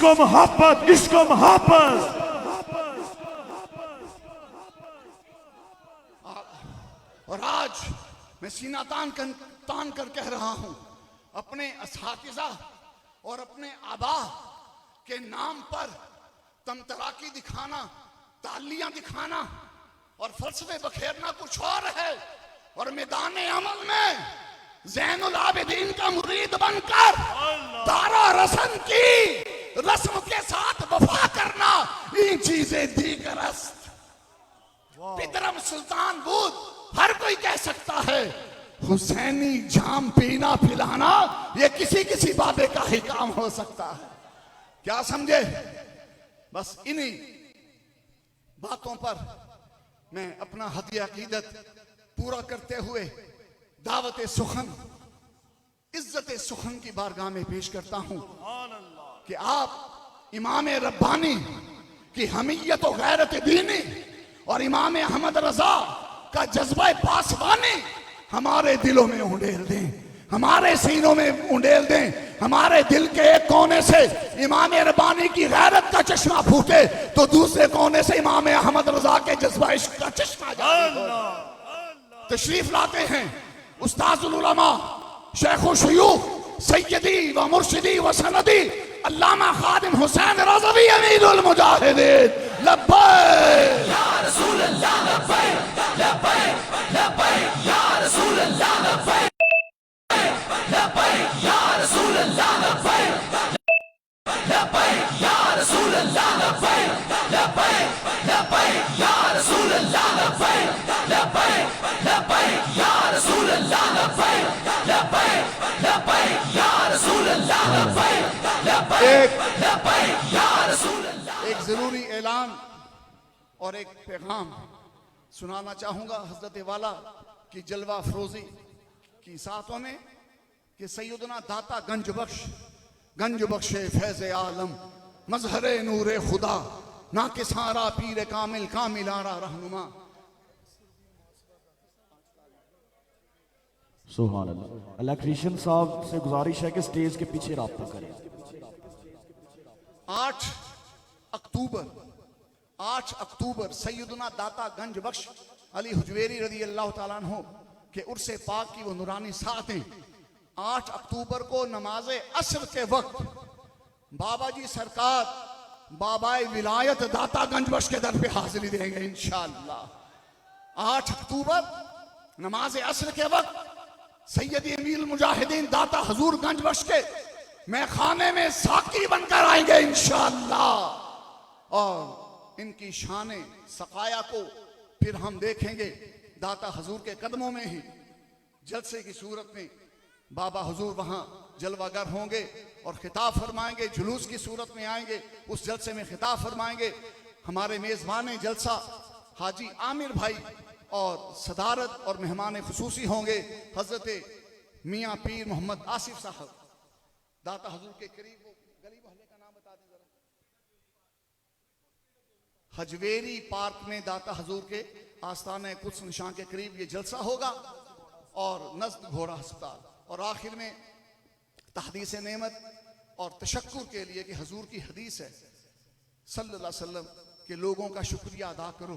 इसको मोहब्बत, इसको मोहब्बत। और आज मैं सीना तान कर कह रहा हूं, अपने असातिज़ा और अपने आबा के नाम पर तमतराकी दिखाना, तालियां दिखाना और फलसफे बखेरना कुछ और है, और मैदान अमल में ज़ैनुल आबिदीन का मुरीद बनकर दारा रसन की रस्म के साथ वफा करना, ये चीजें दीगरस्त। पितरम सुल्तान बूद हर कोई कह सकता है, हुसैनी जाम पीना पिलाना ये किसी किसी बाबे का ही काम हो सकता है। क्या समझे? बस इन्हीं बातों पर मैं अपना हदिया अकीदत पूरा करते हुए दावत सुखन, इज्जत सुखन की बारगाह में पेश करता हूं कि आप इमाम रब्बानी की हमीयत और गैरत दीनी और इमाम अहमद रजा का जज्बा पासवानी हमारे दिलों में उंडेल दें, हमारे सीनों में उंडेल दें। हमारे दिल के एक कोने से इमाम रब्बानी की गैरत का चश्मा फूटे तो दूसरे कोने से इमाम अहमद रजा के जज्बा इश्क का चश्मा जारी हो। तशरीफ लाते हैं उस्ताजुल उलमा शेखुल शुयूख सैयदी व मुर्शिदी व सनदी अल्लामा खादिम हुसैन रज़वी अमीरुल मुजाहिदीन। लब्बैक या रसूल अल्लाह, लब्बैक लब्बैक लब्बैक या रसूल अल्लाह, लब्बैक लब्बैक या रसूल अल्लाह, लब्बैक लब्बैक या रसूल अल्लाह, लब्बैक लब्बैक लब्बैक या रसूल अल्लाह, लब्बैक लब्बैक लब्बैक या रसूल अल्लाह, लब्बैक लब्बैक लब्बैक या रसूल अल्लाह, लब्बैक लब्बैक लब्बैक या रसूल अल्लाह। एक जरूरी ऐलान और एक पैगाम सुनाना चाहूंगा हजरत वाला की जलवा फरोजी की साथों में कि सैयदना दाता गंज बख्शे फैज़ आलम मजहरे नूरे खुदा ना के सारा पीर कामिल कामिलारा रहनुमा। सुभान अल्लाह। इलेक्ट्रीशियन साहब से गुजारिश है कि स्टेज के पीछे राब्ता करें। 8 अक्टूबर सैयदना दाता गंज बख्श अली हुजवेरी रज़ी अल्लाह ताला अन्हु के उर्से पाक की वो नूरानी सातें 8 अक्टूबर को नमाज असर के वक्त बाबा जी सरकार बाबाए विलायत दाता गंज बख्श के दर पे हाजिरी देंगे इंशाअल्लाह। 8 अक्टूबर नमाज असर के वक्त सैयदी अमीरुल मुजाहिदीन दाता हजूर गंज बख्श के मैं खाने में साकी बनकर आएंगे इंशाअल्लाह। और इनकी शान सकाया को फिर हम देखेंगे दाता हजूर के कदमों में ही जलसे की सूरत में बाबा हुजूर वहां जलवागर होंगे और खिताब फरमाएंगे, जुलूस की सूरत में आएंगे, उस जलसे में खिताब फरमाएंगे। हमारे मेजबान जलसा हाजी आमिर भाई और सदारत और मेहमान खुसूसी होंगे हजरत मियाँ पीर मोहम्मद आसिफ साहब दाता हजूर के करीब। वो गली मोहल्ले का नाम बता दें जरा। हजवेरी पार्क में दाता हजूर के आस्थाने कुछ निशान के करीब ये जलसा होगा और नज़्द घोड़ा अस्पताल। और आखिर में तहदीस नेमत और तशक्कुर के लिए कि हजूर की हदीस है सल्लल्लाहु अलैहि वसल्लम के लोगों का शुक्रिया अदा करो,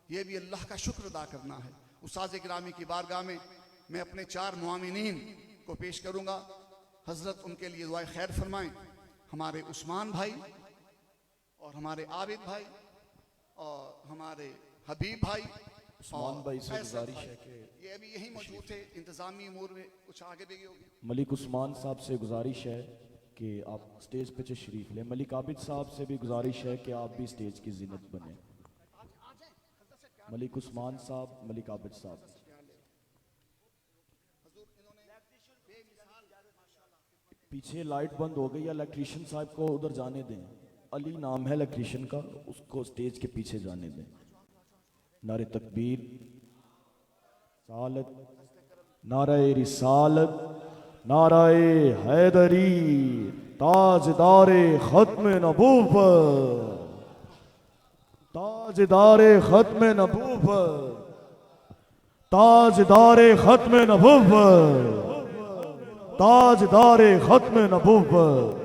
ये भी अल्लाह का शुक्र अदा करना है। उस्ताद गिरामी की बारगाह में मैं अपने 4 मुआमिनीन को पेश करूंगा। हजरत उनके लिए दुआ खैर फरमाएं। हमारे उस्मान भाई और हमारे आबिद भाई और हमारे हबीब भाई उस्मान भाई से गुजारिश है कि ये अभी यही मौजूद थे, इंतजामी अमूर में कुछ आगे भी होगी। मलिक उस्मान साहब से गुजारिश है कि आप स्टेज पे तशरीफ लें। मलिक आबिद साहब से भी गुजारिश है कि आप भी स्टेज की जीनत बने। मलिक उस्मान साहब, मलिक आबिद साहब। पीछे लाइट बंद हो गई है, इलेक्ट्रीशियन साहब को उधर जाने दें। अली नाम है इलेक्ट्रीशियन का, उसको स्टेज के पीछे जाने दें। नारे तकबीर, सालत, नारे रिसालत, नारे हैदरी, ताजदारे खत्म नबूवत, ताजदारे खत्म नबूवत, ताजदारे खत्म नबूवत, ताजदारे खत्म नबूवत।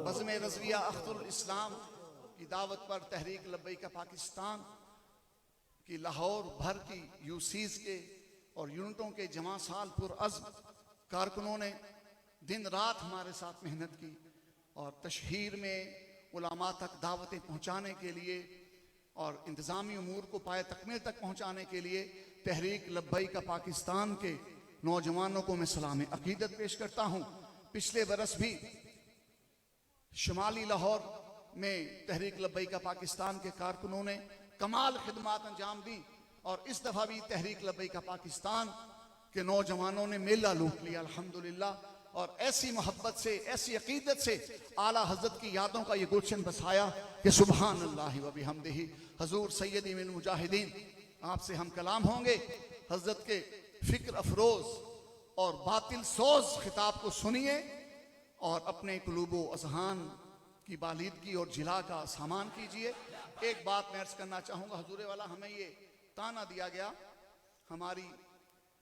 बज़्म रज़विया अख्तुल दावत पर तहरीक लब्बैक पाकिस्तान की लाहौर भर की यूसीज के और यूनिटों के जमा साल पुरअज़्म कारकुनों ने दिन रात हमारे साथ मेहनत की और तशहीर में उलमा तक दावतें पहुँचाने के लिए और इंतज़ामी उमूर को पाए तकमील तक पहुँचाने के लिए तहरीक लब्बैक पाकिस्तान के नौजवानों को मैं सलाम अकीदत पेश करता हूँ। पिछले बरस भी शुमाली लाहौर में तहरीक लब्बैक पाकिस्तान के कारकुनों ने कमाल खिदमात अंजाम दी और इस दफ़ा भी तहरीक लब्बैक पाकिस्तान के नौजवानों ने मेला लूट लिया अल्हम्दुलिल्लाह। और ऐसी मोहब्बत से, ऐसी अकीदत से आला हज़रत की यादों का ये गुलशन बसाया कि सुबहान अल्लाह व बिहम्दिही। हजूर सैयदी मिन मुजाहिदीन आपसे हम कलाम होंगे। हज़रत के फ़िक्र अफरोज़ और बातिल सोज खिताब को सुनिए और अपने कुलूबो अज़हान की बालिदगी और जिला का सामान कीजिए। एक बात मैं अर्ज़ करना चाहूँगा, हजूर वाला हमें ये ताना दिया गया हमारी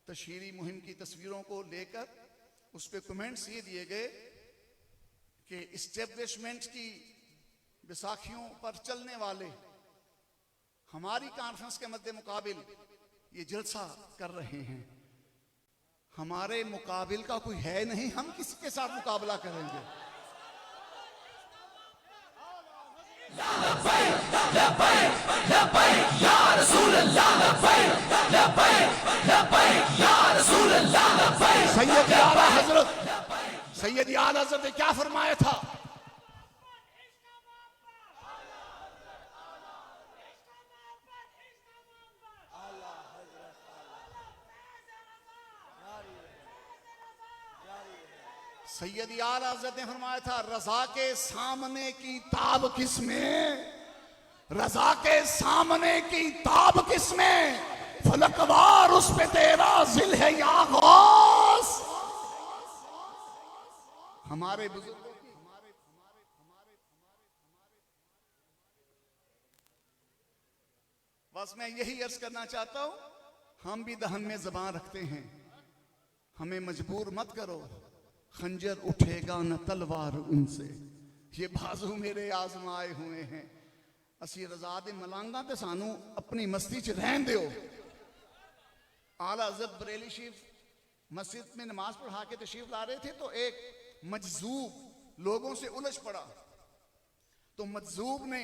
तशहीरी मुहिम की तस्वीरों को लेकर, उस पर कमेंट्स ये दिए गए कि इस्टेब्लिशमेंट की बैसाखियों पर चलने वाले हमारी कॉन्फ्रेंस के मद्दे मुकाबिल ये जलसा कर रहे हैं। हमारे मुकाबिल का कोई है नहीं, हम किसके साथ मुकाबला करेंगे? सैयद आला हज़रत ने क्या फरमाया था? सैयद आला हज़रत ने फरमाया था, रज़ा के सामने की ताब किसमें, रज़ा के सामने की ताब किसमें, फलकवार उस पे तेरा जिल है या गौस। हमारे बुजुर्गों की बस मैं यही अर्ज करना चाहता हूं, हम भी दहन में जबान रखते हैं, हमें मजबूर मत करो, खंजर उठेगा न तलवार उनसे, ये बाजू मेरे आजमाए हुए हैं। असी रज़ा दे मलांगा ते सानू अपनी मस्ती च रहन दियो। आला हज़रत बरेली शरीफ मस्जिद में नमाज पढ़ा के तशरीफ ला रहे थे तो एक मजजूब लोगों से उलझ पड़ा, तो मजजूब ने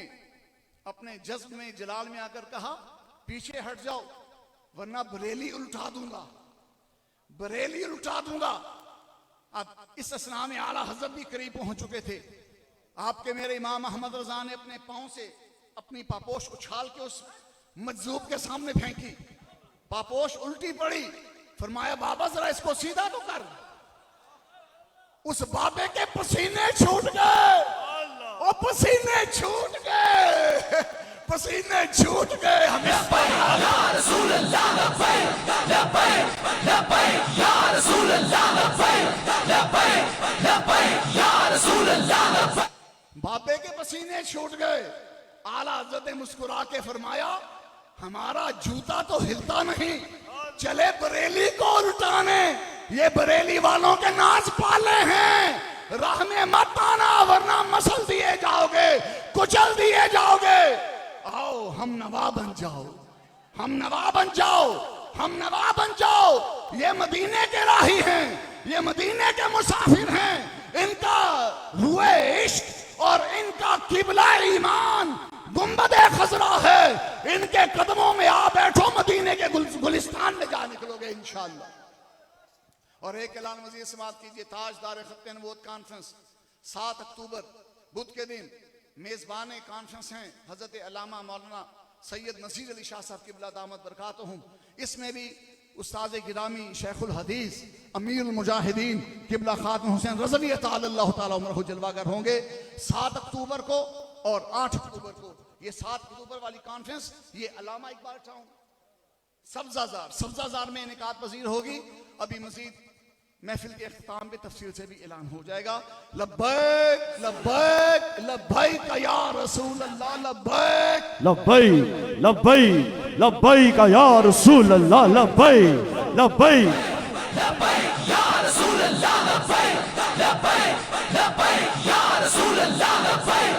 अपने जज्ब में जलाल में आकर कहा, पीछे हट जाओ वरना बरेली उल्टा दूंगा, बरेली उल्टा दूंगा। अब इस असना में आला हज़रत भी करीब पहुंच चुके थे। आपके मेरे इमाम अहमद रज़ा ने अपने पांव से अपनी पापोश उछाल के उस मजजूब के सामने फेंकी, पापोश उल्टी पड़ी। फरमाया, बाबा जरा इसको सीधा तो कर। उस बाबे के पसीने छूट गए, ओ पसीने छूट गए, पसीने छूट गए। हमें बाबे के पसीने छूट गए। आला हज़रत ने मुस्कुरा के फरमाया, हमारा जूता तो हिलता नहीं, चले बरेली को उल्टाने। ये बरेली वालों के नाच पाले हैं, राह में मत आना वरना मसल दिए जाओगे, कुचल दिए जाओगे। आओ हम नवा बन जाओ, हम नवा बन जाओ, हम नवा बन जाओ। ये मदीने के राही हैं, ये मदीने के मुसाफिर हैं, इनका रुए इश्क और इनका किबला ईमान गुंबदे खजरा है। इनके कदमों में आ बैठो, मदीने के गुलिस्तान में जा निकलोगे इंशाअल्लाह। और एक ऐलान मजीद समाप्त कीजिए। ताजदार खत्ते नबूवत कॉन्फ्रेंस 7 अक्टूबर बुध के दिन मेजबान कॉन्फ्रेंस हैं हजरत अल्लामा मौलाना सैयद नसीर अली शाह साहब किबला दामत बरकातहुम। इसमें भी उस्ताद गिरामी शेखुल हदीस अमीरुल मुजाहिदीन किबला खातम हुसैन रज़वी अल्लाह ताला उम्रहु जलवागर होंगे 7 अक्टूबर को और 8 अक्टूबर को। ये 7 अक्टूबर वाली कॉन्फ्रेंस ये अल्लामा इकबाल टाउन सब्जाजार में इनेकाद पजीर होगी। अभी मजीद महफिल के अख्ताम पे तफसील से भी ऐलान हो जाएगा। लब्बैक लब्बैक लब्बैक या रसूल अल्लाह, लब्बैक लब्बैक लब्बैक लब्बैक या रसूल अल्लाह, लब्बैक लब्बैक लब्बैक या रसूल अल्लाह, लब्बैक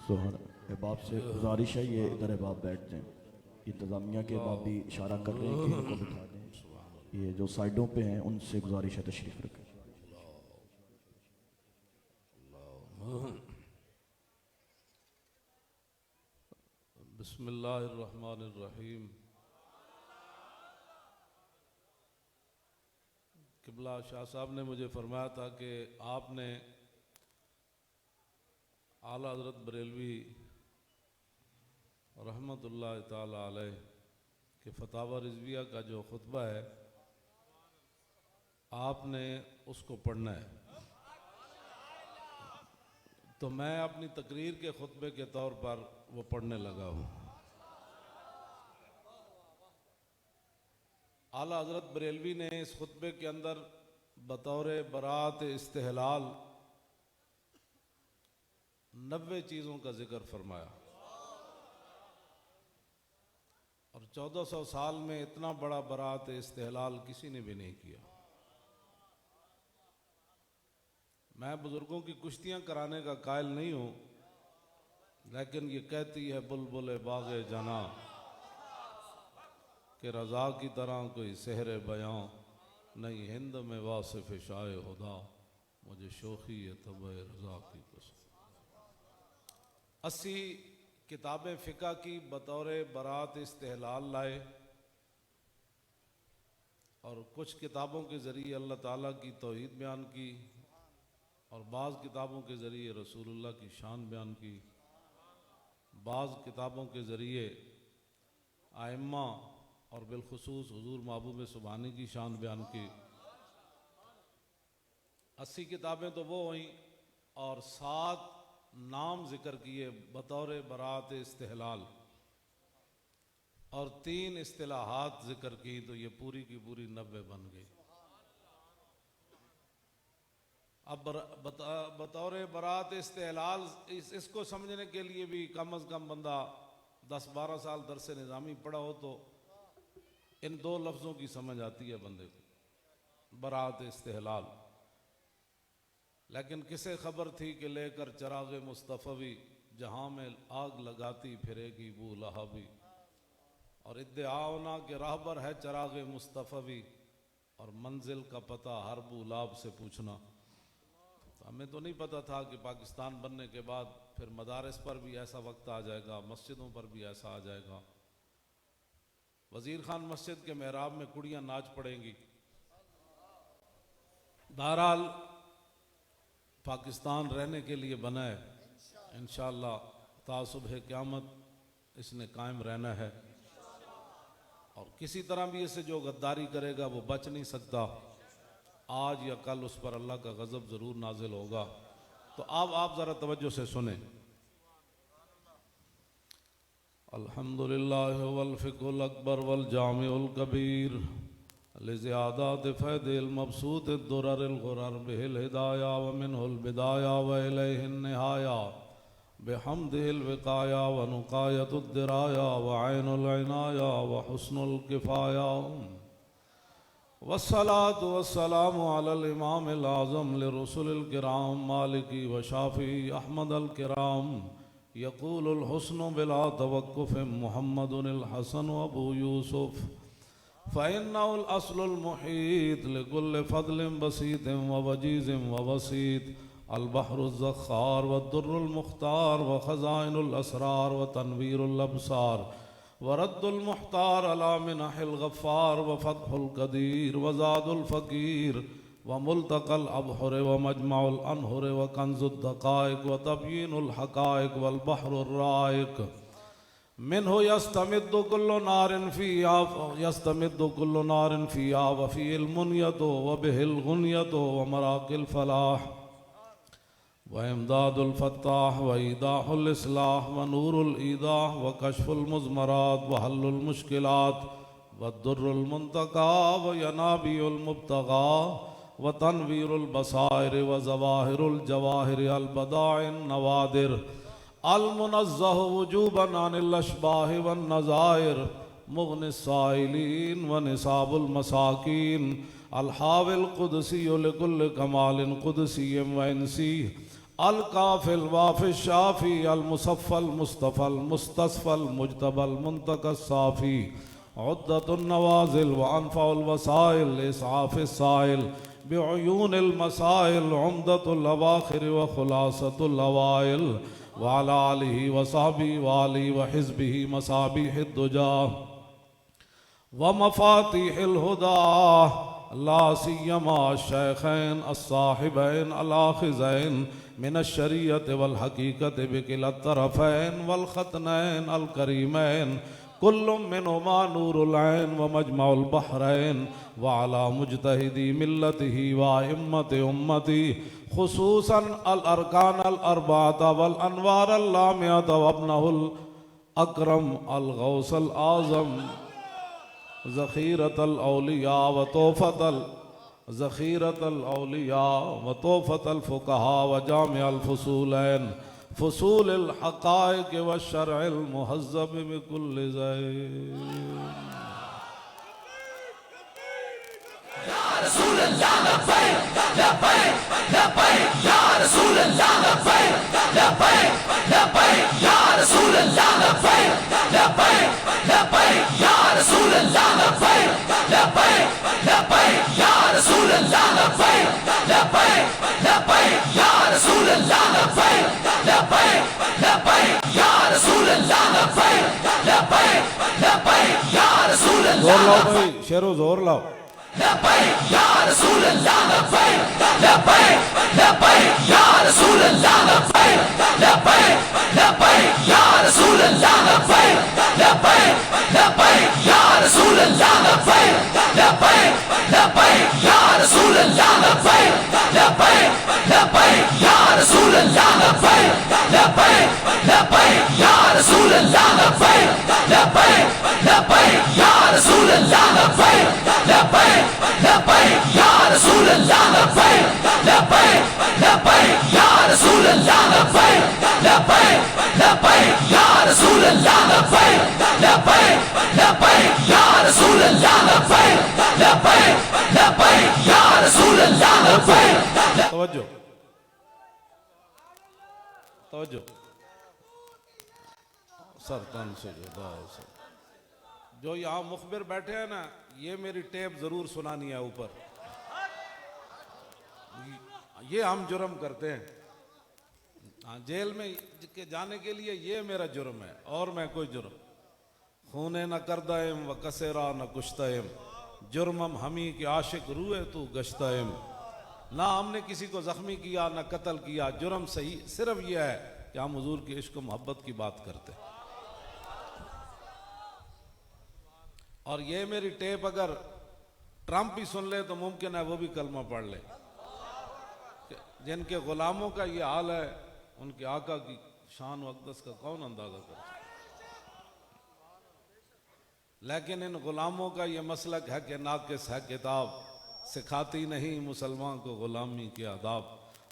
सोहर अहबाब से गुजारिश है, ये इधर अहबाब बैठ जाएं। इंतज़ामिया के अहबाब भी इशारा कर रहे हैं कि इनको बिठा दें। ये जो साइडों पे हैं उनसे गुजारिश है तशरीफ़ रखें। बिस्मिल्लाहिर्रहमानिर्रहीम। किबला शाह साहब ने मुझे फरमाया था कि आपने आला हज़रत बरेलवी रहमतुल्लाह ताला अलैह के फतावा रिज़विया का जो खुतबा है आपने उसको पढ़ना है। तो मैं अपनी तकरीर के खुतबे के तौर पर वो पढ़ने लगा हूँ। आला हज़रत बरेलवी ने इस खुतबे के अंदर बतौर बरात इस्तेहलाल 90 चीज़ों का जिक्र फरमाया और 1400 साल में इतना बड़ा बरात इस्तेहलाल किसी ने भी नहीं किया। मैं बुजुर्गों की कुश्तियाँ कराने का कायल नहीं हूँ, लेकिन ये कहती है बुलबुल बाग़े जना कि रज़ा की तरह कोई सहरे बयां नहीं, हिंद में वासिफ शाए खुदा मुझे शोखी है तब रज़ा की कसम। 80 किताबें फ़िक़ा की बतौर बरात इस्तेहलाल लाए और कुछ किताबों के ज़रिए अल्लाह ताला की तौहीद बयान की और बाज़ किताबों के ज़रिए रसूलुल्लाह की शान बयान की, बाज़ किताबों के ज़रिए आइम्मा और बिलखुसूस हुज़ूर महबूब सुबहानी की शान बयान की। 80 किताबें तो वो हुई और 7 नाम जिक्र किए बतौर बरात इस्तेहलाल और 3 इस्तिलाहात जिक्र की, तो ये पूरी की पूरी 90 बन गई। अब बतौर बरात इस्तेहलाल इसको समझने के लिए भी कम अज़ कम बंदा 10-12 साल दरस निज़ामी पढ़ा हो तो इन 2 लफ्ज़ों की समझ आती है बंदे को, बरात इस्तेहलाल। लेकिन किसे खबर थी कि लेकर चराग़ मुस्तफ़वी जहाँ में आग लगाती फिरेगी बू लहाबी, और इद्दिआओना के राहबर है चराग़ मुस्तफ़वी और मंजिल का पता हर बूलाब से पूछना। तो हमें तो नहीं पता था कि पाकिस्तान बनने के बाद फिर मदारस पर भी ऐसा वक्त आ जाएगा, मस्जिदों पर भी ऐसा आ जाएगा। वज़ीर खान मस्जिद के मेहराब में कुड़ियाँ नाच पड़ेंगी। बहरहाल पाकिस्तान रहने के लिए बना है, इंशाअल्लाह तासुबह क़यामत इसने कायम रहना है और किसी तरह भी इसे जो गद्दारी करेगा वो बच नहीं सकता। आज या कल उस पर अल्लाह का गज़ब ज़रूर नाजिल होगा। तो अब आप ज़रा तवज्जो से सुने। अल्हम्दुलिल्लाह वल फ़िक़्हुल अकबर वल जामिउल कबीर लिज़ियादात फ़ैदिल मबसूत दुररिल गुरर बिहिल हिदाया व मिनहुल बिदाया व इलैहिन निहाया बिहम्दिहिल विक़ाया व नुक़ायतुद दिराया व ऐनुल इनाया व हुस्नुल किफ़ाया वस्सलातु वस्सलामु अलल इमामिल आज़म लिरुसुलिल किराम मालिकी व शाफ़ी अहमदल किराम यक़ूलुल हुस्नु बिला तवक्कुफ़ मुहम्मदुनिल हसन व अबू यूसुफ़ फ़इन्नहुल अस्लुल मुहीत लिकुल्लि फ़ज़लिन बसीतिन व वजीज़िन व वसीत अल बहरुज़ ज़ख़्ख़ार व दुर्रुल मुख़्तार व ख़ज़ाइनुल असरार व तनवीरुल अबसार व रद्दुल मुख़्तार अला मिनहिल गफ़्फ़ार व फ़त्हुल क़दीर व ज़ादुल फ़क़ीर व मुल्तक़ल अबहुर व मजमउल अनहुर व कंज़ुद दक़ाइक़ व तबयीनुल हक़ाइक़ वल बहरुर राइक़ मिन्हु यस्तमिद्दु कुल्लु नारिन फ़ीहा व फ़ीहिल मुन्यतु व बिहिल गुन्यतु व मराक़िल फ़लाह व इमदादुल फ़त्ताह व ईदाहुल इस्लाह व नूरुल ईदाह व कश्फ़ुल मुज़मरात व हल्लुल मुश्किलात वद्दुर्रुल मुंतका व यनाबियुल मुब्तगा व तनवीरुल बसाइर व ज़वाहिरुल जवाहिर अल बदाइन नवादिर अल मुनज़्ज़ह वुजूबन अनिल अशबाह वन नज़ाइर मुग़निस साइलीन व निसाबुल मसाकीन अल हाविल कुदसी लिकुल्ल कमालिन कुदसी व इंसी अल काफिल वाफिल शाफी अल मुसफ़ल मुस्तफ़ल मुस्तस्फ़ल मुजतबल मुंतक़स साफ़ी उद्दतुन नवाज़िल व अनफ़उल वसाइल इस्आफ़िस साइल बिउयूनिल मसाइल उम्दतुल अवाख़िर व ख़ुलासतुल अवाइल व अला आलिहि व सहबिहि व आलिहि व हिज़्बिहि मसाबिहिद दुजा व मफ़ातिहिल हुदा ला सियमा शैख़ैन अस्साहिबैन अल-आख़िज़ैन मिन अश-शरीअत वल हक़ीक़त बिकिला तरफ़ैन वल ख़तनैन अल करीमैन कुल्लुम मिनहुमा नूरुल ऐन व मजमउल बहरैन व अला मुजतहिदी मिल्लतिही व इम्मति उम्मती खुसूसन अल अरकान अल अर्बात वल अनवार अल लामियत व अब्नहुल अकरम अल गौसल आज़म ज़ख़ीरतल औलिया व तोफ़तल ज़ख़ीरतल औलिया व तोफ़तल फ़ुक़हा व जामिअल फ़ुसूलैन फ़ुसूलिल हक़ाइक़ व शरइल मुहज़्ज़ब बिकुल्लि ज़ैन। या रसूल अल्लाह लब्बैक लब्बैक लब्बैक या रसूल अल्लाह लब्बैक लब्बैक लब्बैक या रसूल अल्लाह लब्बैक लब्बैक लब्बैक या रसूल अल्लाह लब्बैक लब्बैक लब्बैक या रसूल अल्लाह लब्बैक लब्बैक लब्बैक या रसूल अल्लाह लब्बैक लब्बैक लब्बैक या रसूल अल्लाह लब्बैक लब्बैक लब्बैक या रसूल अल्लाह। जोर लाओ भाई, शेरो जोर लाओ। लब्बैक या रसूल अल्लाह लब्बैक लब्बैक लब्बैक या रसूल अल्लाह लब्बैक लब्बैक लब्बैक या रसूल अल्लाह लब्बैक लब्बैक लब्बैक या रसूल अल्लाह लब्बैक लब्बैक लब्बैक या रसूल अल्लाह लब्बैक लब्बैक लब्बैक या रसूल अल्लाह लब्बैक लब्बैक लब्बैक या रसूल अल्लाह लब्बैक लब्बैक लब्बैक या रसूल अल्लाह लब्बैक लब्बैक लब्बैक या रसूल अल्लाह लब्बैक लब्बैक लब्बैक या रसूल अल्लाह लब्बैक लब्बैक लब्बैक या रसूल अल्लाह लब्बैक लब्बैक लब्बैक या रसूल अल्लाह लब्बैक लब्बैक लब्बैक या रसूल अल्लाह लब्बैक। तवज्जो तवज्जो, सर तन से जुदा सर। जो यहाँ मुखबिर बैठे हैं ना, ये मेरी टेप जरूर सुनानी है ऊपर। ये हम जुर्म करते हैं, हाँ, जेल में के जाने के लिए ये मेरा जुर्म है और मैं कोई जुर्म खूने न करदायम व कसेरा न कुश्तयम जुर्मम हमी के आशिक रूए तू गश्तयम। ना हमने किसी को जख्मी किया ना कत्ल किया, जुर्म सही सिर्फ यह है कि हम हुजूर की इश्क मोहब्बत की बात करते हैं। और ये मेरी टेप अगर ट्रंप ही सुन ले तो मुमकिन है वो भी कलमा पढ़ ले। जिनके गुलामों का ये हाल है, उनके आका की शान व अक़दस का कौन अंदाजा कर सकता। लेकिन इन गुलामों का ये मसलक है कि नाकिस है किताब, सिखाती नहीं मुसलमान को गुलामी के आदाब,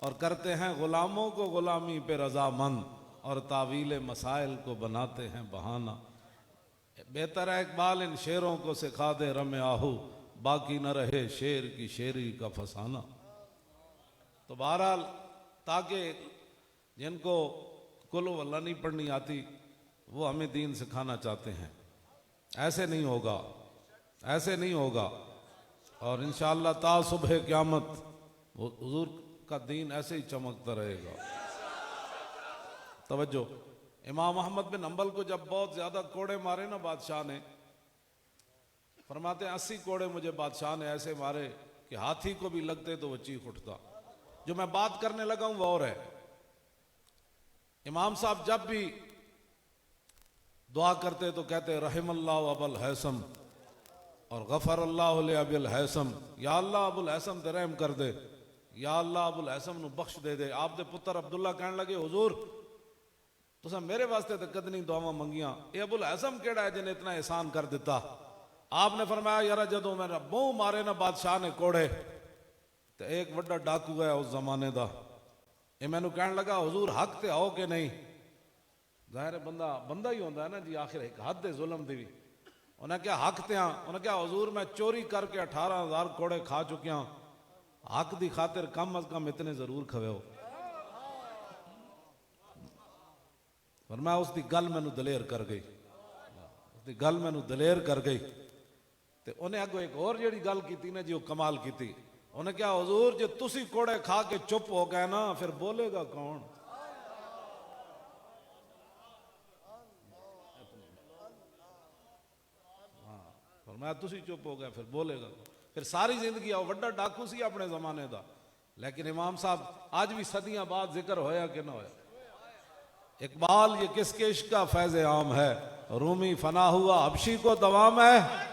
और करते हैं गुलामों को गुलामी पे रजामंद और तावील मसाइल को बनाते हैं बहाना। बेहतर है इकबाल इन शेरों को सिखा दे रमे आहू, बाकी न रहे शेर की शेरी का फसाना। तो बहरहाल ताकि जिनको कुल वल्ला नहीं पढ़नी आती वो हमें दीन सिखाना चाहते हैं, ऐसे नहीं होगा, ऐसे नहीं होगा। और इंशाअल्लाह ता सुबह क़यामत हुजूर का दीन ऐसे ही चमकता रहेगा। तवज्जो, इमाम अहमद बिन हंबल को जब बहुत ज्यादा कोड़े मारे ना बादशाह ने, फरमाते 80 कोड़े मुझे बादशाह ने ऐसे मारे कि हाथी को भी लगते तो वो चीख उठता। जो मैं बात करने लगा हूं वो और है। इमाम साहब जब भी दुआ करते तो कहते रहमल्लाहु अबुल हैसम और गफर अल्लाह ले अबुल हैसम, या अल्लाह अबुल हैसम ते रहम कर दे, या अल्लाह अबुल हैसम नु बख्श दे दे। आप दे पुत्र अब्दुल्ला कहने लगे हुजूर तुसा मेरे वास्ते तो कद नहीं दुआवां मंगियां, ये अबुल हैसम केड़ा है जिन्हें इतना एहसान कर दिता। आपने फरमाया यार जदों मेरा मुंह मारे ना बादशाह ने कोड़े तो एक वड्डा डाकू है उस जमाने का, ये मैनू कहने लगा हुजूर हक ते आओ कि नहीं। जाहिर है बंदा बंदा ही होता है ना जी, आखिर एक हद है जुल्म दी भी। उन्हें क्या हक ते हाँ, उन्हें क्या हुजूर मैं चोरी करके 18,000 कोड़े खा चुकिया, हक दी खातिर कम अज कम इतने जरूर खवे हो। पर मैं उसकी गल मैनू दलेर कर गई, उसकी गल मैनू दलेर कर गई। तो उन्हें अगो एक और जी गल की ना जी, वो कमाल की। उन्हें क्या हुजूर जो तुसी कोड़े खा के चुप हो गए ना फिर बोलेगा कौन। हाँ, मैं तुसी चुप हो गए फिर बोलेगा। फिर सारी जिंदगी आओ वड्डा डाकू सी अपने जमाने का, लेकिन इमाम साहब आज भी सदियां बाद जिक्र होया कि ना होया। इकबाल ये किसके इश्क का फैज़ आम है, रूमी फना हुआ हबशी को दवाम है।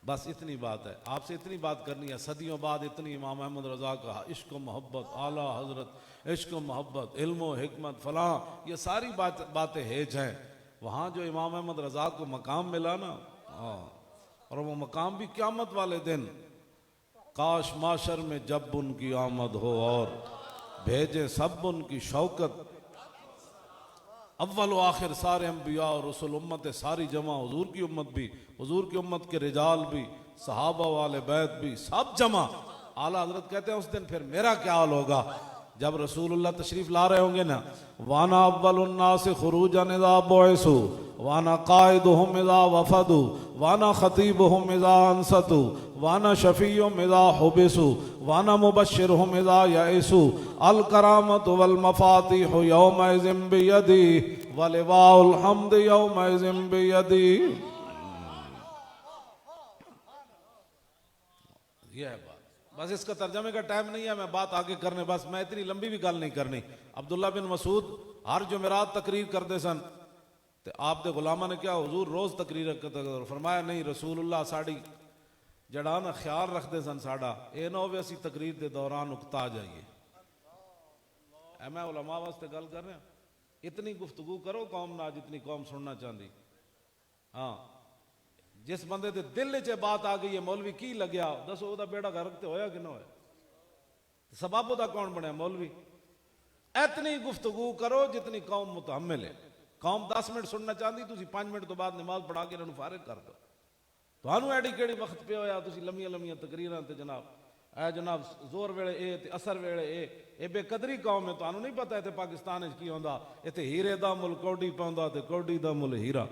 बस इतनी बात है, आपसे इतनी बात करनी है। सदियों बाद इतनी इमाम अहमद रजा का इश्क मोहब्बत, आला हजरत इश्क मोहब्बत, इल्म हिकमत फलां, ये सारी बातें हेज हैं। वहाँ जो इमाम अहमद रजा को मकाम मिला ना, और वो मकाम भी क़यामत वाले दिन, काश माशर में जब उनकी आमद हो और भेजे सब उनकी शौकत, अव्वल व आखिर सारे अम्बिया और रसूल उम्मत सारी जमा, हुजूर की उम्मत भी, हुजूर की उम्मत के रिजाल भी, सहाबा वाले बैत भी, सब जमा। आला हजरत कहते हैं उस दिन फिर मेरा क्या हाल होगा जब रसूलुल्लाह तशरीफ ला रहे होंगे ना। वाना अव्वलुन्नास खुरूजन इज़ा बुइसु वाना काइदुहुम इज़ा वफदु वाना खतीबुहुम इज़ा अंसतु वाना शफीयुहुम इज़ा हुबिसु वाना मुबश्शिरुहुम इज़ा यइसु अल करामतु वल मफातिहु यौमइज़िन बियदी व लिवाउल हम्द यौमइज़िन बियदी। ये है बात। बस इसका तर्जमे का टाइम नहीं है, मैं बात आगे करने, बस मैं इतनी लंबी भी गल नहीं करनी। अब्दुल्ला बिन मसूद हर जुमेरात तकरीर करते सन, तो आप दे गुलामा ने क्या हुजूर रोज तकरीर करते, फरमाया नहीं रसूलुल्लाह साड़ी जड़ा ना ख्याल रखते सन साड़ा, ये ना हो असी तकरीर के दौरान उकता जाइए। मैं उलमा वास्ते गल कर रहा, इतनी गुफ्तगू करो कौम ना जितनी कौम सुनना चाहती। हाँ, जिस बंदे दे दिल च बात आ गई है मौलवी की लग्या, दसो ओदा बेड़ा गर्क ते होया कि ना होया, सबब ओदा कौन बनया मौलवी। इतनी गुफ्तगू करो जितनी कौम मुतहम्मिल है। कौम 10 मिनट सुनना चाहती, तुसी 5 मिनट तो बाद नमाज पढ़ा के इन्होंने फारिग कर दो। तुहानू एडी केड़ी वक्त पे होया तुसी लम्मियां लम्मियां तकरीरां ते जनाब ए जनाब जोर वेले ए ते असर वेले ए बेकदरी कौम है। तुहानू नहीं पता इत्थे पाकिस्तान च की होंदा, इत्थे हीरे दा मुल कौडी पाउंदा ते कौडी दा मुल हीरा।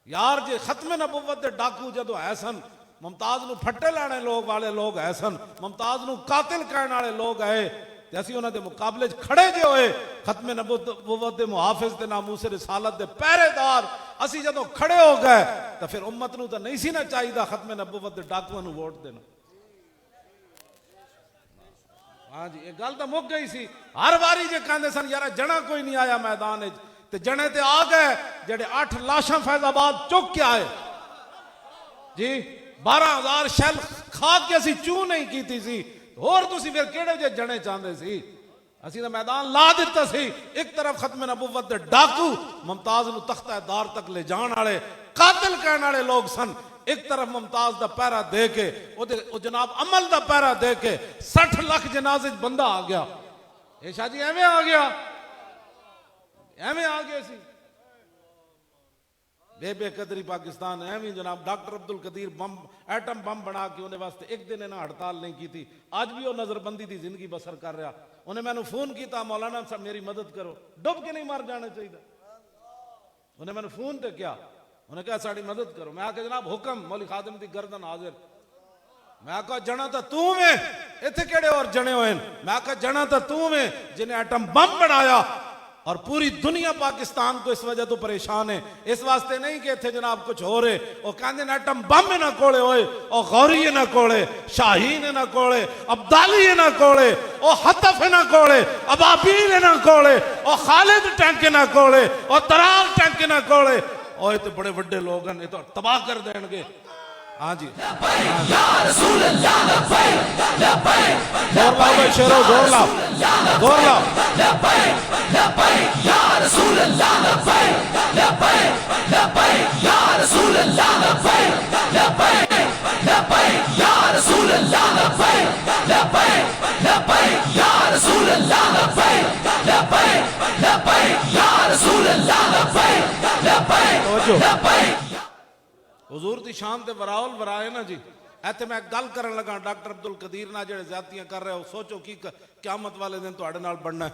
यार जे खत्मे नबुव्वत दे डाकू जदों है सन, मुमताज नू फट्टे लाने लोग वाले लोग है सन, मुमताज नू कातिल कहने वाले लोग है, ते असीं उन्हां दे मुकाबले च खड़े जे होए खत्मे नबुव्वत दे मुहाफिज ते नामूस रिसालत दे पहरेदार असीं जदों खड़े हो गए तो फिर उम्मत नू तो नहीं सी ना चाहिदा खत्मे नबुव्वत दे डाकुआं नू वोट देना। हाँ जी, ये गल तो मुक गई सी। हर बारी जे कहंदे सन यार जना कोई नहीं आया मैदान विच, ते जने ते आ गए जेडे 8 लाशां फैजाबाद चुक के आए जी, 12,000 शैल खा के असीं चू नहीं कीती सी, होर तुसी फिर केड़े जे जने चाहते सी। असीं तो मैदान ला दिता सी। एक तरफ खत्मे नबुव्वत दे डाकू मुमताज नू तख्ता दार तक ले जाने वाले कातिल कहने वाले लोग सन, एक तरफ मुमताज दा पैरा दे के ओ जनाब अमल दा पैरा दे के 60 लाख जनाजे बंदा आ गया। ये शाह जी एवें आ गया, एवें आ गए सी बेकदरी पाकिस्तान एवं जनाब। Doctor Abdul Qadeer bomb atom bomb बना के उन्हें वास्ते एक दिन इन्हें हड़ताल नहीं की थी, आज भी वो नजरबंदी की जिंदगी बसर कर रहा। उन्हें मैंने फोन किया मौलाना साहब मेरी मदद करो, डुब के नहीं मर जाना चाहिए। उन्हें मैंने फोन तो क्या, उन्हें कहा साड़ी मदद करो। मैं आके जनाब हुक्म मौली खादिम दी गर्दन हाजिर। मैं आका जना तो तू में इतने केड़े और जने हुए। मैं आका जना तो तू में जिन्हें एटम बम बनाया और पूरी दुनिया पाकिस्तान को इस वजह तो परेशान है। इस वास्ते नहीं कि इतने जनाब कुछ हो रहे, वो कहते एटम बम ना कोले होए, और गौरी ना कोले, शाहीन ना कोले, अब्दाली ना कोले, और हतफ ना कोले, अबाबील ना कोले, और खालिद टैंक ना कोले, और तराल टैंक ना कोले। और तो बड़े बड़े लोग हैं, तो तबाह कर देंगे। हाँ जी, जोर लाओ शेरो, जोर लाओ, जोर लाओ। या रसूल अल्लाह लब्बैक लब्बैक लब्बैक या हुजूर दी शान ते वराउल वराए ना जी। इत्थे मैं गल करन लगा डॉक्टर अब्दुल कदीर नाल जेड़े ज्यादतियां कर रहे हो, सोचो की क़यामत वाले दिन तुहाडे नाल बनना है।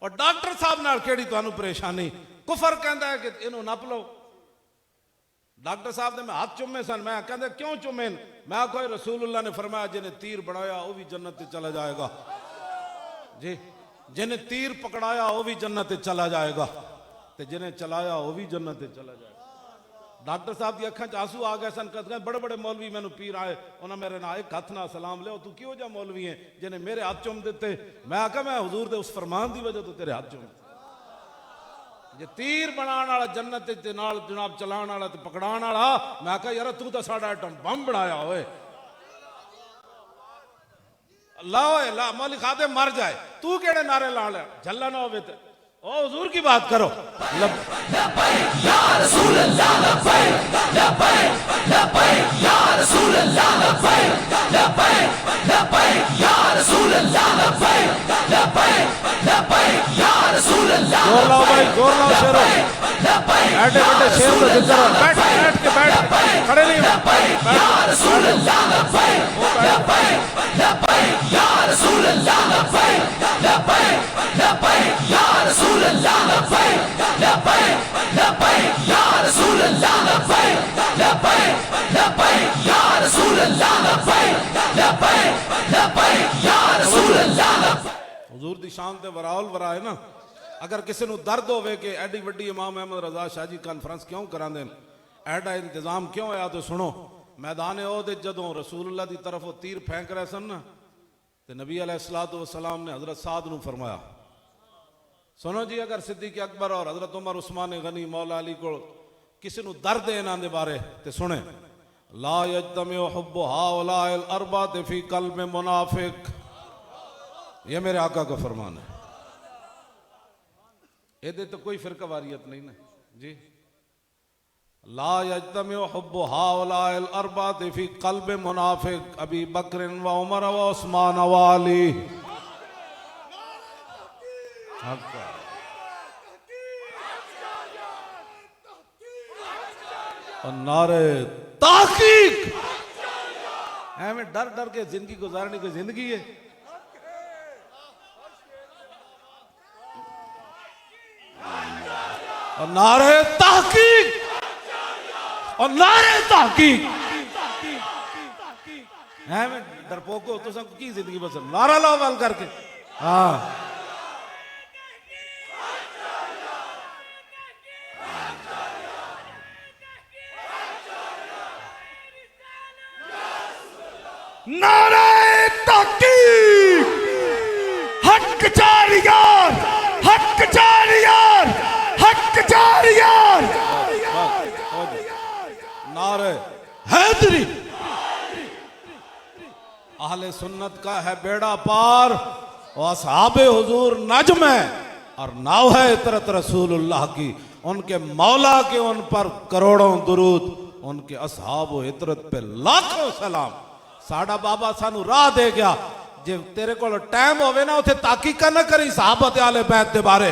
और डॉक्टर साहब नाल केड़ी तुहानू परेशानी? कुफर कहंदा है कि इनू नप लो। डॉक्टर साहब ने मैं हाथ चुमे सन, मैं कहंदे क्यों चुमे? मैं कोई रसूलुल्लाह ने फरमाया जिन्हें तीर बनाया वो भी जन्नत ते चला जाएगा जी, जिन्हें तीर पकड़ाया वो भी जन्नत ते चला जाएगा, ते जिन्हें चलाया वो भी जन्नत ते चला जाएगा। डॉक्टर साहब की अखा च आंसू आ गए सन। बड़े बड़े मौलवी मैनू पीर आए, उन्हें मेरे नाल एक हाथ नाल सलाम लिया, तू क्यों जा मौलवी है जिन्हें मेरे हाथ चुम दिते? मैं आखा मैं हुजूर दे उस फरमान की वजह तो तेरे हाथ चुम। जे तीर बनाने वाला जन्नत ते नाल जनाब चलाने वाला ते पकड़ाने वाला, मैं आखा यार तू तो साडा आइटम बम बनाया होए। अल्लाह अल्लाह मौली खादे मर जाए, तू केड़े नारे ला लिया? झल्ला ना होवे ते ओ हुजूर की बात करो। जोर लाओ भाई, जोर लाओ शेरो। ऐडे बड़े शेर तो जिधर बैठ बैठ के बैठ, खड़े नहीं हुजूर दी शान ते वराउल वराए ना। अगर किसी को दर्द होवे कि एडी वड्डी इमाम अहमद रजा शाह जी कॉन्फ्रेंस क्यों करांदे, एडा इंतजाम क्यों होया, तो सुनो। मैदान ओहद जदों रसूलुल्लाह की तरफ वो तीर फेंक रहे सन ना, तो नबी अलैहिस्सलातु वस्सलाम ने हजरत साद नू फरमाया, सुनो जी, अगर सिद्दीक अकबर और हजरत उमर उस्मान गनी मौला अली को किसी को दर्द है इन्हां दे बारे, ते सुने, ला यज्तमे हुब्बु हाउलाइल अरबात फी कल्ब मुनाफिक। ये मेरे आका का फरमान है। ये तो कोई फिरका वारियत नहीं ना जी। ला यज्तमे हुब्बु हाउलाइल अरबात फी कल्ब मुनाफिक अबी बकर व उमर व उस्मान व अली। नारे ताकीक। हमें डर डर के जिंदगी गुजारने की जिंदगी है। और नारे तहकीक, और नारे तहकीक। हमें डरपोको तो सब की जिंदगी बस नारा लाओ वाल करके। हाँ नारे तहकीक, हक जारियार, हक जारियार, हक जारियार। नारे हैदरी। अहले सुन्नत का है बेड़ा पार, और असहाबे हुजूर नज्म है, और नाव है इतरत रसूलुल्लाह की। उनके मौला के उन पर करोड़ों दुरूद, उनके असहाब व इतरत पे लाखों सलाम। साडा बाबा सानू राह दे गया। जे तेरे को टाइम होवे ना उथे ताकीका ना करी सहाबत आले बैत दे बारे,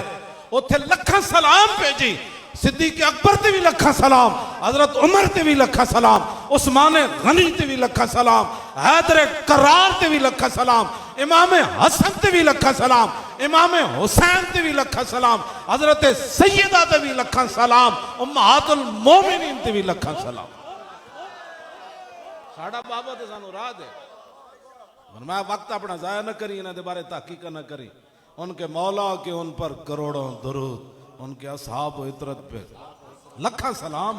उथे लखा सलाम भेजी। सिद्दीक अकबर ते भी लखा सलाम, हजरत उमर ते भी लखा सलाम, उस्मान गनी ते भी लखा सलाम, हैदर करार ते भी लखा सलाम, इमाम हसन ते भी लखा सलाम, इमाम हुसैन ते भी लखा सलाम, हजरत सैयदा ते भी लखा सलाम, उम्महातुल मोमिनीन ते भी लखा सलाम। साडा बाबा ते सानू राह दे। मैं वक्त अपना जाया न करी, इन्हां दे बारे तहकीक न करी। उनके मौला के उन पर करोड़ों दुरूद, उनके असहाब व इतरत पे लखा सलाम।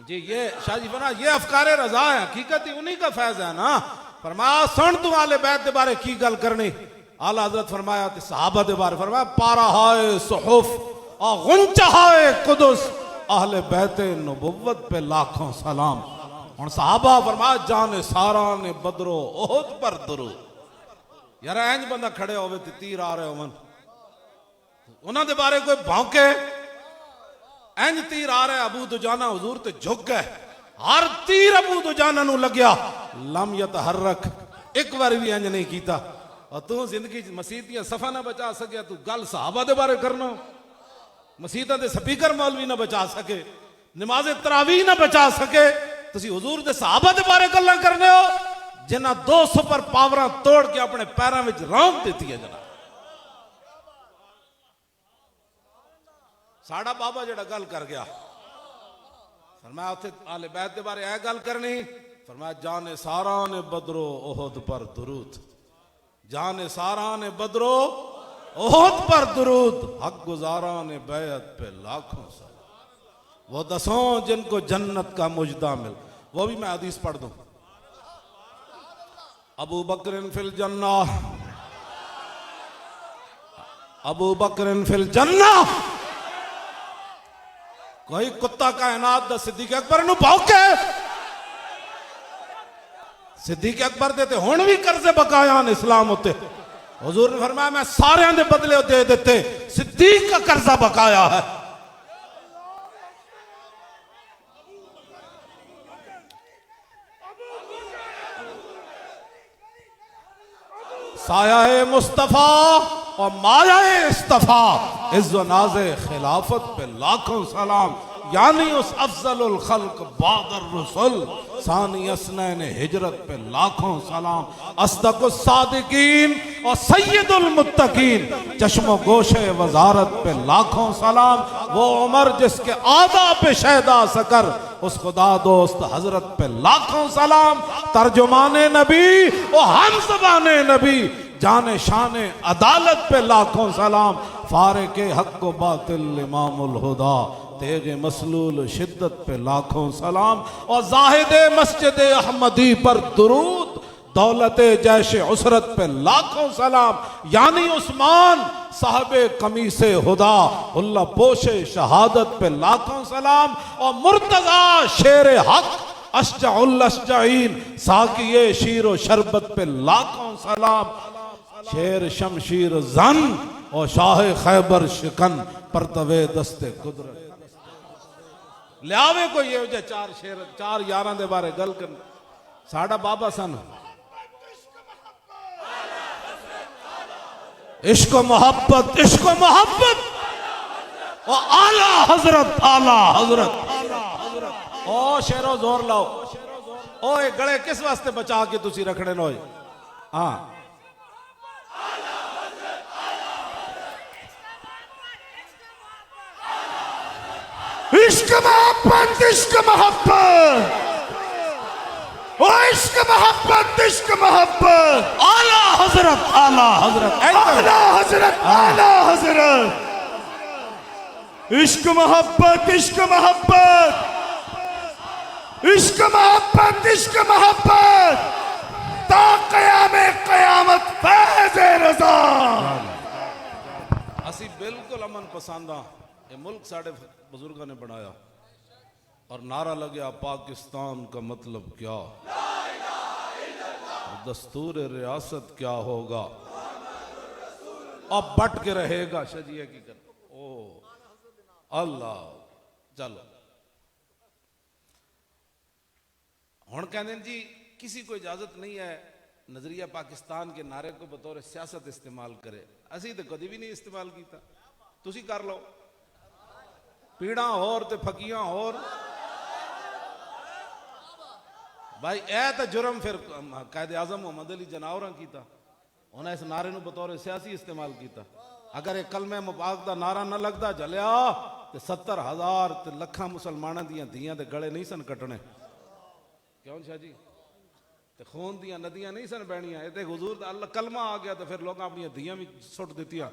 जी ये शाहजी बना, ये अफकारे रजा है, हकीकत उन्हीं का फैज है ना। फरमाया सुन तू आले बैत दे बारे की गल करनी। आला हजरत फरमाया ते सहाबा दे बारे फरमाया, पारा हाय सुहुफ और गुंचा हाय कुदस, अहले बैते नबुव्वत पे लाखों सलाम। और सहाबा फरमाया जाने सारा ने बदरो ओहद पर दुरूद। यार इंज बंदा खड़े होवे ते तीर आ रहे होवन, उन्हां दे बारे कोई भौंके इंज तीर आ रहा है, अबू दुजाना हुजूर ते झुक गए। हर तीर अबू दुजाना नू लग्या, लम यतहर्रक, एक बार भी इंज नहीं कीता। और तू जिंदगी मसीत दियां सफा ना बचा सके, तू गल सहाबा दे बारे करना, मसीतां दे स्पीकर मौलवी ना बचा सके, नमाज तरावी ना बचा सके, तुसी हुजूर दे सहाबा दे बारे गल्लां करने हो जिन्हां 2 सुपर पावरां तोड़ के अपने पैरां विच रौंद दित्ती है। जनाब साड़ा बाबा जेड़ा गल कर गया, फरमाया उत्थे आले बैत दे बारे ऐ गल करनी, फरमाया जाने सारा ने बदरो ओहद पर दुरूद, जाने सारा ने बदरो ओहद पर दुरूद, हक गुजारा ने बैत पे लाखों सलाम, वो 10 जिनको जन्नत का मुजदा मिल। वो भी मैं हदीस पढ़ दूं, अबू बकर फिल जन्ना, अबू बकर फिल जन्ना। कोई कुत्ता कायनात दा सिद्दीक अकबर नू भौंके, सिद्दीक अकबर देते हुण भी कर्जे बकाया ने इस्लाम उत्ते। हुजूर ने फरमाया मैं सारे दे बदले दे देते, सिद्दीक का कर्जा बकाया है। साया मुस्तफा और माया इस्तफा, इज्जो नाज़े खिलाफत पे लाखों सलाम, यानी उस अफजलुल खल्क बादर रसूल, सानी असनैन हिजरत पे लाखों सलाम, अस्दकुस सादिकीन और सैयदुल मुत्तकीन, चश्मो गोशे वजारत पे लाखों सलाम, वो उमर जिसके आदा पे शहदा सकर, उस खुदा दोस्त हजरत पे लाखों सलाम, तर्जुमाने नबी और हम ज़बाने नबी, जाने शाने अदालत पे लाखों सलाम, फारे के हक को बातिल इमामुल हुदा, तेगे मसलूल शिद्दत पे लाखों सलाम, और जाहिद मस्जिद अहमदी पर दुरूद, दौलत जैश उसरत पे लाखों सलाम, यानी उस्मान साहबे कमीसे हुदा, उल्ला पोशे शहादत पे लाखों सलाम, और मुर्तजा शेर हक अश्जाउल अश्जाइन, साकिये शीरो शरबत पे लाखों सलाम, शेर शमशीर जन और शाह खैबर शिकन, परतवे दस्ते कुदरत। लियावे कोई ये 4 शेर 4 यारां दे बारे गल कर। साड़ा बाबा सन इश्क मोहब्बत, इश्क मोहब्बत और आला हजरत, आला हजरत। ओ शेरो जोर लाओ, ओ ये गले किस वास्ते बचा के तुसी रखने नो? हाँ इश्क मोहब्बत, इश्क मोहब्बत, ओ इश्क मोहब्बत, इश्क मोहब्बत, आला हजरत, आला हजरत, आला हजरत, आला हजरत, इश्क मोहब्बत, इश्क मोहब्बत, इश्क मोहब्बत, इश्क मोहब्बत, ता क़यामे क़यामत फैज़ रज़ा। असी बिल्कुल अमन पसंद हाँ, ये मुल्क साढ़े बुजुर्गों ने बनाया, और नारा लगे पाकिस्तान का मतलब क्या, दस्तूर रियासत क्या होगा, अब बट के रहेगा शजिया की कर। ओ अल्लाह, चलो हुण कहते जी किसी को इजाजत नहीं है नजरिया पाकिस्तान के नारे को बतौर सियासत इस्तेमाल करे। असी तो कभी भी नहीं इस्तेमाल किया, तुसी कर लो। पीड़ा होर ते फकियां होर भाई, ए तो जुर्म फिर कायदे आजम मोहम्मद अली जनावरा किया, उन्हें इस नारे को बतौर सियासी इस्तेमाल किया। अगर एक कलमे मुबारक दा नारा न लगता जलिया तो 70,000 ते लखा मुसलमानों दियां धीयां दे गले नहीं सन कटने। क्यों शाह जी? ते खून दियां नदियां नहीं सन बहनियां। ये हुजूर दा अल्लाह कलमा आ गया तो फिर लोग अपनी धीयां भी सुट दित्तियां।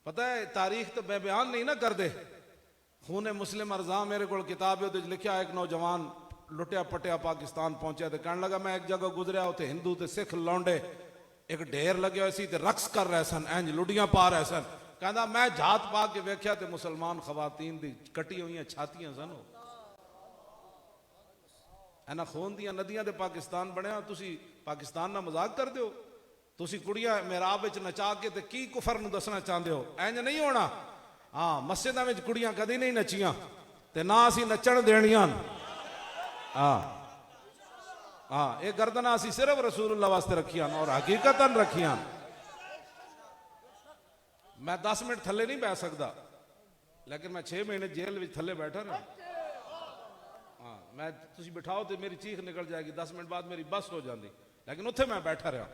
पता है तारीख तो मैं बयान नहीं ना कर दे। खून मुस्लिम अर्जा मेरे को किताब है, लिखा एक नौजवान लुटिया पटिया पाकिस्तान पहुंचा तो कहने लगा मैं एक जगह गुजरिया, उत्थे हिंदू ते सिख लौंडे एक ढेर लगे हुए सी ते रक्स कर रहे सन, इंज लुडियां पा रहे सन। कहता मैं जात पा के वेख्या ते मुसलमान खवातीन दी कटी हुई छातियां सन। इन्हां खून दियां नदियां ते पाकिस्तान बनया, तुसी पाकिस्तान ना मजाक कर दो। तुसी कुड़ियां मेहराब विच नचा के ते की कुफर नूं दसना चाहते हो? इंज नहीं होना। हाँ मस्जिदां विच कुड़ियां कदी नहीं नचियां ते ना असी नचण देणियां। हाँ हाँ ये गर्दना असी सिर्फ रसूलुल्लाह वास्ते रखियां और हकीकतन रखियां। मैं 10 मिनट थले नहीं बैठ सकता, लेकिन मैं 6 महीने जेल में थले बैठा रहा। हाँ मैं तुसी बिठाओ तो मेरी चीख निकल जाएगी, 10 मिनट बाद मेरी बस हो जाती, लेकिन उत्थे मैं बैठा रहा।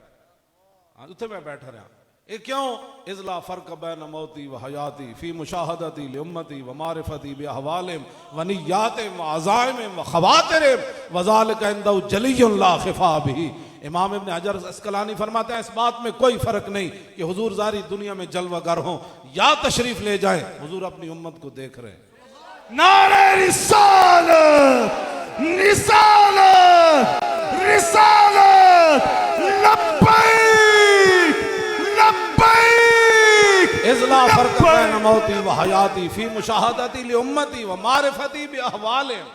हाँ उत्थे मैं बैठा रहा। ये क्यों? इज़ला फर्क बैन मौती व हयाती फी मुशाहदती लिउम्मती व मारिफती बिअहवालिम व निय्यातिम व अज़ाइमिम व खवातिरिम व ज़ालिका इंदहु जलियुन ला खिफा बिही। इमाम इब्न हजर अस्कलानी फरमाते हैं इस बात में कोई फर्क नहीं कि हुजूर जारी दुनिया में जलवागर हों या तशरीफ ले जाएं, हुजूर अपनी उम्मत को देख रहे हैं। नारे रिसालत रिसालत रिसालत लब्बैक लब्बैक। इज़ला फर्क बैन मौती व हयाती फी मुशाहदती लिउम्मती व मारिफती बिअहवालिम।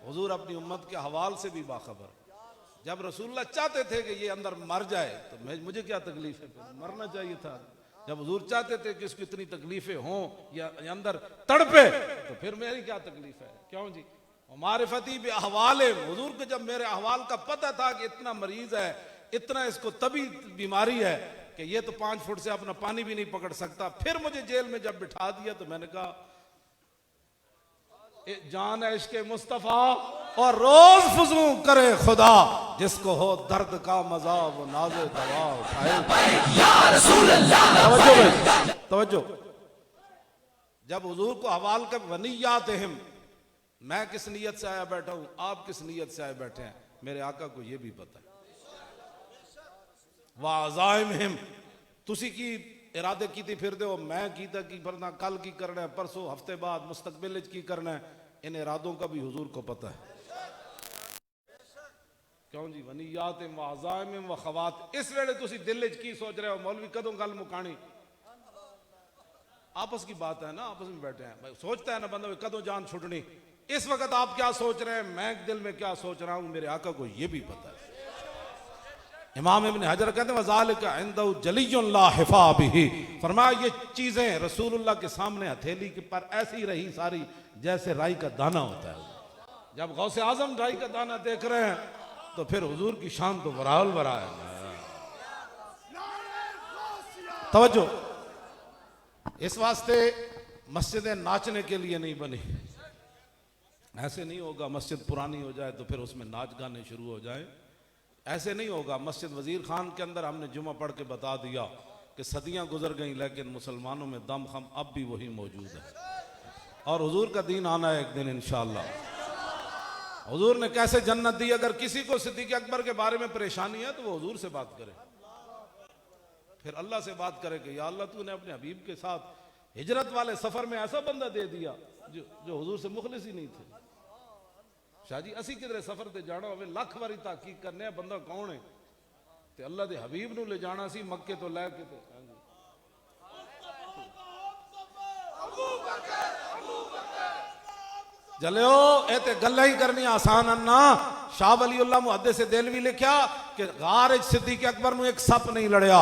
हुजूर अपनी उम्मत के हवाल से भी बाखबर। जब रसूलुल्लाह चाहते थे कि ये अंदर मर जाए तो मुझे क्या तकलीफ है, मरना चाहिए था। जब हुजूर चाहते थे कि इसको इतनी तकलीफें हों या अंदर तड़पे तो फिर मेरी क्या तकलीफ है? क्यों जी? मारिफती बे अहवाले, हुजूर को जब मेरे अहवाल का पता था कि इतना मरीज है, इतना इसको तभी बीमारी है कि ये तो 5 फुट से अपना पानी भी नहीं पकड़ सकता, फिर मुझे जेल में जब बिठा दिया तो मैंने कहा जान है इश्क़ मुस्तफ़ा और रोज फुजू करे खुदा, जिसको हो दर्द का मजा वो नाज़े दवा उठाए। तवज्जो भाई तवज्जो। जब हुजूर को हवाल कर वनियातिहिम, मैं किस नीयत से आया बैठा हूं, आप किस नीयत से आए बैठे हैं, मेरे आका को यह भी पता है। वाज़ाइमिहिम, तुसी की इरादे की थी फिर दो, मैं कीता की फरना, कल की करना है, परसों हफ्ते बाद मुस्तकबिल की करना है, इन इरादों का भी हुजूर को पता है। क्यों जी? वनियातिम व अज़ाइमिम व खवात। इस वेले तुसी दिल च की सोच रहे हो, मौलवी कदों गल मुकानी? आपस की बात है ना, आपस में बैठे हैं, सोचता है ना बंदा कदों जान छुटनी। इस वक्त आप क्या सोच रहे हैं, मैं दिल में क्या सोच रहा हूं, मेरे आका को यह भी पता है। इमाम इब्न हजर कहते हैं वज़ालिका इंदहु जलियुन ला हिफा बिही, फरमाया ये चीजें रसूलुल्लाह के सामने हथेली के पर ऐसी रही सारी जैसे राई का दाना होता है। जब गौसे आजम राई का दाना देख रहे हैं तो फिर हुजूर की शान तो बराल बरा है। तवज्जो, इस वास्ते मस्जिदें नाचने के लिए नहीं बनी। ऐसे नहीं होगा मस्जिद पुरानी हो जाए तो फिर उसमें नाच गाने शुरू हो जाए, ऐसे नहीं होगा। मस्जिद वजीर खान के अंदर हमने जुमा पढ़ के बता दिया कि सदियां गुजर गई लेकिन मुसलमानों में दम खम अब भी वही मौजूद है और हुजूर का दीन आना है एक दिन इंशाअल्लाह। हुजूर ने कैसे जन्नत दी। अगर किसी को सिद्दीक़ अकबर के बारे में परेशानी है तो वो हुजूर से बात करे, फिर अल्लाह से बात करे कि या अल्लाह तूने अपने हबीब के साथ हिजरत वाले सफर में ऐसा बंदा दे दिया जो हुजूर से मुखलिस ही नहीं थे। शाह जी असी किधरे सफर ते जाना होवे लख वारी तहकीक करने बंदा कौन है ते अल्लाह दे हबीब नू ले जाना सी मक्के तो लैके ते जलियो ए ते गल्लां ही करनी आसान अन्ना। शाह वलीउल्लाह मुहद्दिस देलवी लिखा कि गार सिद्दीक़ अकबर नू एक सप नहीं लड़या,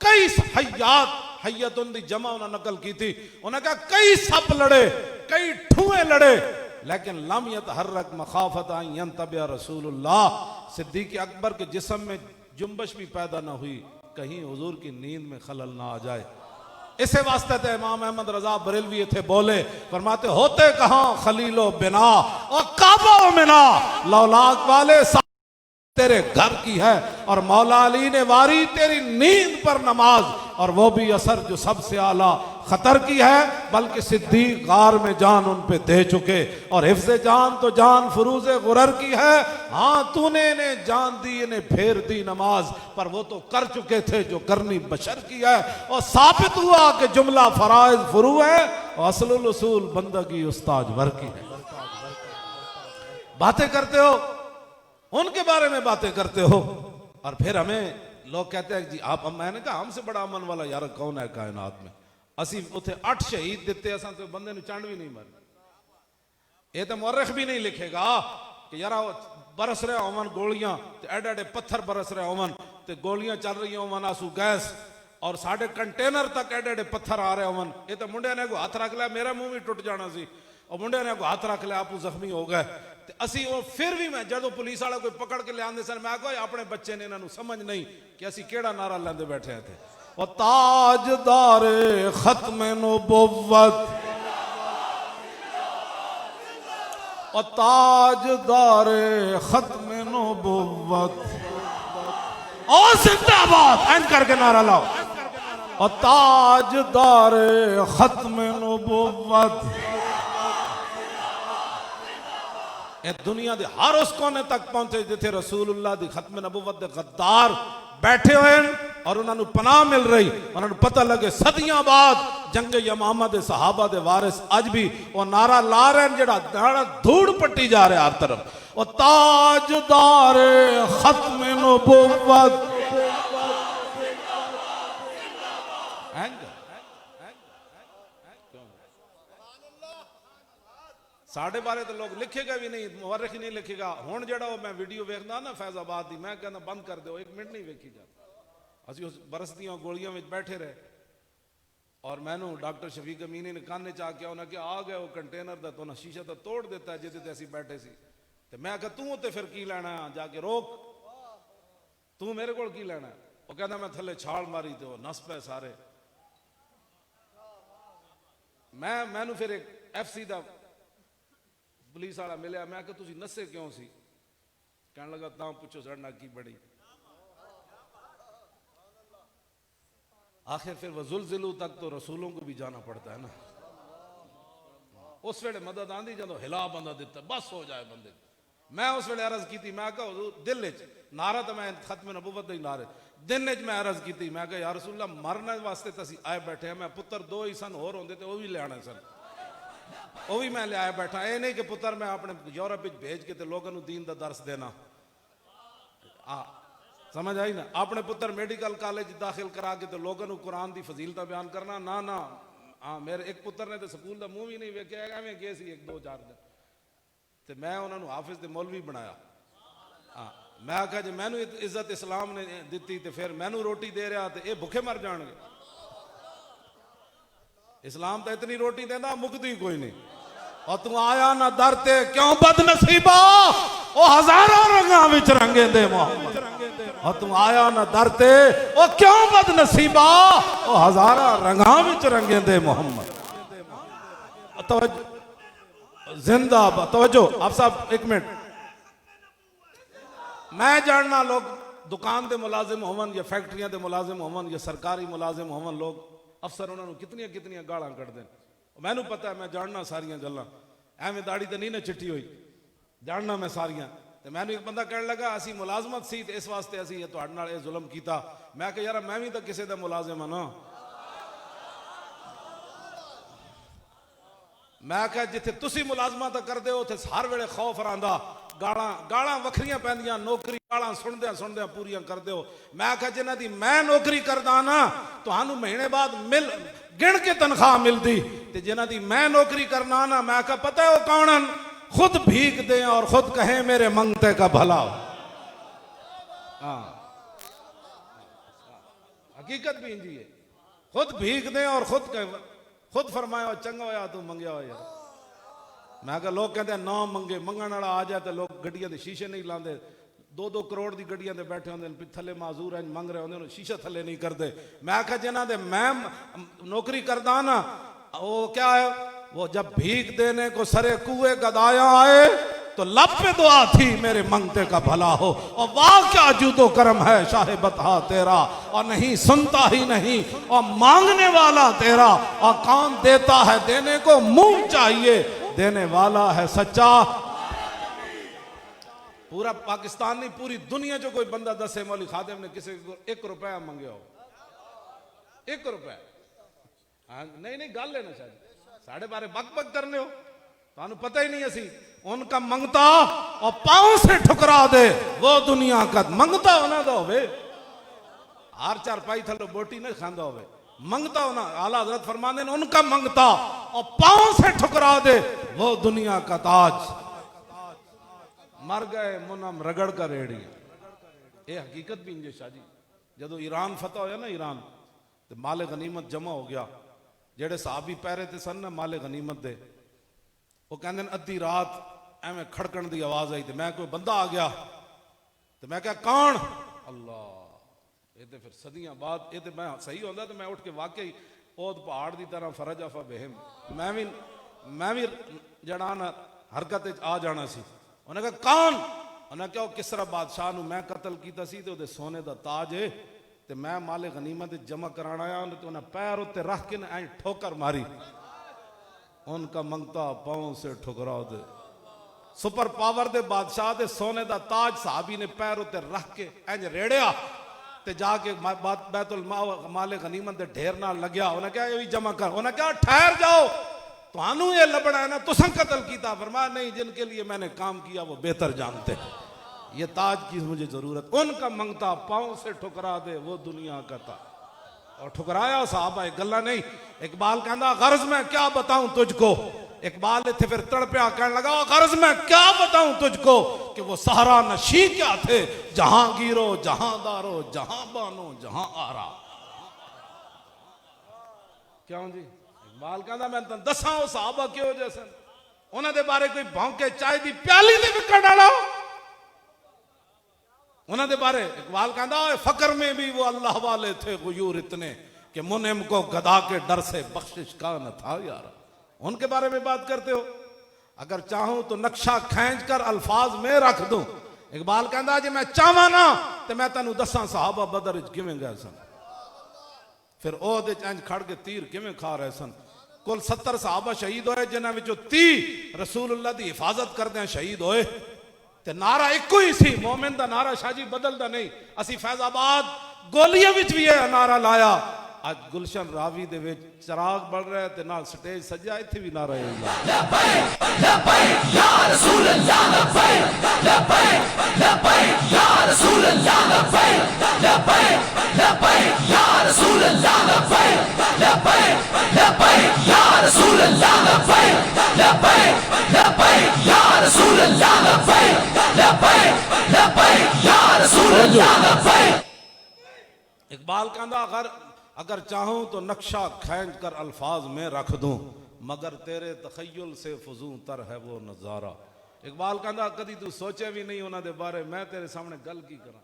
कई हयात हयतुन दी जमा उन्होंने नकल की थी। उन्होंने कहा कई सप लड़े, कई ठुए लड़े, लेकिन लम यतहर्रक मखाफत अन यंतबिया रसूलुल्लाह, सिद्दीक़ अकबर के जिस्म में जुम्बश भी पैदा ना हुई कहीं हुजूर की नींद में खलल ना आ जाए। इसे वास्ते थे इमाम अहमद रजा बरेलवी थे बोले, फरमाते होते कहां खलीलो बिना और काबा मिना, लौलाक वाले तेरे घर की है और मौला अली ने वारी तेरी नींद पर नमाज, और वो भी असर जो सबसे आला खतर की है, बल्कि सिद्दीक गार में जान उन पे दे चुके और हिफ्ज़े जान तो जान फुरूज़े गुरर की है। हाँ तूने इन्हें जान दी, इन्हें फेर दी नमाज, पर वो तो कर चुके थे जो करनी बशर की है। और साबित हुआ कि जुमला फराइज फुरू है और असलुल उसूल बंदगी उस्ताद वर की है। बातें करते हो उनके बारे में बातें करते हो और फिर हमें लोग कहते हैं जी आप, मैंने कहा हमसे बड़ा अमन वाला यार कौन है कायनात में। असी उथे 8 शहीद दिते, असा तो बंदे ने चंड भी नहीं मारी। ये तो मुअर्रिख भी नहीं लिखेगा कि यार बरस रहे होवन गोलियां, एडे एडे पत्थर बरस रहे होवन, ते गोलियां चल रही होवन, आंसू गैस, और साढ़े कंटेनर तक एडे एडे पत्थर आ रहे होवन, ये तो मुंडिया ने को हाथ रख लिया, मेरा मुंह भी टुट जाना सी, और मुंडिया ने को हाथ रख लिया, आपू जख्मी हो गए। ते असी वो फिर भी मैं जदों पुलिस वाला कोई पकड़ के ले आंदे सन, मैं आखो अपने बच्चे ने इन्हों समझ नहीं कि असी केड़ा नारा लेंदे बैठे थे। और ताजदारे खत्म नबुव्वत, और ताजदारे खत्म नबुव्वत, और जिंदाबाद एंड करके नारा लाओ, और ताजदारे खत्म नबुव्वत। ये दुनिया दे हर उस कोने तक पहुंचे जिथे रसूलुल्लाह दी खत्म नबुव्वत दे गद्दार बैठे हुए और उन्होंने पनाह मिल रही, उन्होंने पता लगे सदियां बाद जंगे यमामा दे सहाबा दे वारिस अज भी वो नारा ला रहे हैं, जेड़ा नारा धूड़ पट्टी जा रहा है हर तरफ, और ताजदार खत्म नबुव्वत। साढ़े बारे तो लोग लिखेगा भी नहीं, मुवर्रिख नहीं लिखेगा। हुण जेड़ा मैं वीडियो वेखदा ना फैजाबाद दी, मैं कहना बंद कर दो, एक मिनट नहीं वेखी जा। असी उस बरसदियां गोलियां में बैठे रहे और मैनू डॉक्टर शफीक अमीनी ने काने च आके उन्हें क्या आ गया वो कंटेनर दा, तो ना शीशा तो तोड़ देता है जिदे असी बैठे सी। ते मैं कहा तू ते फिर की लेना, जाके रोक, तू मेरे कोल की लेना। वो कहना मैं थले छाल मारी तो नस पे सारे। मैनू फिर एक FC दा पुलिस वाला मिले, मैं कहा तुसी नसे क्यों सी? कहने लगा ता पूछो सड़ना की बड़ी। आखिर फिर वजुलजिलू तक तो रसूलों को भी जाना पड़ता है ना। उस वेले मदद आंदी जदों हिला बंदा दिता बस हो जाए बंदे। मैं उस वेले अर्ज की, मैं कहा दिल च नारा तो मैं खत्म नबुव्वत दा ही नारे, दिन च मैं अर्ज की, मैं कहा या रसूलल्लाह मरने वास्ते तो असीं आए बैठे हैं, मैं पुत्र दो ही सन होर होंदे ते वो भी ले आने सन, वो भी मैं ले आया बैठा। ये नहीं कि पुत्र मैं अपने यूरोप भेज के ते लोगों को दीन दा दर्स देना। समझ आई ना? अपने पुत्र मेडिकल कॉलेज दाखिल करा के तो लोगों को कुरान की फजीलत बयान करना ना ना। हाँ मेरे एक पुत्र ने तो स्कूल का मुंह भी नहीं वेख्या, एवं गए सी 1-2-4 दिन, तो मैं उन्होंने हाफिज दे मौलवी बनाया। हाँ मैं आख्या जी मैनू इज्जत इस्लाम ने दी तो फिर मैनू रोटी दे रहा तो ये भुखे मर जाएंगे। इस्लाम तो इतनी रोटी देना मुकदी कोई नहीं। और तू आया ना दर ते क्यों बदनसीबा, ओ हजारों रंगां विच रंगे दे मोहम्मद। और तू आया ना दर ते ओ क्यों बदनसीबा, ओ हजारों रंगां विच रंगे दे मोहम्मद। जिंदाबाद। तवज्जो आप साहब एक मिनट, मैं जानना लोग दुकान दे मुलाजिम होवन या फैक्ट्रियां दे मुलाजिम होवन या सरकारी मुलाजिम होवन, लोग अफसर उन्होंने कितनियां कितनियां गालां कढ़दे हैं। मैनू पता है, मैं जानना सारियां गल्लां, एवं दाड़ी तो नहीं ना चिट्ठी हुई, जानना मैं सारियां। तो मैनू एक बंदा कहने लगा असी मुलाजमत सी ते इस वास्ते असी ये तुहाडे नाल जुल्म कीता। मैं कहा यार मैं भी तो किसी दा मुलाजिम हाँ ना। मैं कहा जिथे तुसी मुलाजमत करदे हो उथे हर वेले खौफ रहिंदा, गालां वखरियां पैंदियां, नौकरी गालां सुनदियां सुनदियां पूरियां करदे हो। मैं कहा जिन्हां दी मैं नौकरी करदा ना तुहानू महीने बाद मिल गिण के तनख्वाह मिलती, ते जिन्हां दी मैं नौकरी करना ना, मैं कहा पता है वो कौन हन? खुद भीख दें और खुद कहें मेरे मंगते का भला। हाँ हकीकत भी इंजी है, खुद भीख दें और खुद फरमाया चंगा होया तू मंगया हो यार। मैं कहा लोग कहते हैं ना मंगे, मंगण वाला आ जाए तो लोग गड्डियां के शीशे नहीं लाते, 2-2 करोड़ की गड्डियां ते बैठे होंगे थले माजूर है मंग रहे होंगे, शीशा थले नहीं करते। मैं आख्या जिन्हां दे मैं नौकरी करदा ना वो क्या है, वो जब भीख देने को सरे कुएं गदाया आए तो लब पे दुआ थी मेरे मंगते का भला हो। और वाह क्या जूदो करम है शाहे बता तेरा, और नहीं सुनता ही नहीं और मांगने वाला तेरा, और कौन देता है देने को मुंह चाहिए, देने वाला है सच्चा। पूरा पाकिस्तान नहीं पूरी दुनिया जो कोई बंदा दसे मौली खादिम ने किसी को 1 रुपया मंगे हो, 1 रुपया नहीं गल है ना, शायद साढ़े बारे बक करने हो, तो पता ही नहीं। असी उनका मंगता और पांव से ठुकरा दे वो दुनिया का मंगता होना तो होवे, हर 4 पाई थलो बोटी नहीं खांदा होवे, मंगता होना। आला हजरत फरमाते हैं उनका मंगता और पांव से ठुकरा दे वो दुनिया का ताज। मर गए मुनम रगड़ कर रेड़ी, ये हकीकत भी इंजे शाह जी। जदों ईरान फतह होया ना, ईरान ਤੇ ਮਾਲੇ ਗਨੀਮਤ ਜਮਾ ਹੋ ਗਿਆ। ਜਿਹੜੇ ਸਾਹਬੀ ਪਹਿਰੇ ਤੇ ਸਨ ਨਾ ਮਾਲੇ ਗਨੀਮਤ ਦੇ, ਉਹ ਕਹਿੰਦੇ ਨੇ ਅੱਧੀ ਰਾਤ ਐਵੇਂ ਖੜਕਣ ਦੀ ਆਵਾਜ਼ ਆਈ ਤੇ ਮੈਂ ਕੋਈ ਬੰਦਾ ਆ ਗਿਆ ਤੇ ਮੈਂ ਕਿਹਾ ਕੌਣ? ਅੱਲਾ। ਇਹ ਤੇ ਫਿਰ ਸਦੀਆਂ ਬਾਅਦ ਇਹ ਤੇ ਮੈਂ ਸਹੀ ਹੁੰਦਾ ਤੇ ਮੈਂ ਉੱਠ ਕੇ ਵਾਕਈ ਉਹ ਪਹਾੜ ਦੀ ਤਰ੍ਹਾਂ ਫਰਜ ਆਫਾ ਬਹਿਮ ਮੈਂ ਵੀ ਜੜਾ ਨਾ ਹਰਕਤ ਵਿੱਚ ਆ ਜਾਣਾ ਸੀ। ਉਹਨੇ ਕਿਹਾ ਕੌਣ? ਉਹਨੇ ਕਿਹਾ ਉਹ ਕਿਸਰਾ ਬਾਦਸ਼ਾਹ ਨੂੰ ਮੈਂ ਕਤਲ ਕੀਤਾ ਸੀ ਤੇ ਉਹਦੇ ਸੋਨੇ ਦਾ ਤਾਜ ਹੈ ਤੇ ਮੈਂ ਮਾਲੇ ਗਨੀਮਤ जमा कराना आया ते उन्हें पैर उत्ते रख के ऐ ठोकर मारी, उनका मंगता पांव से ठुकरा दे। सुपर पावर दे बादशाह दे सोने दा ताज साहबी ने पैर उत्ते रख के इंज रेड़िया ते जाके बैतुल माले गनीमत दे ढेर नाल लग्या। उन्हें कहा ये भी जमा कर। उन्हें कहा ठहर जाओ, तुहानू ये लबना है ना, तुसा कत्ल किया। फरमाया नहीं, जिनके लिए मैंने काम किया वो बेहतर जानते, ये ताज की मुझे जरूरत। उनका मंगता पांव से ठुकरा दे वो दुनिया का था। और ठुकराया साहबा, एक गल्ला नहीं। इकबाल कहना गर्ज मैं क्या बताऊं तुझको। इकबाल इतने फिर तड़पिया कहने लगा गर्ज मैं क्या बताऊं तुझको कि वो सहारा नशी क्या थे, जहांगीरो जहांदारो जहां बानो जहां आरा। क्यों जी? इकबाल कहना मैं तेन दसा वो साहबा क्यों जैसे उन्होंने बारे कोई भौंके चाय की प्याली दे विकट डाला उन्होंने बारे। इकबाल कहता फकर में भी वो अल्लाह वाले थे गुयूर इतने कि मुनिम को गदा के डर से बख्शिश का न था यार। उनके बारे में बात करते हो। अगर चाहूं तो नक्शा खींच कर अल्फाज में रख दूं। इकबाल कहता जी मैं चाहवा ना तो मैं तेन दसा साहबा बदर किवें गए सन, फिर ओहदे इंज खड़ के तीर किवें खा रहे सन। कुल 70 साहबा शहीद होए, जिन्हां विचों 30 रसूलुल्लाह दी हिफाजत करदे शहीद होए। ते नारा एको ही सी, मोमिन दा नारा शाजी बदलदा नहीं। असी फैजाबाद गोलियां विच भी यह नारा लाया। आज गुलशन रावी दे विच चिराग बढ़ रहा है ते नाल स्टेज सजा, इत्थे भी नारा है लबैक लबैक या रसूल अल्लाह, लबैक लबैक लबैक या रसूल अल्लाह, लबैक लबैक लबैक या रसूल अल्लाह, लबैक लबैक लबैक या रसूल अल्लाह, लबैक लबैक लबैक या रसूल अल्लाह, लबैक लबैक लबैक या रसूल अल्लाह, लबैक। इकबाल कहता अगर चाहूं तो नक्शा खींच कर अल्फाज में रख दूं, मगर तेरे तखय्युल से फजू तर है वो नजारा। इकबाल कहता कदी तू सोचे भी नहीं उन्होंने बारे, मैं तेरे सामने गल की करा।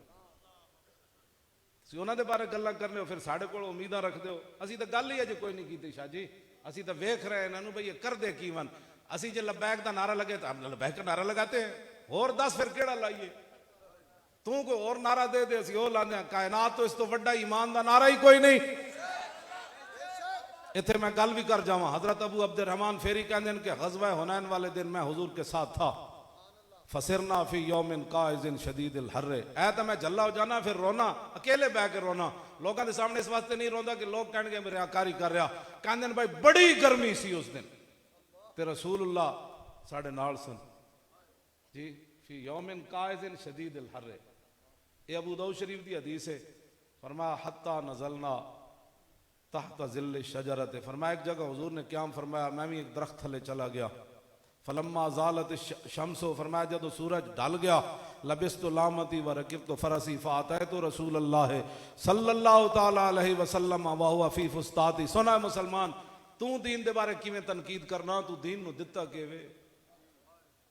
उन्होंने बारे गल्लां करने हो फिर साढ़े को उम्मीदां रखते हो। असी तो गल ही अजे कोई नहीं की शाह जी। असी तो वेख रहे हैं इन्होंने भाई ये कर दे की वन। असी जो लबैक का नारा लगे तो हम लबैक का नारा लगाते हैं, और 10 फिर केड़ा लाइए। तू कोई और नारा दे दे असी वो लाने। कायनात तो इस तो वड्डा ईमान का नारा ही कोई नहीं। इतने मैं गल भी कर जावा। हजरत अबू अब्दुर रहमान फेरी कहते हैं कि गज़वा हुनैन वाले दिन मैं हुजूर के साथ था। फसिरना फी यौमिन काइज़िन शदीदिल हर्रे। ऐ तो मैं जल्ला हो जाना फिर रोना, अकेले बह के रोना। लोगों के सामने इस वास्ते नहीं रोंदा कि लोग कहेंगे मेरे रियाकारी कर रहा। कहते हैं भाई बड़ी गर्मी सी उस दिन ते रसूलुल्लाह साढ़े नाल सन जी। फी यौमिन काइज़िन शदीदिल हर्रे। ये अबू दाऊद शरीफ की हदीस है। फरमाया हत्ता नज़लना तहत ज़िल्ल शजरत। फरमाया एक जगह हुजूर ने क्या फरमाया, मैं भी एक दरख्त थले चला गया। फलम्मा ज़ालत शम्सो, फरमाया जब सूरज ढल गया, लबिस्तु लामती व रकिबतु फरसी फ़अतैतु रसूलल्लाह सल्लल्लाहु तआला अलैहि वसल्लम व हुवा फ़ी फुस्ताती। सुना मुसलमान, तू दीन दे बारे किवें तनकीद करना, तू दीन नूं दिता किवें।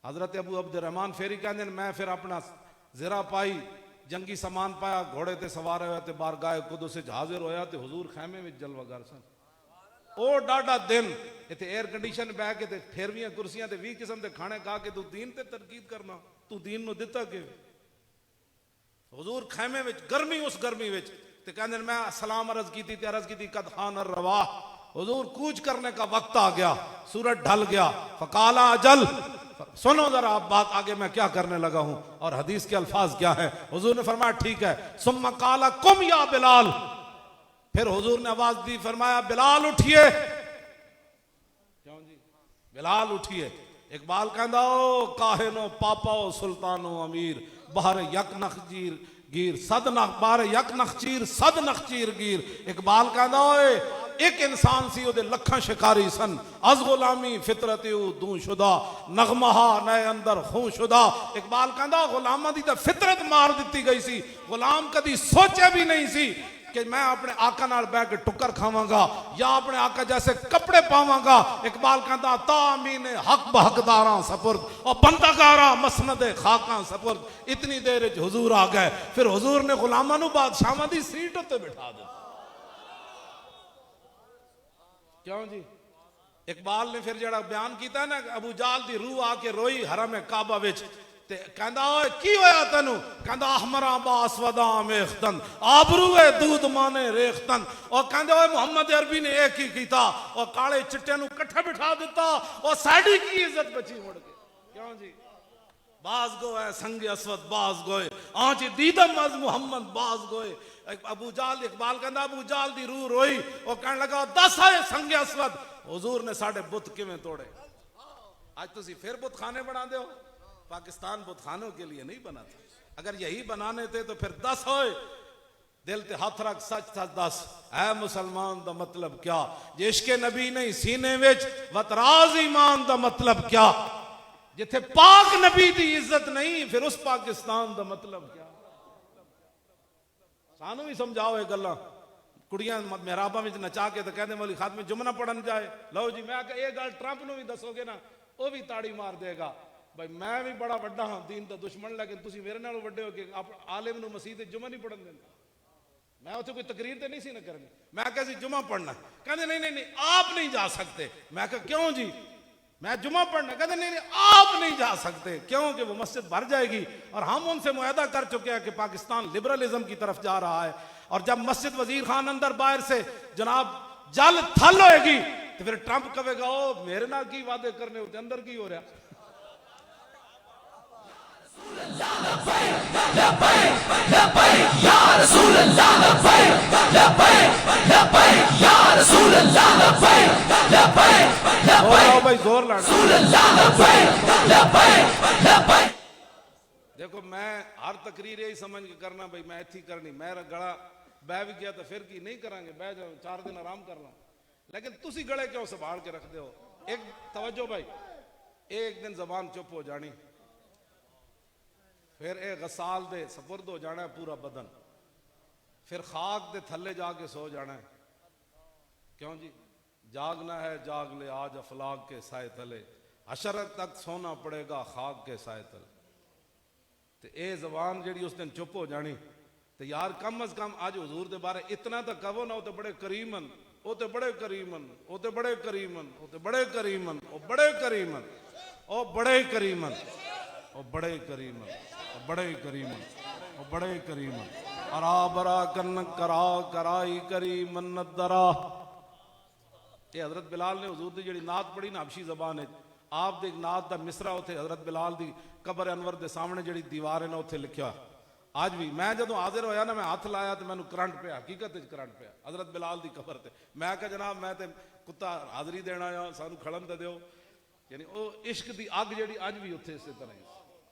हज़रत अबू अब्दुर रहमान फेरी कहंदे ने मैं फिर अपना ज़रा पाई, जंगी समान पाया, घोड़े ते सवार होया ते बारगाह कुदस विच हाजिर होया ते हुजूर खैमे विच जलवागर सन। ओ डाढ़ा दिन इत्थे एयर कंडीशन बह के ते 18 कुर्सियां ते 20 किस्म के खाने खा के तू दीन ते तनकीद करना, तू दीन नूं दिता कि हुजूर खैमे विच गर्मी, उस गर्मी विच ते कहंदे मैं सलाम अर्ज की ते अर्ज की कद खान रवाह। हुजूर कूच करने का वक्त आ गया, सूरज ढल गया। फकाला अजल, सुनो जरा आप बात आगे मैं क्या करने लगा हूं। और हदीस के अल्फाज क्या है, हुजूर ने फरमाया ठीक है। सुम्मा काला कुम या बिलाल। फिर हुजूर ने आवाज दी, फरमाया बिलाल उठिए। क्यों जी? बिलाल उठिए। इकबाल कहता ओ काहिनो पापाओ सुल्तानो अमीर, बाहर यक नखचीर गिर सद नख, बाहर यक नखचीर सद नखचीर गिर। इकबाल कहता ओए एक इंसान सी ओदे लखां शिकारी सन। अज गुलामी फितरती दू शुदा, नगमहा नए अंदर खूं शुदा। इकबाल कहता गुलामां दी तां फितरत मार दी गई सी। गुलाम कदी सोचे भी नहीं सी कि मैं अपने आका नाल बैठ के टुक्कर खावांगा या अपने आका जैसे कपड़े पावांगा। इकबाल कहता तामीन हक बहकदारा सपुर्द और बंदागारा मसनद खाका सपुर्द। इतनी देर हुजूर आ गए, फिर हुजूर ने गुलामां नूं बादशाहां दी सीट उत्ते बिठा दिया। क्यों जी? इकबाल ने फिर जड़ा बयान किया ना, अबू जाल दी रूह आके रोई हरम काबा विच ते कहंदा ओए की होया तैनू? कहंदा अहमरा बासवदा मेखतन आबरूए दूध माने रेखतन। और कहंदे ओए मोहम्मद अरबी ने एक ही कीता और काले चिट्टे नू इकट्ठा बिठा दिता और साडी की इज्जत बची मुड़ के। क्यों जी? बाज गोए संग असवद बाज गोए आंच दीदम अज मोहम्मद बाज गोए। अबू जाल इकबाल कहंदा अबू जाल दी रूह रोई और कहने लगा दस है संग असवद हुजूर ने साडे बुत किवें तोड़े। आज तुसी फिर बुत खाने बना दे हो। पाकिस्तान बुत खानों के लिए नहीं बना था। अगर यही बनाने थे तो फिर 10 होए। दिल ते हाथ रख सच सच दस है मुसलमान दा मतलब क्या? जिसके नबी नहीं सीने विच वतराज ईमान दा मतलब क्या? जिथे पाक नबी दी इज्जत नहीं फिर उस पाकिस्तान दा मतलब क्या? सानू भी समझाओ ये गल्लां। कुड़ियां मेहराबां विच नचा के तो कहते मौली खातमे जुमना पढ़न जाए। लो जी मैं ये गल ट्रंप नूं भी दसोगे ना वो भी ताड़ी मार देगा। भाई मैं भी बड़ा वड्डा हाँ दीन दा दुश्मन, लेकिन तुसी मेरे नालों वड्डे हो के आलिम नूं मसीह जुमा नहीं पढ़न देंगे। मैं उत्थे कोई तकरीर तो नहीं सी ना करनी। मैं कहा सी जुमा पढ़ना, कहते नहीं नहीं नहीं आप नहीं जा सकते। मैं कहा क्यों जी? मैं जुमा पढ़ना, कहते नहीं नहीं आप नहीं जा सकते। क्यों? कि वो मस्जिद भर जाएगी और हम उनसे मुआहदा कर चुके हैं कि पाकिस्तान लिबरलिज्म की तरफ जा रहा है। और जब मस्जिद वजीर खान अंदर बाहर से जनाब जल थल होएगी तो फिर ट्रंप कहेगा ओ मेरे नाल की वादे करने होते, अंदर की हो रहा। भाई जोर लाना। देखो मैं हर तकरीर यही समझ के करना भाई मैं इतनी करनी, मेरा गला बह भी गया तो फिर की नहीं करांगे, बह जाओ 4 दिन आराम कर लो। लेकिन तुसी गले क्यों संभाल के रखते हो? एक तवज्जो भाई, एक दिन जबान चुप हो जानी, फिर एक गसाल दे सपुर्द हो जाना है पूरा बदन, फिर खाक दे थल्ले जाके सो जाना है। क्यों जी? जागना है जाग ले आज अफलाक के साए तले, हशरत तक सोना पड़ेगा खाक के साए तले। तो ये जबान जी उस दिन चुप हो जानी तो यार कम अज कम आज हुजूर दे बारे इतना तो कहो ना, वो तो बड़े करीमन, वो तो बड़े करीमन, वो तो बड़े करीमन, वो तो बड़े करीमन, वो बड़े करीमन, वो बड़े करीमन, वो बड़े करीमन, वो बड़े करीमन, वो बड़े करीमन। अरा बरा कन्न करा कराई करी मन्नत दरा। ये हजरत बिलाल ने हुजूर दी जिहड़ी नात पढ़ी ना हबशी जबान है, आप दे नात दा मिसरा उथे हजरत बिलाल दी कबर अनवर दे सामने जिहड़ी दीवार है ना उथे लिखा। आज भी मैं जदों हाजिर होया ना मैं हाथ लाया तो मैनू करंट पे, हकीकत करंट पे हजरत बिलाल दी कबर ते। मैं कहा जनाब मैं तो कुत्ता हाजरी देना आ, सानू खड़न तो दिओ। यानी वो इश्क दी अग जिहड़ी अज भी उथे इस तरह ही।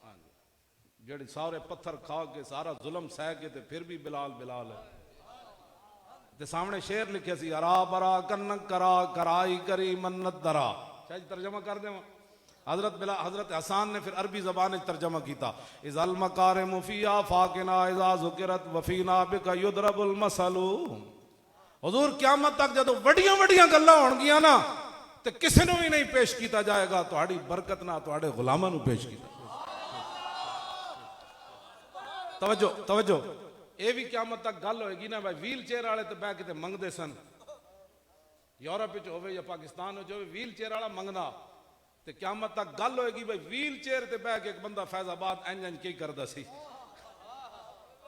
हाँ जी, जिहड़ी सारे पत्थर खा के सारा जुल्म सह के ते फिर भी बिलाल बिलाल है। ते सामने शेर लिखे सी अरा बरा कन्न करा कराई करी मन्नत दरा। शायद तर्जमा कर देवा। हजरत हसन ने फिर अरबी जबान में तर्जमा किया, इज़ल मकार मुफिया फाकिना इज़ा ज़ुकिरत वफीना बिका युदरबुल मसलू। हुजूर क़यामत तक जदों वड्डियां वड्डियां गल्लां होणगियां ना ते किसी नूं भी नहीं पेश किया जाएगा, तुहाड़ी बरकत ना तुहाडे गुलामां नूं पेश किया। तवज्जो तवज्जो, ये भी क़यामत तक गल होएगी ना भाई व्हील चेयर वाले तो बह के मंगते सन, यूरोप होवे या पाकिस्तान हो व्हील चेयर वाला मंगना, ते क़यामत तक गल होएगी भाई व्हील चेयर ते बह के एक बंदा फैजाबाद इंज इंज की करदा सी,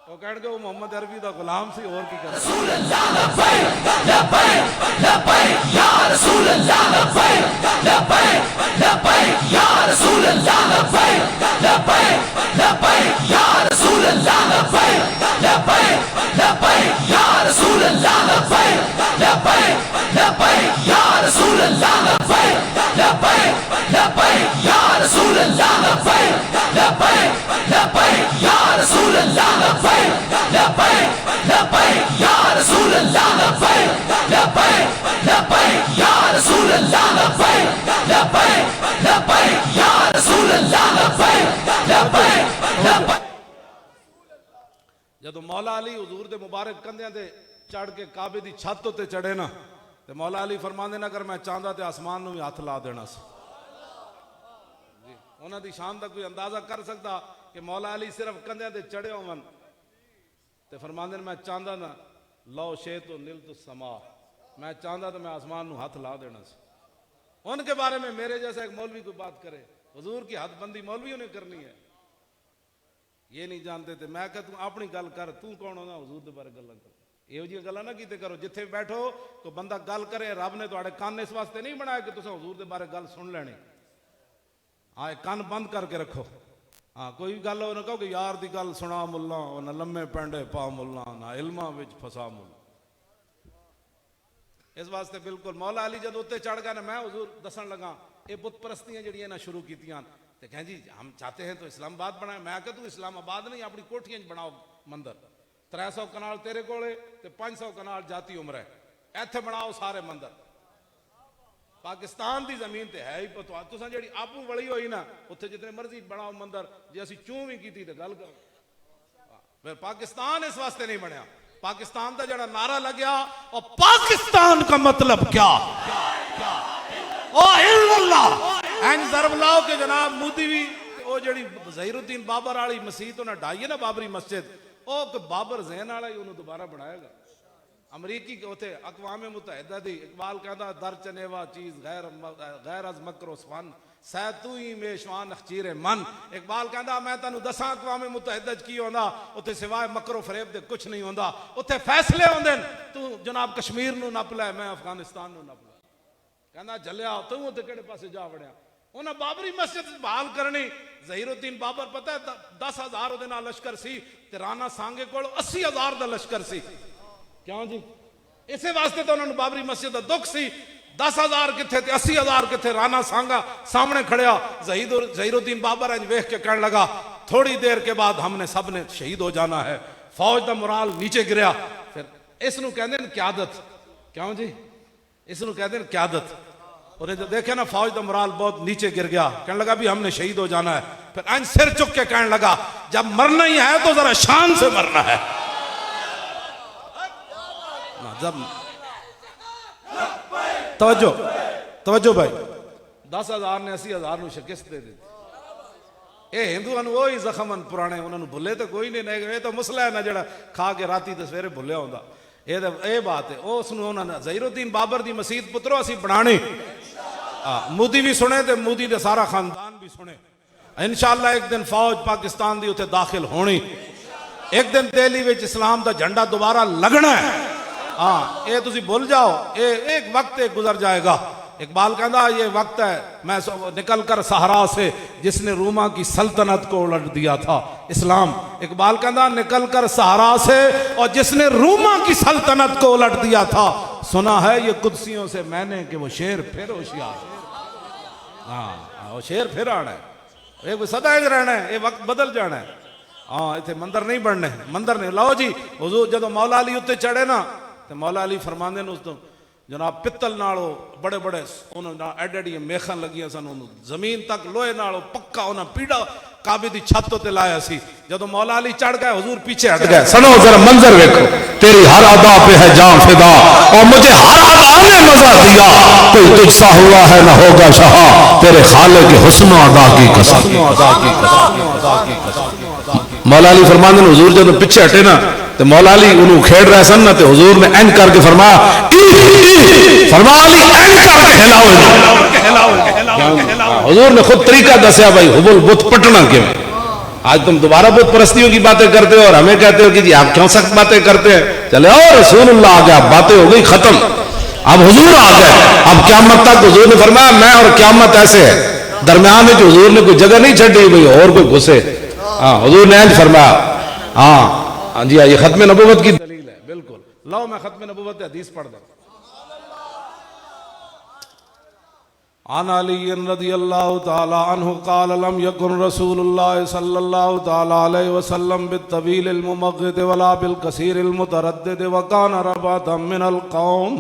वो कहणगे वो मोहम्मद अरबी दा गुलाम सी और की करदा। रसूल अल्लाह लबैक लबैक लबैक या रसूल अल्लाह लबैक लबैक लबैक या रसूल अल्लाह लबैक लबैक लबैक या रसूल अल्लाह लबैक लबैक लबैक या रसूल अल्लाह लबैक लबैक लबैक या रसूल अल्लाह लबैक लबैक लबैक या रसूल अल्लाह लबैक लबैक लबैक या रसूल अल्लाह लबैक लबैक लबैक या रसूल अल्लाह लबैक लबैक लबैक या रसूल अल्लाह लबैक लबैक लबैक या रसूल अल्लाह लबैक लबैक लबैक। जदों मौला अली हुजूर दे मुबारक कंधियां ते चढ़ के काबे की छत उत्ते चढ़े ना तो मौला अली फरमाते ना अगर मैं चाहता तो आसमान में भी हथ ला देना सी। उन्हों की शान का कोई अंदाजा कर सकता कि मौला अली सिर्फ कंधे ते चढ़े होवन तो फरमाते मैं चाहता ना लो शे तो नील तो समा, मैं चाहता तो मैं आसमान में हाथ ला देना सी। उनके बारे में मेरे जैसा एक मौलवी कोई बात करे, हुजूर की हदबंदी मौलवियों ने करनी है, ये नहीं जानते थे। मैं कह तू अपनी गल कर, तू कौन होना हुजूर के बारे गल्लां कर, ਇਹੋ ਜਿਹੀਆਂ ਗੱਲਾਂ ना कीते करो। जिथे बैठो तो बंदा गल करे, रब ने तुहाडे कान इस वास्ते नहीं बनाया कि तुसीं हुजूर के बारे गल सुन लेनी। हाँ कान बंद करके रखो। हाँ कोई भी गल हो ना कहो कि यार की गल सुना मुल्ला, ना लम्मे पेंडे पा मुल्ला, ना इल्मा विच फसा मुल्ला। इस वास्ते बिल्कुल मौला अली जब उत्ते चढ़ गया ना, मैं हुजूर दसन लगा ये बुत परस्तियां जड़ियां ना शुरू कीतियां ते कहें जी हम चाहते हैं तो इस्लामाबाद बनाए। मैं कहा तू इस्लामाबाद नहीं अपनी कोठियां बनाओ मंदिर, 300 कनाल तेरे कोले ते 500 कनाल जाती उम्र है, इत्थे बनाओ सारे मंदिर। पाकिस्तान की जमीन ते है ही पतवा, तुसां जेड़ी आपू वली होई ना उत्थे जितने मर्जी बनाओ मंदिर, जे असीं चूं भी कीती ते गल करो। फिर पाकिस्तान इस वास्ते नहीं बनया। पाकिस्तान का जड़ा नारा लग्या और पाकिस्तान का मतलब क्या, ओ इल्लल्लाह एंड जरब लाओ के जनाब मोदी भी वो जड़ी ज़हीरुद्दीन बाबर वाली मसीत उन्हें ढाई है ना बाबरी मस्जिद, ओ बाबर ज़हन वाला ही उन्होंने दोबारा बनाएगा। अमरीकी उथे अक़वाम मुत्तहिदा दी इकबाल कहता दर चनेवा चीज गैर अज मकर उस्मान सैतू ही मेशवान अखचीरे मन। इकबाल कहता मैं तेन दसा अक़वाम मुत्तहिदा की होंदा, उत्थे सिवाय मकरो फरेब दे कुछ नहीं होंदा। उत्थे फैसले होंदे तू जनाब कश्मीर नू नप लै, मैं अफगानिस्तान नू नप लै। कहना जलिया तू उत्थे किहड़े पासे जा वड़िया। उन्हें बाबरी मस्जिद बहाल करनी, ज़हीरुद्दीन बाबर पता है 10,000 उहदे नाल लश्कर सी ते राणा सांगे कोल 80,000 दा लश्कर सी। क्यों जी? इसे वास्ते तो उन्होंने बाबरी मस्जिद का दुख सी। 10,000 किथे ते 80,000 किथे। राणा सांगा सामने खड़िया, ज़हीरुद्दीन बाबर इंज वेख के कहने लगा थोड़ी देर के बाद हमने सब ने शहीद हो जाना है। फौज का मुराल नीचे गिरया। फिर इसनू कहते हैं क्यादत। क्यों जी? इसनू कहते हैं क्यादत। और जब देखे ना फौज का मुराल बहुत नीचे गिर गया, कहने लगा भी हमने शहीद हो जाना है। फिर इंज सिर चुक के कहने लगा जब मरना ही है तो जरा शान से मरना है। जब तवज्जो तवज्जो भाई 10,000 ने 80,000 नू शिकस्त दे दी। ये हिंदुओं वो ही जख्मन पुराने उन्होंने भुले तो कोई नहीं, ये तो मुसला है ना जड़ा खा के राती तो सवेरे भुलिया होंदा। ये बात है उन्होंने ज़हीरुद्दीन बाबर की मसीत पुत्रो असी बनानी। मोदी भी सुने तो मोदी के सारा खानदान भी सुने। इंशाअल्लाह एक दिन फौज पाकिस्तान की उत्थे दाखिल होनी, एक दिन दिल्ली में इस्लाम का झंडा दोबारा लगना है। हाँ ये तुसी भूल जाओ, ये एक वक्त एक गुजर जाएगा। इकबाल कहता ये वक्त है मैं निकल कर सहारा से जिसने रूमा की सल्तनत को उलट दिया था इस्लाम। इकबाल कहता निकल कर सहारा से और जिसने रूमा की सल्तनत को उलट दिया था, सुना है ये कुदसियों से मैंने कि वो शेर फिर होशियार। हाँ वो शेर फिर आना है, एक सदा रहना है, ये वक्त बदल जाना है। हाँ इतने मंदिर नहीं बनने, मंदिर नहीं। लो जी हुजूर जो मौला अली उत्ते चढ़े ना तो मौला अली फरमांदे ने उस तो जनाब पित्तल नालों बड़े बड़े उन्होंने एड मेखन लगियां सन, जमीन तक लोहे नालों पक्का उन्हें पीड़ा काबे दी छत ते लाया सी। जब मौला अली चढ़ गए हुजूर पीछे हट गए। सुनो जरा मंजर देखो, तेरी हर अदा पे है जान फिदा और मुझे हर अदा ने मजा दिया। कोई तुझसा हुआ है ना होगा शहा, तेरे खाले के हुस्न अदा की कसम। मौला अली फरमाते हैं हुजूर जब पीछे हटे ना तो मौला अली उन्होंने खेड़ रहे सन ना तो हुजूर ने एंड करके फरमाया अली एंड करके हिलाओ। हुजूर ने खुद तरीका दसिया भाई हुबुल बुत पटना के। आज तुम दोबारा बुत परस्तियों की बातें करते हो और हमें कहते हो कि जी आप क्यों सख्त बातें करते हैं। चले और रसूलुल्लाह आ गया, बातें हो गई खत्म, अब हुजूर आ गए। अब क़यामत तक हुजूर ने फरमाया मैं और क़यामत ऐसे है, दरम्यान में हुजूर ने कोई जगह नहीं छड़ी भाई और कोई घुसे। हाँ हुजूर ने एंड फरमाया। हाँ हाँ जी ये खत्म नबूवत की दलील है बिल्कुल। लो मैं खत्म नबूवत हदीस पढ़ दूं। आन अली रज़ियल्लाहु ताला अन्हु क़ाल लम यकुन रसूलुल्लाह सल्लल्लाहु ताला अलैहि वसल्लम बित्तवील मुमग़्ग़िद वला बिल कसीरिल मुतरद्दिद व कान रबातम मिनल कौम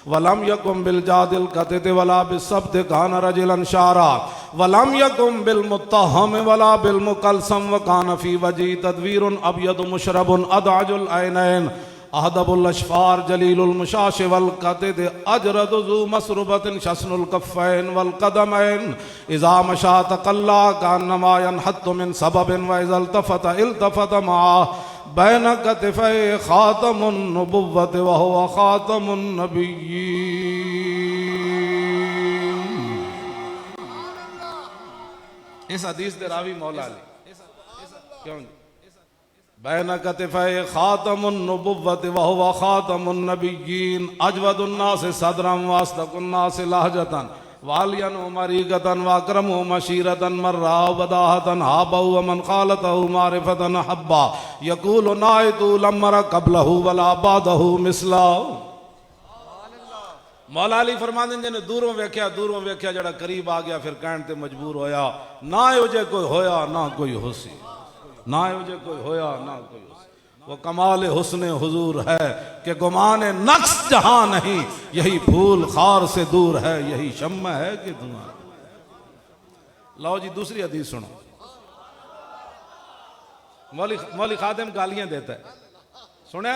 वलम यकुम बिल जादिल कतिद वला बिस्सब्त कान रजुलन शारा वलम यकुम बिल मुत्तहम वला बिल मुकलसम व कान फी वजी तदवीरुन अबयद मुशरबुन अदाजुल ऐनैन अहदबुल अशफार जलीलुल मुशाश वल कतिद अजरद ज़ू मसरुबतिन शस्नुल कफ़ैन वल क़दमैन इज़ा मशा तक़ल्ला कान्नमा यनहत्तु मिन सबबिन व इज़ा इल्तफ़त मा बैन कतिफ़ै ख़ातमुन नबुव्वत व हुवा ख़ातमुन नबिय्यीन। इस हदीस दे रावी मौला अली क्यों बैन कतिफ़ै ख़ातमुन नबुव्वत व हुवा ख़ातमुन नबिय्यीन अजवदुन नास सदरन व अस्दक़ुन नास लहजतन वालियन मरीगतन व अकरमु मशीरतन मर्रा बदाहतन हाबहु व मन ख़ालतहु मारिफतन हब्बा यक़ूलु नाइतु लम्मरा क़ब्लहु वला बादहु मिसला। मौला अली फरमांदे ने दूरों वेख्या जड़ा करीब आ गया फिर कहण ते मजबूर होया ना यो जे कोई होया ना कोई होसी, ना यो जे कोई होया ना कोई होसी। वो कमाल हुस्न हुजूर है कि गुमान नक्स जहां नहीं, यही फूल खार से दूर है, यही शम्मा है कि धुआं। लो जी दूसरी हदीस सुनो। मौली खादिम गालियां देता है, सुनिया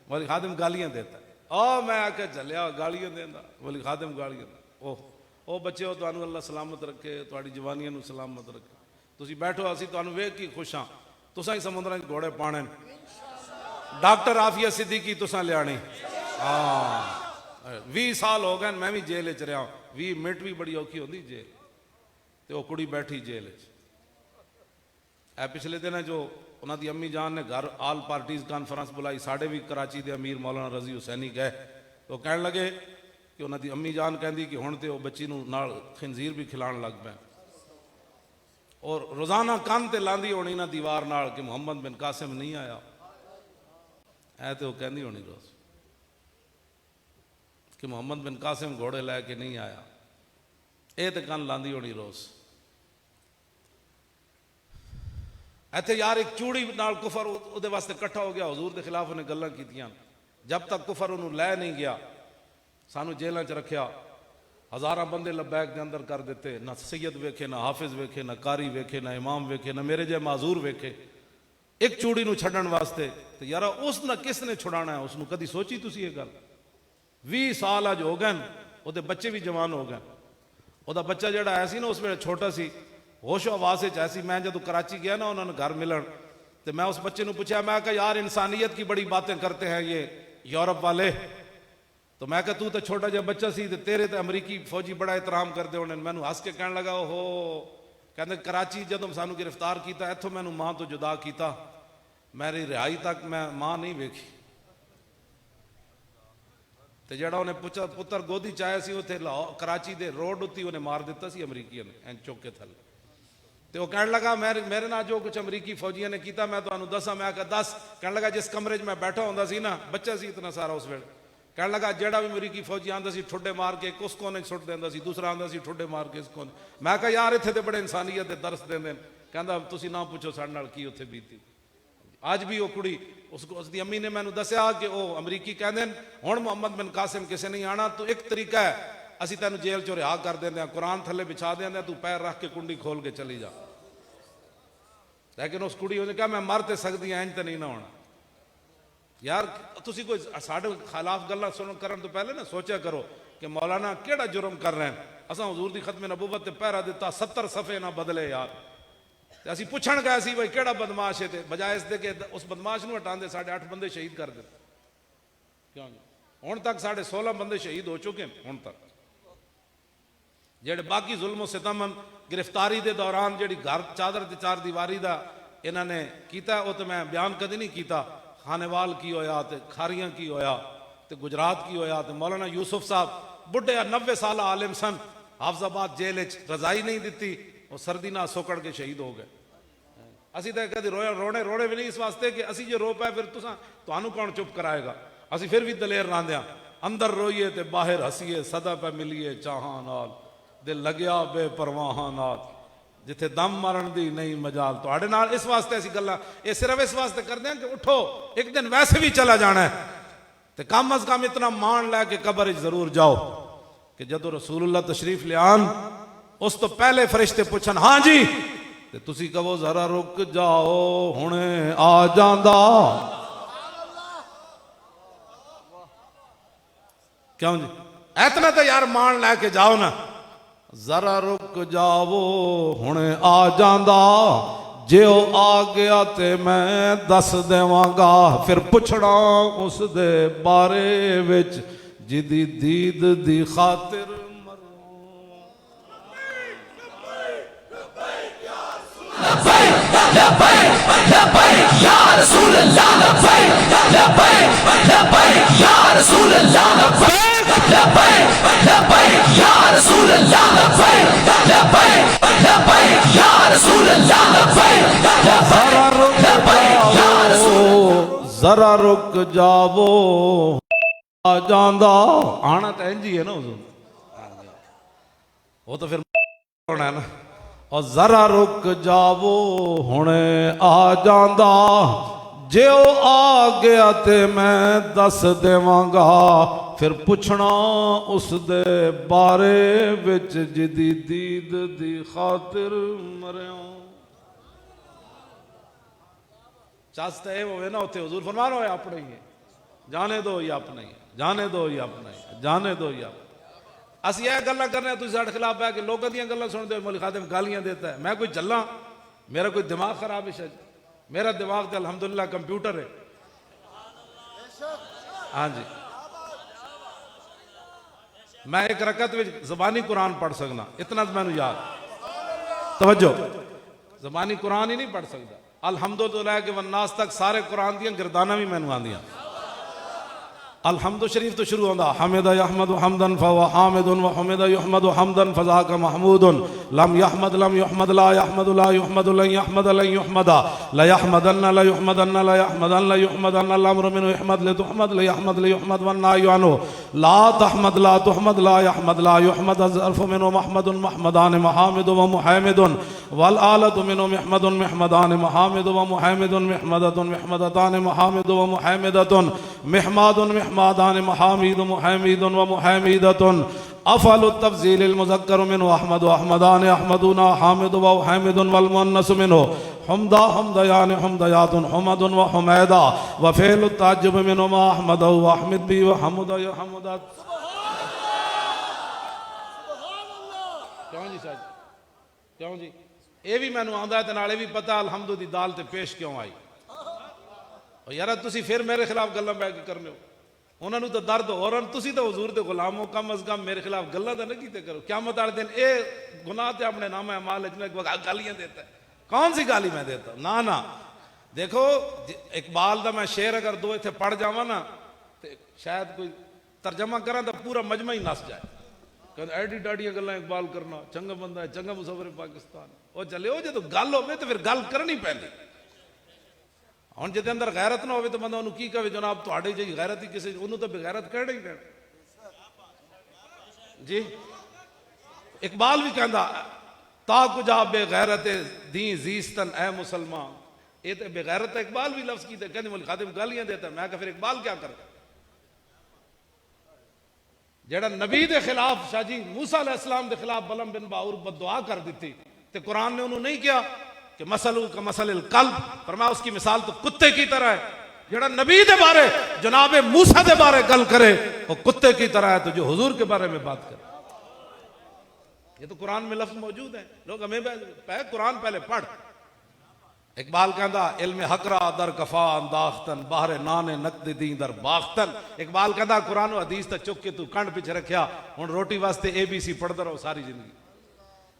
मौली खादिम गालियां देता है। ओ मैं आके चलिया गालियां देंदा, मौली खादिम गालियां दे। ओ बच्चे तुहानू अल्लाह सलामत रखे, तुहाडी जवानियां नू सलामत रखे। तुसी बैठो असी तुहानू वेख के खुश हां। तुसां ही समुद्रां च घोड़े पाने, डॉक्टर आफिया सिद्दीकी तुसां लियानी। हाँ 20 साल हो गए मैं भी जेल च रहा, 20 मिनट भी बड़ी औखी होंदी जेल। ते वो कुड़ी बैठी जेल च। पिछले दिन जो उन्हों की अम्मी जान ने घर आल पार्टीज कॉन्फ्रेंस बुलाई, साढ़े भी कराची के अमीर मौलाना रजी हुसैनी गए तो कह लगे कि उन्हों की अम्मी जान कहती कि हुण तो बच्ची नूं नाल खिंजीर भी खिलाण लग पे और रोजाना कंन ते लांदी होनी ना दीवार नाल कि मुहम्मद बिन कासिम नहीं आया। ऐ तो कहती होनी रोज कि मुहम्मद बिन कासिम घोड़े लैके नहीं आया, ये तो कंन लांदी होनी रोज। इत्थे यार एक चूड़ी नाल कुफर उहदे वास्ते इकट्ठा हो गया, हुजूर के खिलाफ उन्हें गल्लां कीतियां। जब तक कुफर उन्होंने लै नहीं गया सानू जेलों च रखिया, हज़ारां बंदे लबैक के अंदर कर देते, ना सैयद वेखे ना हाफिज वेखे ना कारी वेखे ना इमाम वेखे ना मेरे जे माजूर वेखे, एक चूड़ी नूं छड्डण वास्ते। तो यार उस ना किसने छुड़ाना है, उसनूं कदी सोची तुसी ये गल? 20 साल अज हो गए, उहदे बच्चे भी जवान हो गए। उहदा बच्चा जिहड़ा आया सी ना उस वेले छोटा सी, होश आवाज ऐसी। मैं जदों कराची गया ना उन्होंने घर मिलन तो मैं उस बच्चे ने पूछा, मैं कहा यार इंसानियत की बड़ी बातें करते हैं ये यूरोप वाले। तो मैं कहा तू तो छोटा जहा बच्चा सी ते तेरे तो अमरीकी फौजी बड़ा एहतराम करते होने। मैनू हस के कहने लगा हो कहते कराची जदों सानू गिरफ्तार किया इत्थों मैनू मां तो जुदा किया, मेरी रिहाई तक मैं मां नहीं वेखी। तो जड़ा उन्हें पुत्र गोदी चाया सी उत्थे कराची के रोड उत्ते उन्हें मार दिता सी अमरीकियों ने एन चुक के थले। तो वह कहने लगा मेरे नाल जो कुछ अमरीकी फौजियों ने किया मैं तुहानू दसा। मैं आखिया दस। कहने लगा जिस कमरे मैं बैठा होंदा सी ना, बच्चा सी इतना सारा उस वेले, कहने लगा जेड़ा भी अमरीकी फौजी आंदा सी ठुड्डे मार के उस कोने सुट देंदा सी, दूसरा आंदा सी ठुड्डे मार के इस कोने। मैं कहा यार इत्थे ते बड़े इंसानियत दे दरस देंदे ने। कहंदा तुसी ना पूछो साडे नाल की उत्थे बीती। अज भी वो कुड़ी उसकी अम्मी ने मैनू दसिया कि वह अमरीकी कहते हैं हुण मुहम्मद बिन कासिम किसी नहीं आना, तो एक तरीका है असी तेन जेल चो रिहा कर देंगे, कुरान थले बिछा देंगे, तू पैर रख के कुंडी खोल के चली जा। लेकिन उस कुड़ी ने कहा मैं मर तो सकती इंज तो नहीं ना होना। यार तुसी कोई साढ़े खिलाफ गल्लां सुन करन तो पहले ना सोचा करो कि मौलाना केड़ा जुर्म कर रहे हैं। असा हजूर की खत्म नबूवत ते पहरा दिता, 70 सफ़े ना बदले यार। तो असी पुछण गए सी भाई केड़ा बदमाश है, बजाय इसके कि उस बदमाश नूं हटांदे 8.5 बंदे शहीद कर दे। क्यों हुण तक 16.5 बंदे शहीद हो चुके हैं हुण तक। जेड़े बाकी जुल्म सितम गिरफ्तारी के दौरान जी घर चादर ते चार दीवारी का इन्होंने किया वो तो मैं बयान कभी नहीं किया। खानेवाल की होया तो खारियां की होया तो गुजरात की होया तो मौलाना यूसुफ साहब बुढ़े 90 साल आलिम सन, हाफजाबाद जेल रजाई नहीं दी, वो सर्दी ना सोकड़ के शहीद हो गए। असी तो कभी रोने रोने भी नहीं इस वास्ते कि असी जो रो पाए फिर तुहानू कौन चुप कराएगा। असी फिर भी दलेर रांदे, अंदर रोईए तो बाहर हसीए, सदा पे मिलीए चाहां नाल, दिल लग्या बेपरवाहां नाल, जिथे दम मारन दी नहीं मजाल। तुहाडे नाल इस वास्ते असी गल्लां ये सिर्फ इस वास्ते करते हैं कि उठो एक दिन वैसे भी चला जाना है, तो कम अज कम इतना मान लैके कबर जरूर जाओ कि जदों रसूलुल्लाह तशरीफ लियान उस तो पहले फरिश्ते पूछन हाँ जी, तो तुसी कहो जरा रुक जाओ हुणे आ जांदा। क्यों जी? इतना तो यार मान लैके जाओ ना। जरा रुक जावो हुणे आ जांदा, जे ओ आ गया ते मैं दस देवांगा, फिर पुछड़ा उस दे बारे विच जिदी दीद दी खातिर जरा रुक जावो आ जांदा। आना तो इंज ही है ना हुजूर, वो तो फिर होना है ना। और जरा रुक जावो हुणे आ जांदा, जे ओ आ गया ते मैं दस देवांगा, फिर पुछना उस दे बारे विच जिदी दीद दी खातिर मरिया। चस तो यह होवे ना, उत्थे हुजूर फरमान होए अपने ही है, जाने दो ही अपना ही, जाने दो ही अपना ही, जाने दो ही अपना। असं यह गल्लां करने तुसीं साडे खिलाफ बह के लोगों दी गल्लां सुनदे हो, मौलवी खादिम गालियां देता है। मैं कोई जल्ला? मेरा कोई दिमाग खराब है शायद? मेरा दिमाग तो अल्हम्दुलिल्लाह कंप्यूटर है। हाँ जी, मैं एक रकत में ज़बानी कुरान पढ़ सकना, इतना तो मैनू याद। तवज्जो, ज़बानी कुरान ही नहीं पढ़ सकता। अल्हम्दुलिल्लाह के वन्नास तक सारे कुरान दियां गिरदाना भी मैनू आंदियां। अल्हम्दु शरीफ तो शुरू होंदा हमिदा यहमद हमदन फव हामिदुन व हमिदा युहमद हमदन फज़ाका महमूदुन लम यहमद ला यहमद ला युहमद ला यहमद ला युहमदा ला यहमदन ला युहमदन ला यहमदन ला युहमदन ला अम्रु मिन यहमद ला तुहमद ला यहमद ला युहमद वन नायु अनु ला तहमद ला तुहमद ला यहमद ला युहमद ज़र्फ मिन महमदुन महमदान महामिद व मुहम्मदुन वल आलतु मिन महमदुन महमदान महामिद व मुहम्मदुन महमदतुन महमदतान महामिद व मुहम्मदतुन महमदुन महमदान महामिद मुहम्मदुन व मुहम्मदतुन अफल तफजील मुज़क्कर मिन अहमद व अहमदान अहमदुना हामिद व हामिदुन वल मुअन्नस मिन हमदा हमदयान हमदयातुन हमदुन व हमैदा व फ़ेल ताज्जुब मिन मा अहमद व अहमद बी व हमद हमदत। क्यों जी साहब, क्यों जी? ये भी मैनू आंदा है, नाले भी पता अलहमदु दी दाल ते पेश क्यों आई। और यार तुसी फिर मेरे खिलाफ गल्लां बैठ के करने हो, उन्होंने तो दर्द हो रहा, तुसी तो हुजूर दे गुलाम हो, कम अज कम मेरे खिलाफ गल्लां तो नहीं कीते करो। क़यामत वाले दिन ए गुनाह ते अपने नाम अमाल गालियां देता है। कौन सी गाली मैं देता? ना ना, देखो इकबाल दा मैं शेर अगर दो इत्थे पढ़ जावा ना तो शायद कोई तर्जमा करा तो पूरा मजमा ही नस जाए। कहते एडी डाडियां गल्लां इकबाल करना, चंगा बंदा है, चंगा मुसव्विर पाकिस्तान। वो चले हो जो गल हो तो फिर गल करनी पैंदी। हम जिदे अंदर गैरत ना हो तो बंदा उन्होंने की कहे जनाब तुहाडे जी गैरत ही किसी उन्होंने तो बेगैरत कहना ही कहना जी। इकबाल भी कहता ता कुजा बेगैरत दी जीस्तन ए मुसलमान, ये तो बेगैरत है। इकबाल भी लफ्ज की कहते मौलवी खादिम गालियां देता। मैं कहा फिर इकबाल क्या करता? जेड़ा नबी के खिलाफ शाह जी मूसा अलैहिस्सलाम के खिलाफ बलम बिन बाउर बददुआ कर दी तो कुरान ने उन्होंने नहीं किया कि मसलू का मसल कल्ब, फरमाया उसकी मिसाल तो कुत्ते की तरह है। जेड़ा नबी के बारे जनाबे मूसा के बारे गल करे वो कुत्ते की तरह है, तो जो हुजूर के बारे में बात करे। ये तो कुरान में लफ्ज मौजूद है। लोग हमें कुरान पहले पढ़। इकबाल कहता इल्म हकरा दर कफा अंदाख्तन बाहर नाने नकद दी दर बाख्तन। इकबाल कहता कुरान और हदीस तक चुक के तू कंड पिछ रखा, हुण रोटी वास्ते ABC पढ़ता रहो सारी जिंदगी।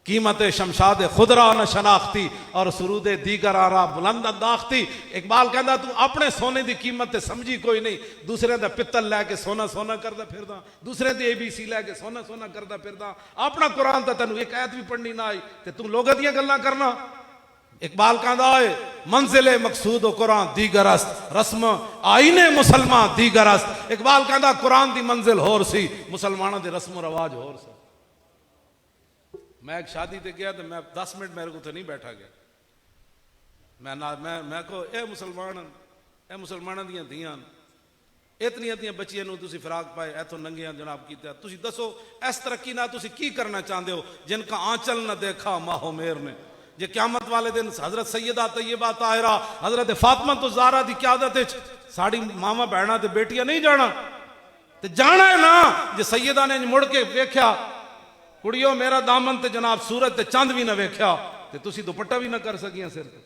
कीमत शमशाद खुदरा न शनाख्ती और सुरूद दीगर आरा बुलंद अंदाख्ती। इकबाल कहता तू अपने सोने की कीमत समझी कोई नहीं, दूसरे का पित्तल लैके सोना सोना करता फिरदा, दूसरे की ABC लैके सोना सोना करता फिरदा। अपना कुरान तो तेन एक आयत भी पढ़नी ना आई तो तू लोगों दी गल्लां करना। इकबाल कहता है मंजिले मकसूद व कुरान दीगरस्त रस्म आईने मुसलमान दीगरस्त। इकबाल कहता कुरान की मंजिल होर सी, मुसलमानों के रस्म रवाज होर सी। मैं एक शादी ते गया तो मैं 10 मिनट मेरे को तो नहीं बैठा गया। मैं को ए मुसलमाना दियां धियां इतनी इतनी बच्चियां तुसी फिराक पाए इतों नंगिया जनाब किया। तुसी दसो इस तरक्की ना तुसी की करना चाहते हो जिनका आंचल न देखा माहो मेर ने। जे क़यामत वाले दिन हजरत सैयदा तैयबा ताहिरा हजरत फातिमा तो ज़हरा की क़यादत साड़ी मामा भैणा ते बेटियां नहीं जाना, ते जाना है ना जे सैयदा ने मुड़ के वेख्या कुड़ियो मेरा दामन ते जनाब सूरज ते चंद भी ना वेख्या ते तुसी दुपट्टा भी ना कर सकियां सिर ते।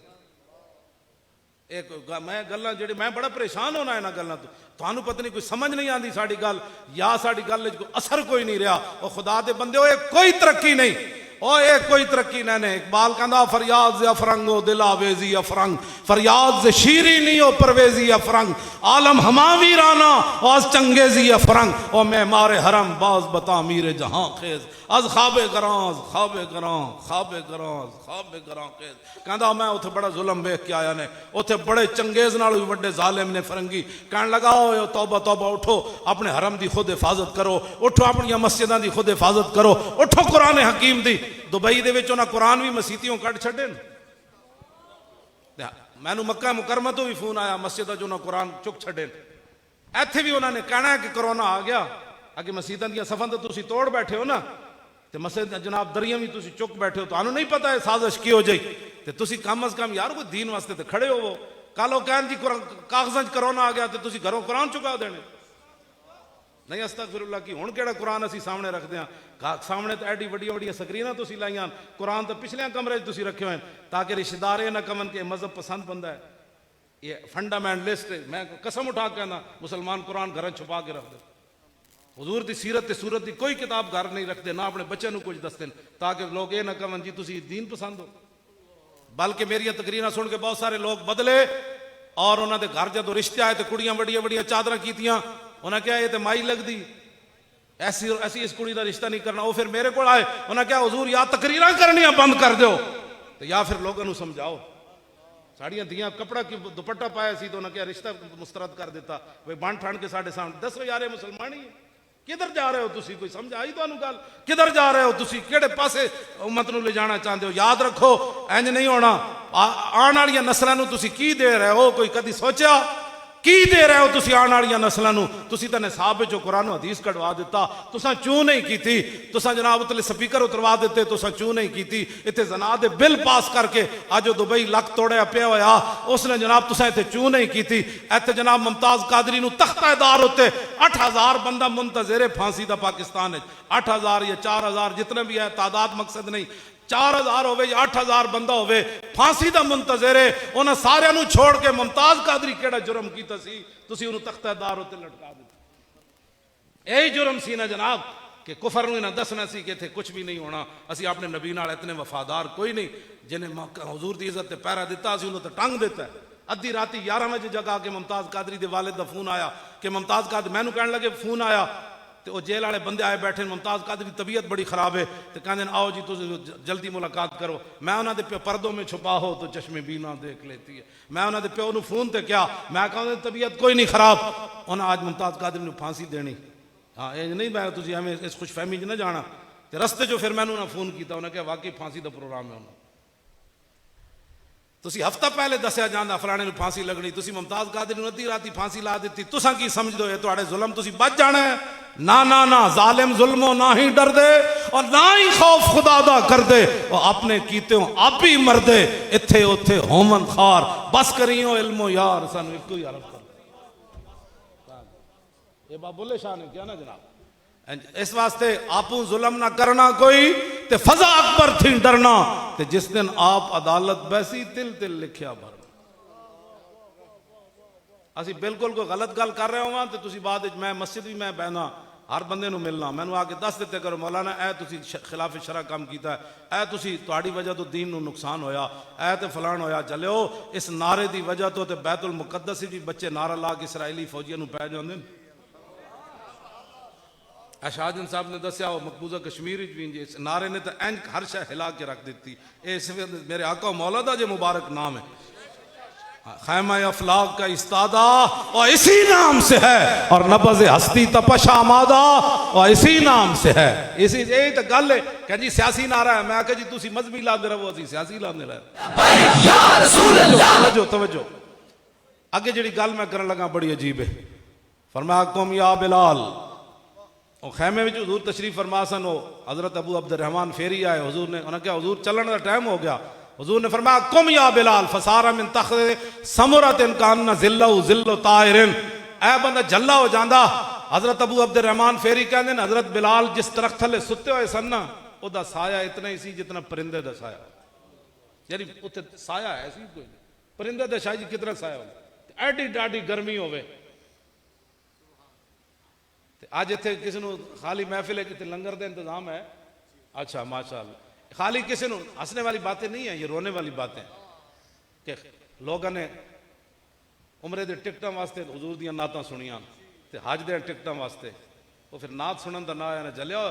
एक मैं गल्लां जेड़ी मैं बड़ा परेशान होना इन्हां गल्लां तो तुहानू पता नहीं कोई समझ नहीं आती साड़ी गल या साड़ी गल च कोई असर कोई नहीं रहा। ओ खुदा दे बंदे ओ कोई तरक्की नहीं, ओ एक कोई तरक्की नहीं। इकबाल कहंदा फरियाद से अफरंगो दिल आवेजी अफरंग फरियाद से शीरी नहीं हो परवेजी अफरंग आलम हमावी राना आज चंगेजी अफरंग ओ मैं मारे हरम बाज बता मीरे जहां खेज आज खाबे करां खाबे करां खाबे करां खाबे करां खेज। कहंदा मैं उथे बड़ा जुल्म वेख के आया ने, उथे बड़े चंगेज नाल भी बड़े जालिम ने फरंगी। कहन लगा ओ तौबा तौबा उठो अपने हरम दी खुद हिफाजत करो, उठो अपनी मस्जिदां दी खुद हिफाजत करो, उठो कुरान हकीम दी। दुबई दे विच उन्हां कुरान भी मसीतियों कट छड्डे न। मैनू मक्का मुकरमा तो भी फोन आया मस्जिद जो उन्होंने कुरान चुक छड्डे। इत्थे भी उन्होंने कहना है कि कोरोना आ गया अगे मसीतां दी सफां तो तुसीं तोड़ बैठे हो ना ते मस्जिद जनाब दरियां भी तुसीं चुक बैठे हो। तुहानू नहीं पता है साजिश की हो जाई ते तुसीं कम अज कम यार कोई दीन वास्ते तो खड़े होवो। कल वो कहन जी कागजां च कोरोना आ गया तो तुसीं घरों कुरान चुका देने नहीं। अस्तगफिरुल्लाह की हुण केड़ा कुरान असीं सामने रखदे हां। सामने तो एडी वड्डियां वड्डियां स्क्रीनां तुसीं लाईयां, कुरान तो पिछले कमरे च तुसीं रखे हुए हैं ताकि रिश्तेदार ये ना कमन के मजहब पसंद बंदा है, ये फंडामेंटलिस्ट है। मैं कसम उठा के कहना मुसलमान कुरान घर छुपा के रखते, हुजूर की सीरत ते सूरत की कोई किताब घर नहीं रखते, ना अपने बच्चों को कुछ दसते ताकि लोग ये ना कहन जी तुसीं दीन पसंद हो। बल्कि मेरिया तकरीरां सुन के बहुत सारे लोग बदले और उन्होंने घर जो रिश्ते आए तो कुड़ियां वड्डियां वड्डियां चादरां कीतियां, उन्हें क्या ये तो माई लगती ऐसी ऐसी इस कुड़ी का रिश्ता नहीं करना। वो फिर मेरे को आए उन्हें क्या हुजूर या तकरीरां करनियां बंद कर दो तो या फिर लोगों को समझाओ। साड़ियां दियां कपड़ा की दुपट्टा पाया सी तो उन्हें क्या रिश्ता मुस्तरद कर दिता भाई बन ठंड के साढ़े सामने। दसो यार मुसलमान ही है, किधर जा रहे हो तुसी? कोई समझ आई तुहानू गल? किधर जा रहे हो तुसी? केड़े पासे उम्मत नूं ले जाना चाहते हो? याद रखो इंज नहीं होना। आने वाली नस्लों नूं तुसी की दे रहे हो? कोई कदी सोचा की दे रहे हो तुसी आने वाली नस्लों नूं? तुसी तो निसाब विचों कुरान हदीस कढवा दिता, तुसां चूं नहीं कीती। तुसां जनाब उतले स्पीकर उतरवा दिते, तुसां चूं नहीं कीती। इत्थे जना दे बिल पास करके अज दुबई लक तोड़िया पिया होया उसने जनाब तुसां इत्थे चूं नहीं कीती। इत्थे जनाब मुमताज कादरी नूं तख्तेदार उत्ते 8000 बंदा मुंतज़िर फांसी दा पाकिस्तान 8000 या 4000 जितने भी है तादाद मकसद नहीं, 4000 होवे या 8000 बंदा होवे फांसी दा मुंतज़िर है। उन्हें सारियां नूं छोड़ के मुमताज कादरी केड़ा जुर्म कीता सी तुसीं उहनूं तख्तेदार उत्ते लटका दित्ता। यही जुर्म सी ना जनाब कि कुफर नूं इन्हां दसना सी कि इत्थे कुछ भी नहीं होना। असीं अपने नबी नाल इतने वफादार कोई नहीं जिन्हें हुजूर दी इज्जत ते पैरा दिता असीं उहनूं ते टंग दिता। अद्धी राती 11 बजे जगा के मुमताज कादरी दे वालिद दा फोन आया कि मुमताज कादरी मैनूं कहण लगे फोन आया तो वो जेल वाले बंदे आए बैठे मुमताज कादरी तबीयत बड़ी खराब है तो कहते आओ जी तुम जल्दी मुलाकात करो। मैं उन्होंने प्यो पर्दों में छुपा हो तो चश्मे बीना देख लेती है। मैं उन्होंने प्यो नूं फोन ते क्या मैं कहूँ तबीयत कोई नहीं खराब। उन्हें आज मुमताज कादरी नूं फांसी देनी। हाँ ये नहीं मैं तुम एवं इस खुशफहमी च ना जाना। तो रस्ते चो फिर मैंने उन्हें फोन किया उन्हें कहा वाकई फांसी का प्रोग्राम है उन्होंने तुसी हफ्ता पहले दसिया जाता फलाने नूं फांसी लगनी तुसी मुमताज कादरी नूं अद्धी राती फांसी ला दी। तुसां की समझ दो ये तुहाडे जुल्म तुसी बच जाना है? ना ना ना जालिम जुल्मों ना ही डर दे और ना ही खौफ खुदा दा कर दे और अपने कीते हो आप ही मर दे इत्थे उथे होमन खार बस करियो इल्मो यार सानू इको ही अरब कर। ये बात बोले शाह ने क्या ना जनाब। इस वास्ते आपू जुल्म ना करना कोई ते फजा अकबर थी डरना ते जिस दिन आप अदालत बैसी तिल तिल लिखिया भर। असी बिल्कुल कोई गलत गल कर रहे हो तो तुसी बाद मैं मस्जिद भी मैं बहना हर बंदे नूं मिलना मैनू आके दस दिते करो मौलाना ए तुसी खिलाफ शरा काम कीता है, ए तुसी तुहाडी वजह तो दीन नूं नुकसान होया, ए ते फलान होया। चलियो इस नारे दी वजह तो ते बैतुल मुकद्दस भी बच्चे नारा ला के इसराइली फौजियों नूं पै जांदे ने। शाहजन साहब ने दसिया मकबूजा कश्मीर भी इस नारे ने तो इंज हर शह हिला के रख दी। इस मेरे आका मौला दा जो मुबारक नाम है खैमा अफलाक का इस्तादा और इसी नाम से है और नबज़ हस्ती तपश आमादा और इसी नाम से है। इसी यही तो गल है कह जी सियासी नारा है। मैं आखिया जी तुसी मजहबी लाते रहो असी सियासी लाते रहे। तवज्जो अगे जी गल मैं करन लगा बड़ी अजीब है। फरमाया कुम या बिलाल और खैमे में हजूर तशरीफ फरमा सन हो हजरत अबू अब्दुर्रहमान फेरी आए हजूर ने उन्हें क्या हजूर चलन का टाइम हो गया। हजूर ने फरमाया कुम या बिलाल फसारा मिन तख्त समरत कान जिल्लो जिल्लो ताहिरिन। ऐ बंदा जल्ला हो जाता हजरत अबू अब्दुल रहमान फेरी कहते हैं हजरत बिलाल जिस दरख्त थले सुते हुए सन ना ਉਹਦਾ साया इतना ही सी जितना परिंदे का साया, यानी उत्थे साया है सी कोई नहीं, परिंदे का शायद कितना साया हो, एडी डाडी गर्मी होवे। अज इतने किसी को खाली महफिल है कि लंगर का इंतजाम है, अच्छा माशाअल्लाह, खाली किसी को हंसने वाली बातें नहीं है, ये रोने वाली बातें कि लोगों ने उमरे के टिकटों वास्ते हजूर दियां नातां सुनिया ते हज दे टिकटों वास्ते वो फिर नात सुनन का ना है चलिया।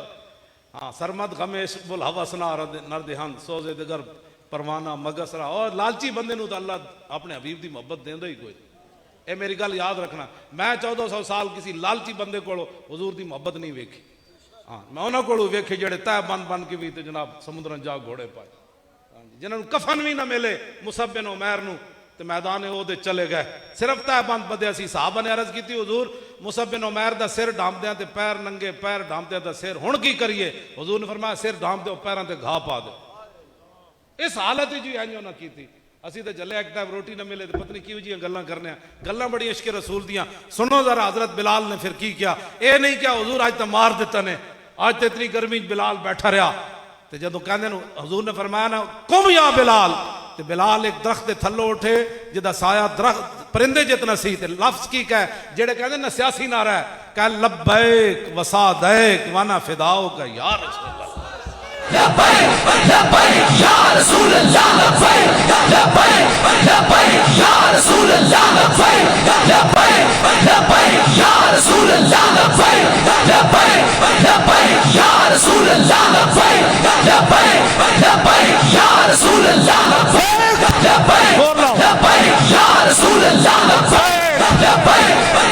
हाँ सरमद गमेश बुल हवसना नरदेहन सोजे दिगर परवाना मगसरा, और लालची बंदे नूं तो अल्लाह अपने हबीब की मुहब्बत देंदा ही कोई। ये मेरी गल याद रखना, मैं 1400 साल किसी लालची बंदे को हजूर की मुहब्बत नहीं वेखी। हाँ मैं उन्होंने को वेखे जेडे तय बन बन के भी तो जनाब समुद्र जा घोड़े पाए, जिन्होंने कफन भी ना मिले मुसअब बिन उमैर नूं ते मैदान ओहदे चले गए, सिर्फ तय बंद बदे सी। साहबा ने अर्ज की हजूर मुसअब बिन उमैर दा सिर ढांपदियां ते पैर नंगे, पैर ढांपदियां दा सिर, हुण की करिए? हजूर ने फरमाया सिर ढांप दो, पैरों ते घा पा दो। इस हालत जी इंजो ना की असी तो चले एक टाइम रोटी ना मिले तो पत्नी की जी गल्लां करने, गल्लां बड़ी इश्क रसूल दियां। सुनो जरा हजरत बिलाल ने फिर की किया, ये नहीं क्या हजूर अज तो मार दिता ने, अज तो इतनी गर्मी बिलाल बैठा रहा। तो जो कहते हजूर ने फरमाया ना कुम या बिलाल, तो बिलाल एक दरख्त के थल्लों उठे जिदा साया दरख्त परिंदे जितना सी। ते लफ्ज की कह जेड़े कहते ना सियासी नारा है, कह लब्बैक वसादैक वाना फिदाओ का या रसूल अल्लाह, लब्बैक लब्बैक या रसूल अल्लाह, लब्बैक लब्बैक लब्बैक या रसूल अल्लाह, लब्बैक लब्बैक लब्बैक या रसूल अल्लाह, लब्बैक लब्बैक लब्बैक या रसूल अल्लाह, लब्बैक लब्बैक लब्बैक या रसूल अल्लाह, लब्बैक लब्बैक लब्बैक या रसूल अल्लाह, लब्बैक लब्बैक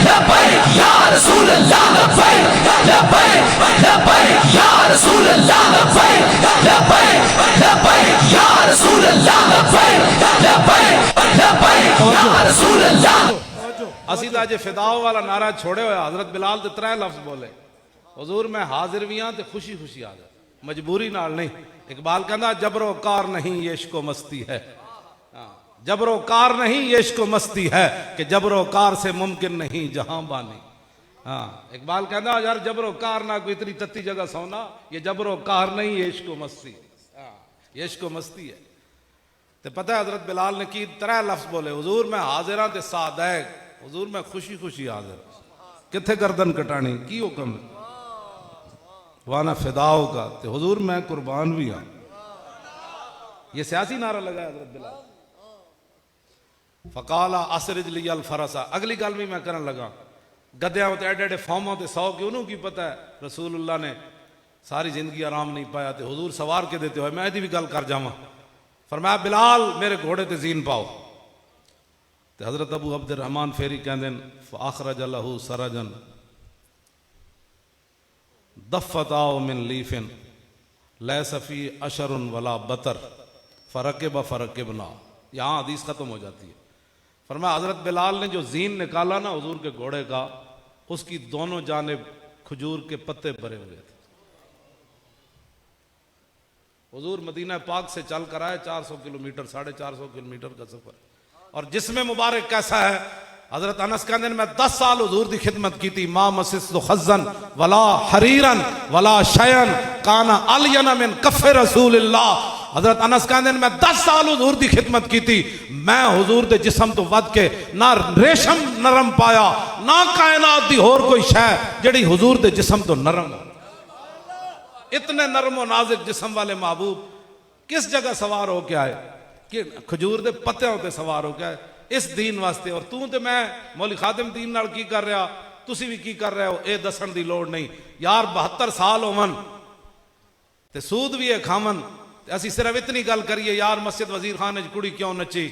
लब्बैक या रसूल अल्लाह, लब्बैक लब्बैक लब्बैक या रसूल अल्लाह, लब्बैक लब्बैक लब्बैक या रसूल अल्लाह, लब्बैक लब्बैक लब्बैक या रसूल अल्लाह। असी तो अज फिदाओ वाला नारा छोड़े हुए, हजरत बिलाल ते 3 लफ्ज बोले, हजूर मैं हाजिर भी हाँ तो खुशी खुशी आ जाए, मजबूरी नाल नहीं। इकबाल कहता जबरो कार नहीं ये इश्को मस्ती है, जबरो कार नहीं ये इश्को मस्ती है कि जबरो कार से मुमकिन नहीं जहां बानी। हाँ इकबाल कहता यार जबरो कार ना कोई इतनी तत्ती जगह सोना, ये जबरो कार नहीं ये इश्को मस्ती, ये इश्को मस्ती है। तो पता है हजरत बिलाल ने की 3 लफ्ज बोले, हजूर मैं हाजिर हाँ ते सादैक, हजूर मैं खुशी खुशी हाजिर, किथे गर्दन कटानी की हुक्म वाना फिदाओ का, तो हुजूर मैं कुर्बान भी हाँ। ये सियासी नारा लगाया हजरत बिलाल। फकाला असरिज लियल फरसा, अगली गल भी मैं करन लगा, गद्या एडे एडे फॉर्मों से 100 के उन्होंने की पता है रसूलुल्लाह ने सारी जिंदगी आराम नहीं पाया, तो हुजूर सवार के देते हो, मैं यदि भी गल कर जावा। फरमाया बिलाल मेरे घोड़े ते जीन पाओ। तो हजरत अबू अब्दुल रहमान फेरी कहते फ़अख़रज लहू सरजन दफ़ताओ मिन लीफिन लैसफ़ी अशरुन वला बतर फ़रक़ब फ़रक़बना। यहाँ हदीस ख़त्म हो जाती है। फरमाया हज़रत बिलाल ने जो जीन निकाला ना हुजूर के घोड़े का, उसकी दोनों जानिब खजूर के पत्ते भरे हुए थे। हुजूर मदीना पाक से चल कर आए 400 किलोमीटर, 450 किलोमीटर का सफ़र, और जिसमें मुबारक कैसा है, हजरत अनस कहते हैं मैं 10 साल हुजूर की खिदमत की थी, मा मसिस्तु खज़न वला हरीरन वला शयन काना अलयना मिन कफ़े रसूलिल्लाह। हजरत अनस कहते हैं मैं 10 साल हुजूर की खिदमत की थी, मैं हुजूर के जिस्म तो वध के ना रेशम नरम पाया, ना कायनात दी होर कोई शय जिहड़ी हुजूर के जिस्म तो नरम हो। इतने नरम और नाजुक जिस्म वाले महबूब किस जगह सवार हो के आए कि खजूर के पत्तियों पर सवार हो के आए इस दीन वास्ते। और तू तो मैं मौली खादिम दीन नाल की कर रहा, तुसी भी की कर रहे हो, ये दसन की लोड़ नहीं यार। 72 साल होवन ते सूद भी है खावन, असी सिर्फ इतनी गल करिए यार मस्जिद वजीर खान कुड़ी क्यों नची,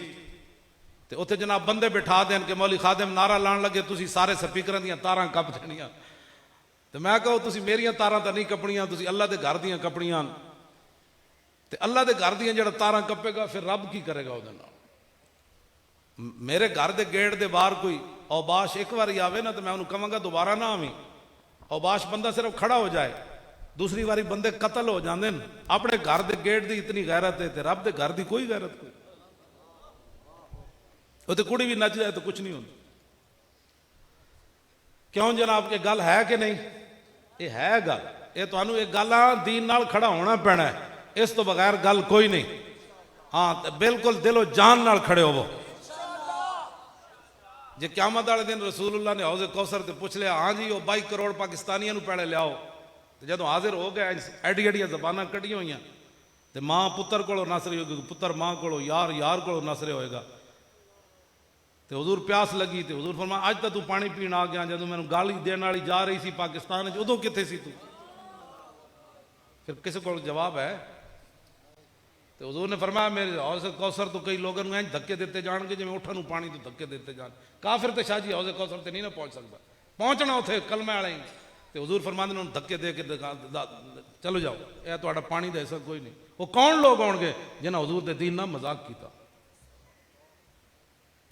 तो उत्थे जनाब बंदे बिठा देन कि मौली खादिम नारा लाने लगे तुसी सारे स्पीकर दियां तारां कप देनियां, तो मैं कहो तुसी मेरियां तारां तो नहीं कपनियां, तुसी अल्लाह के घर दियां कपनियां। तो अल्लाह के घर दियां जिहड़ा तारां कपेगा फिर रब की करेगा उहदे नाल। मेरे घर के गेट के बाहर कोई औबाश एक बार आवे ना तो मैं उन्होंने कहांगा दोबारा ना आवी। औबाश बंदा सिर्फ खड़ा हो जाए, दूसरी बारी बंदे कतल हो जाते हैं। अपने घर के गेट की इतनी गैरत है, रब के घर की कोई गैरत कोई, वो तो कुड़ी भी नच जाए तो कुछ नहीं होता। क्यों जनाब के गल है कि नहीं? ये है गल, ये तुहानू एक गल आ दीन नाल खड़ा होना पैना है, इस तो बगैर गल कोई नहीं। हाँ बिल्कुल दिलो जान नाल खड़े होवो। जे क़यामत वाले दिन रसूलुल्लाह ने हौज़े कौसर ते पूछ लिया, हाँ जी वो 22 करोड़ पाकिस्तानियों नू पैणे लियाओ, तो जदों हाजिर हो गया एडी एडियां ज़बानां कटियां हुई, तो माँ पुत्र को नसरे होगी, पुत्र माँ को, यार यार को नसरे होएगा। तो हुजूर प्यास लगी, तो हुजूर फरमाया अज तो तू पानी पीण आ गया, जदों मैनू गाली देने वाली जा रही सी पाकिस्तान, उदों कित्थे सी तू? फिर किसी को जवाब है? तो हुजूर ने फरमाया मेरे हौज़े कौसर तो कई लोगों को धक्के देते जाएंगे जिवें उठन पानी तो धक्के देते जान। काफिर तो शाह जी हौज़े कौसर ते नहीं ना पहुंच सकता, पहुंचना उत्थे कलमे वाले ही। तो हुजूर फरमाते उन्होंने धक्के दे के चलो जाओ, यह तुहाडा पानी का हिस्सा कोई नहीं। वो कौन लोग आउणगे जिन्हें हुजूर दे दीन नाल मजाक किया?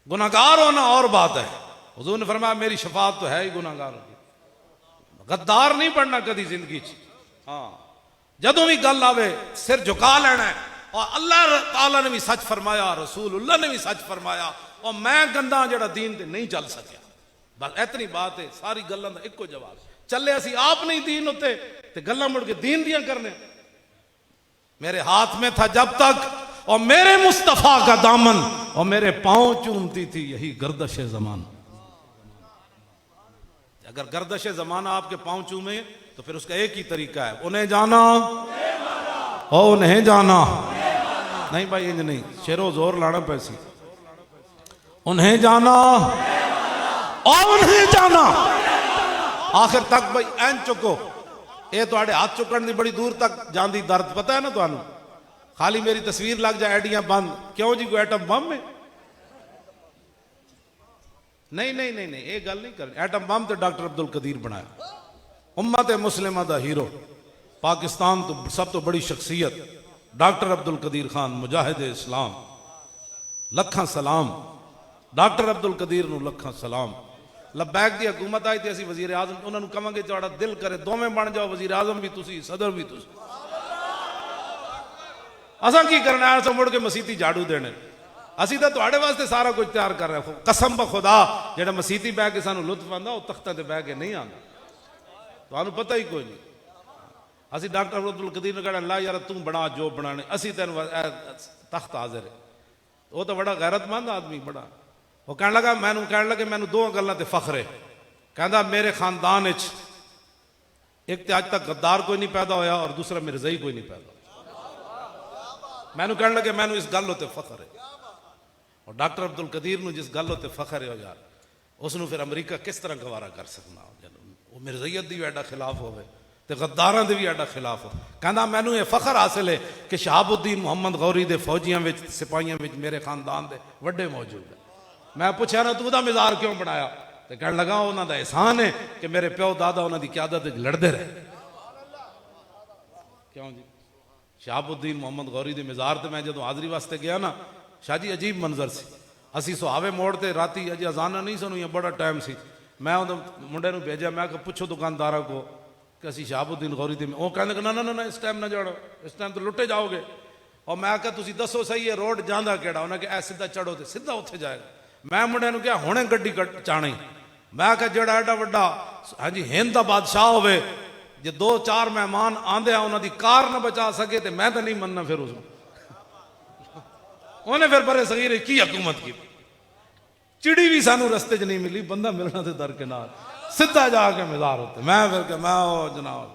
गुनाहगार होना और बात है। हुजूर ने फरमाया मेरी शफाअत तो है ही गुनाहगारों की, गद्दार नहीं बनना कभी जिंदगी च। हाँ जदों भी गल आवे सिर झुका लेना है। और अल्लाह ताला ने भी सच फरमाया, रसूलुल्लाह ने भी सच फरमाया, और मैं गंदा जड़ा दीन ते नहीं चल सकिया। बस इतनी बात है, सारी गल्लां दा इक्को जवाब। चले असी आप नहीं दीन उत्ते ते गल्लां मुड़ के दीन दियां करने। मेरे हाथ में था जब तक और मेरे मुस्तफा का दामन, और मेरे पांव चूमती थी यही गर्दश जमान। अगर गर्दश जमाना आपके पांव चूमे तो फिर उसका एक ही तरीका है, उन्हें जाना और उन्हें जाना। नहीं भाई इंज नहीं, शेरो जोर लाना पैसी। उन्हें जाना और उन्हें जाना आखिर तक। भाई एन चुको, ये तुहाडे हाथ चुकन दी बड़ी दूर तक जांदी दर्द पता है ना तुहानू। खाली मेरी तस्वीर लग जाए एडियां बंद, क्यों जी कोई एटम बम है? नहीं नहीं नहीं नहीं, ये गल नहीं करनी। एटम बम तो डॉक्टर अब्दुल कदीर बनाया, उम्मत मुस्लिमा दा हीरो, पाकिस्तान तो सब तो बड़ी शख्सियत डॉक्टर अब्दुल कदीर खान मुजाहिद इस्लाम। लखा सलाम डॉक्टर अब्दुल कदीर नू, लखा सलाम। लबैक की हुकूमत आई थी, असी वजीर आजम उन्होंने कहांगे तुहाडा दिल करे दोवें बन जाओ, वजीर आजम भी तुसी सदर भी तुसी। असां की करना है? असां मुड़ के मसीती झाड़ू देने। असी तो तुहाडे वास्ते सारा कुछ तैयार कर रहे हो। कसम ब खुदा जेड़ा मसीती बह के सानू लुत्फ आंदा वो तख्तां ते बह के नहीं आंदा, तुहानू पता ही कोई नहीं। असी डॉक्टर अब्दुल कदीर ने कहना ला यार तू बना जो बनाने, असी तेन तख्त हाजिर है। वो तो बड़ा गैरतमंद आदमी बड़ा, वो कहने लगा मैनू कहने लगे मैनू दो गल्लां ते फख्र है। कहता मेरे खानदान एक तो अज तक गद्दार कोई नहीं पैदा होया और दूसरा मिर्ज़ई कोई नहीं पैदा। मैनू कहने लगे मैनू इस गल उत्ते फख्र है। और डॉक्टर अब्दुल कदीर नू जिस गल उत्ते फख्र है यार, उसनू फिर अमरीका किस तरह गवारा कर सकना? वो मिर्ज़ईयत दी भी एडा खिलाफ होवे ते गद्दारां दे भी एडा खिलाफ हो। कहंदा मैनू ये फख्र हासिल है कि शहाबुद्दीन मुहम्मद गौरी दे फौजियां विच सिपाहियां विच मेरे खानदान दे वड्डे मौजूद है। मैं पूछा ना तू दा मिज़ार क्यों बनाया? तो कहने लगा उन्हों का एहसान है कि मेरे प्यो दादा उन्होंने क्यादत लड़ते रहे। क्यों जी? शहाबुद्दीन मुहम्मद गौरी के मिज़ार से मैं जो हाज़री वास्ते गया ना, शाह जी अजीब मंजर से। असी सुहावे मोड़ ते राती अजे अजाना नहीं सुनू, बड़ा टाइम सी। मैं मुंडे नूं भेजा, मैं पुछो दुकानदारा को कि असी शहाबुद्दीन गौरी दी। वो कहने ना ना ना इस टाइम ना जाओ, इस टाइम तो लुटे जाओगे। और मैं क्या तुम दसो सही है रोड जाता केड़ा? उन्हें कहा सीधा चढ़ो तो सीधा उत्थे जाएगा। मैं मुंडे नूं कहा हुणे गड्डी चाणी। मैं क्या जेड़ा एडा वड्डा हाँ जी हिंद दा बादशाह होवे, जे 2-4 मेहमान आंदे आ उन्हां दी कार ना बचा सके तो मैं तो नहीं मनना। फिर उसने उन्हें फिर बड़े सगीर की हुकूमत की। चिड़ी भी सानू रस्ते च नहीं मिली, बंदा मिलना तो दरकिनार, सीधा जाके मिज़ार होते। मैं फिर मैं जनाब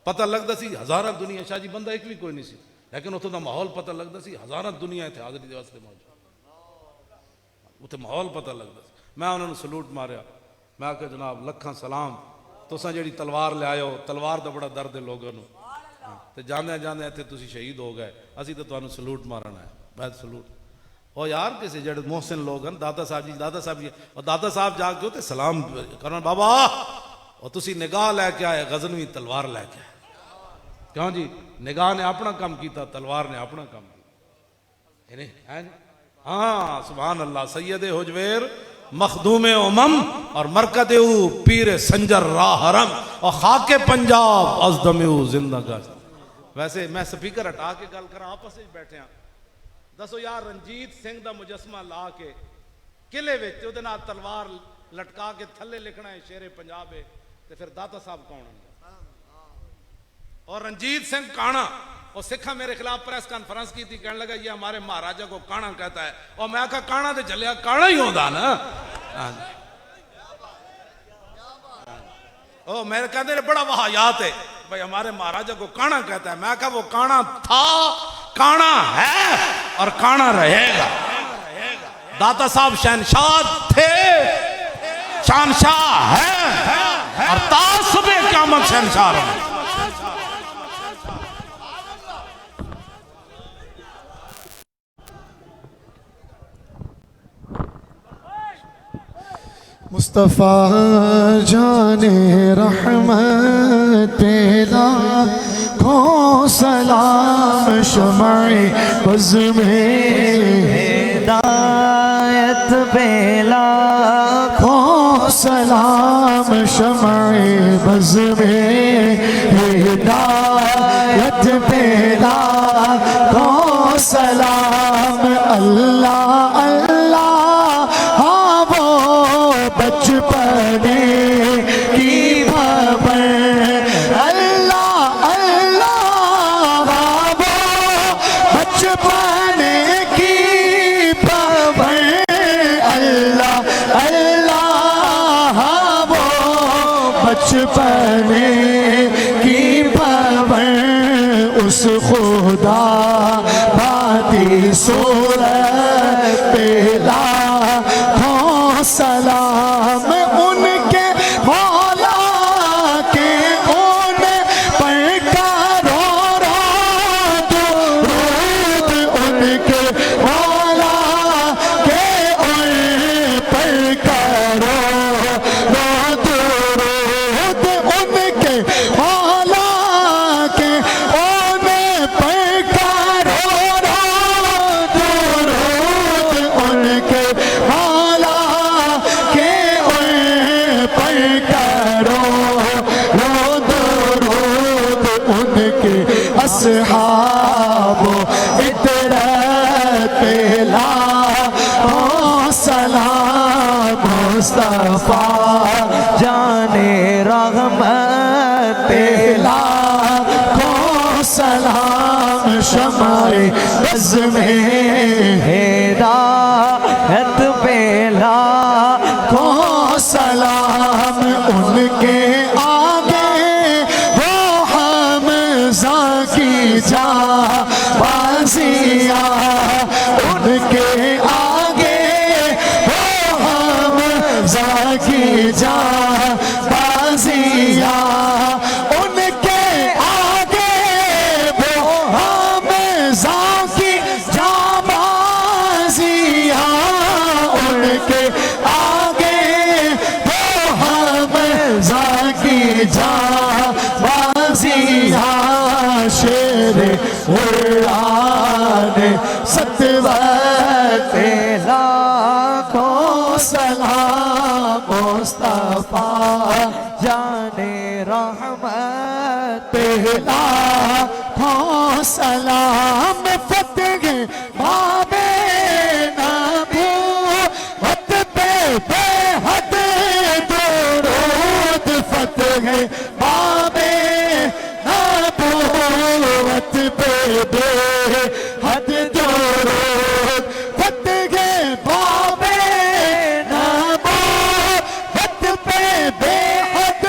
पता लगता सी हज़ारां दुनिया, शाह जी बंदा एक भी कोई नहीं सी, लेकिन उतों का माहौल पता लगता सी हज़ारां दुनिया इत्थे हाज़री दे वास्ते मौजूद, उत्थे माहौल पता लगता सी। मैं उन्होंने सलूट मारिया, मैं आख्या जनाब लखां सलाम, तुसां जिहड़ी तलवार ले आयो, तलवार का बड़ा दर्द है लोगों को, तो जांदे जांदे इत्थे तुसीं शहीद हो गए, असीं तो तुहानूं सलूट मारना है। मैं सलूट और यार किसी जेडे मोहसिन लोग हैं, दादा साहब जी और दादा साहब जाके तो सलाम करना बाबा, और तुसी निगाह लैके आए गजनवी तलवार लैके आए। क्यों जी? निगाह ने अपना काम किया, तलवार ने अपना काम किया। हाँ सुभान अल्लाह। सैयद हुजवेर मखदूम उमम और मरकद पीर संजर राहरम और खाके पंजाब अज़दम जिंदगा। वैसे मैं स्पीकर हटा के गल करा, आपस में बैठे हैं, दसो यार रंजीत सिंह का मुजस्मा ला के किले विच उहदे नाल तलवार लटका के थले लिखना है शेरे पंजाब है तो फिर दाता साहब कौन है? और रंजीत सिंह काणा और सिखा मेरे खिलाफ प्रेस कॉन्फ्रेंस की थी, कहने लगा ये हमारे महाराजा को काणा कहता है। और मैं कहा काणा तो जलिया काणा ही होता ना। ओ मेरे कहते बड़ा वाहियात है भाई हमारे महाराजा को काणा कहता है। मैं कहा वो काणा था, काणा है और काणा रहेगा। दाता साहब शहनशाह थे, शहनशाह है और तासुबे क़यामत शहनशाह रहे। मुस्तफ़ा जाने रहमत पे लाखों सलाम, शमाए बज़ में हिदायत पे लाखों सलाम, शमाए बज़ में हिदायत पे लाखों सलाम। अल्लाह अल्लाह हाँ वो बचपने की खबर, अल्लाह अल्लाह वो बचपने की खबर, अल्लाह अल्लाह वो बचपने की खबर। उस खुदा बाती सूरत पे लाखों सलाम, उनके मौला के उन पर करो दुरूद, उनके मौला के उन पर करो दुरूद, उनके मौला के उन पर करो दुरूद, उनके मौला के उन पर करो दुरूद, उनके अस्हाब इतरत पे लाखों सलाम। मुस्तफ़ा जाने रहमत पे लाखों सलाम, शमाए बज़ में हिदायत पे लाखों सलाम। उनके आगे वो हमज़ा की जाबाज़ियाँ, उनके आगे वो हमज़ा की जाबाज़ियाँ, उनके आगे वो हमज़ा की जाबाज़ियाँ, उनके आगे वो हमज़ा की जाबाज़ियाँ। शेरे कुरान सतवत पे लाखों सलाम। मुस्तफ़ा जाने रहमत पे लाखों सलाम। फतेह बाबे नबूवत पे बेहद दुरूद, फतेह बाबे नबूवत पे बेहद दुरूद, फतेह बाबे नबूवत पे बेहद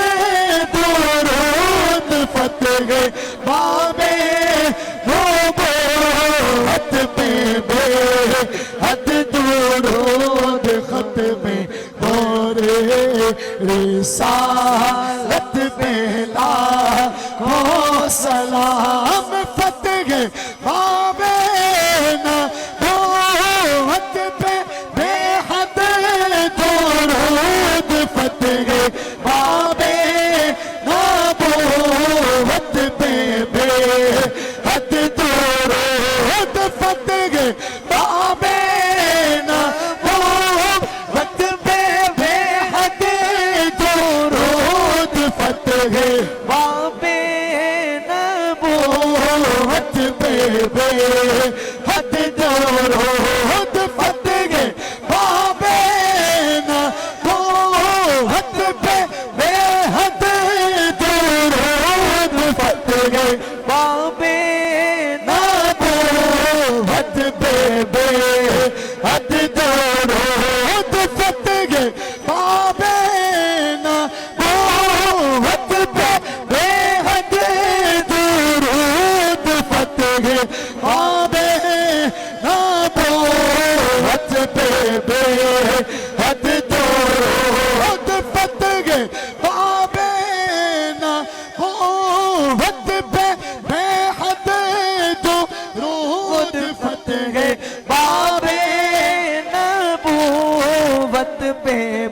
दुरूद, फतेह बाबे नबूवत पे बेहद दुरूद, खत्मे नूरे रिसालत पे लाखों सलाम। फतेह बाबे नबूवत पे बेहद दुरूद, फतेह बाबे नबूवत पे बेहद दुरूद, फतेह बाबे नबूवत पे बेहद दुरूद, फतेह बाबे नबूवत पे बेहद दुरूद, फतेह बाबे नबूवत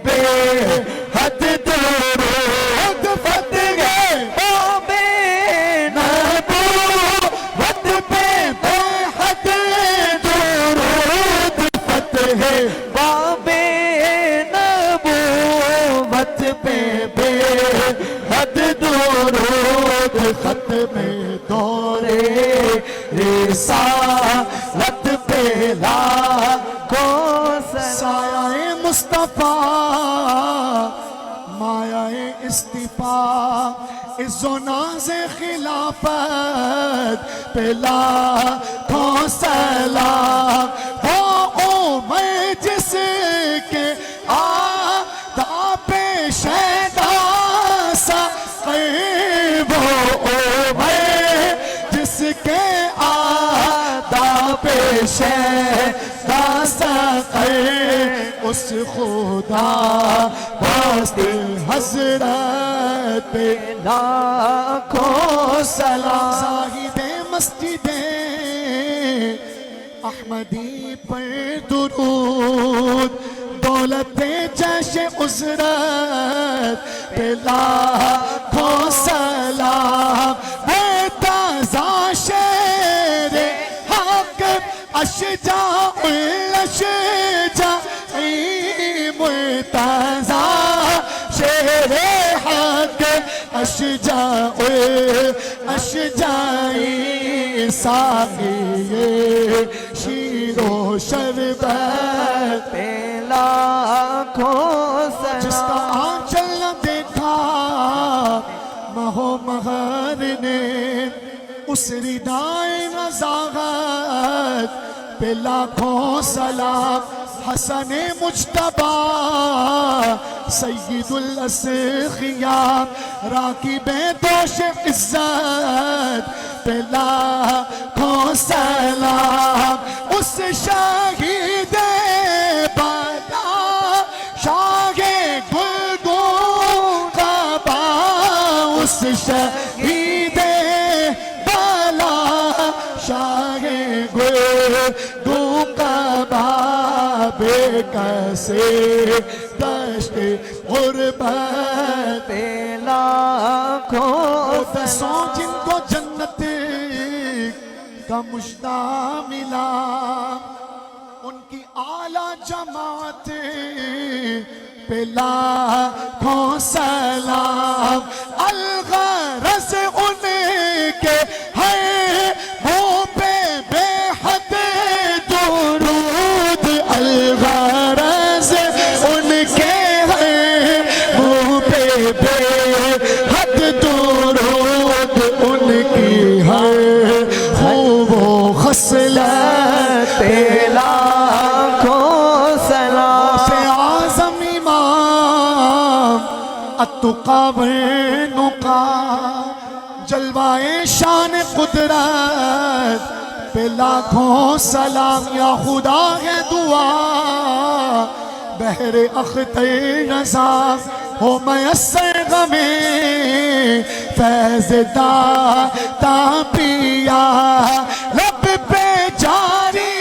बेहद दुरूद फतह बाबे नबूवत पे बेहद दुरूद फतह बाबे नबूवत पे बेहद दुरूद खत्म दौरे रिसालत पे लाखों साए मुस्तफा मायाए इस्तिफा इज़्ज़ो नाज़े खिलाफत पे लाखों सलाम हो उमर जिसके आदा पे शैदा सा वो उमर जिसके आदा पे शैदा सा उस खुदा वास्ते हजरत पे लाखों सलाम साहिबे मस्जिदे अहमदी पर दुरूद दौलते जैसे उजरत पे लाखों सलाम बेताज़ा शेरे हक अशजा अशजा मुर्तज़ा शेरे हक अशजा अशजाई साक़ी शीरो शरबत पे लाखों सलाम जिसका आंचल न देखा महो महर ने उस रिदाए नज़ागत पे लाखों सलाम हसने मुज्तबा सय्यदुल असखियाम राकिबे दोष इज्जत पे लाखों सलाम उस शाहिद बाला शाहे गुलगुन काबा उस शाहिद बाला शाहे गुलगुन काबा बेकसे दश्त गुरबत लाखों दसों जिनको जन्नत का मुश्ता मिला उनकी आला जमात पे लाखों सलाम अलगरज उनके है मुँह पे बेहद दुरूद अलगरज उनके है मुँह पे बेहद दुरूद उनकी है वो खसलत लाखों सलाम से आज़म इमाम अत्तुक़ा जलवाए शान कुदरत पे लाखों सलाम या खुदा है दुआ बहरे अख्तर रज़ा हो मयस्सर गमे फैज़ दाता पिया लब पे जारी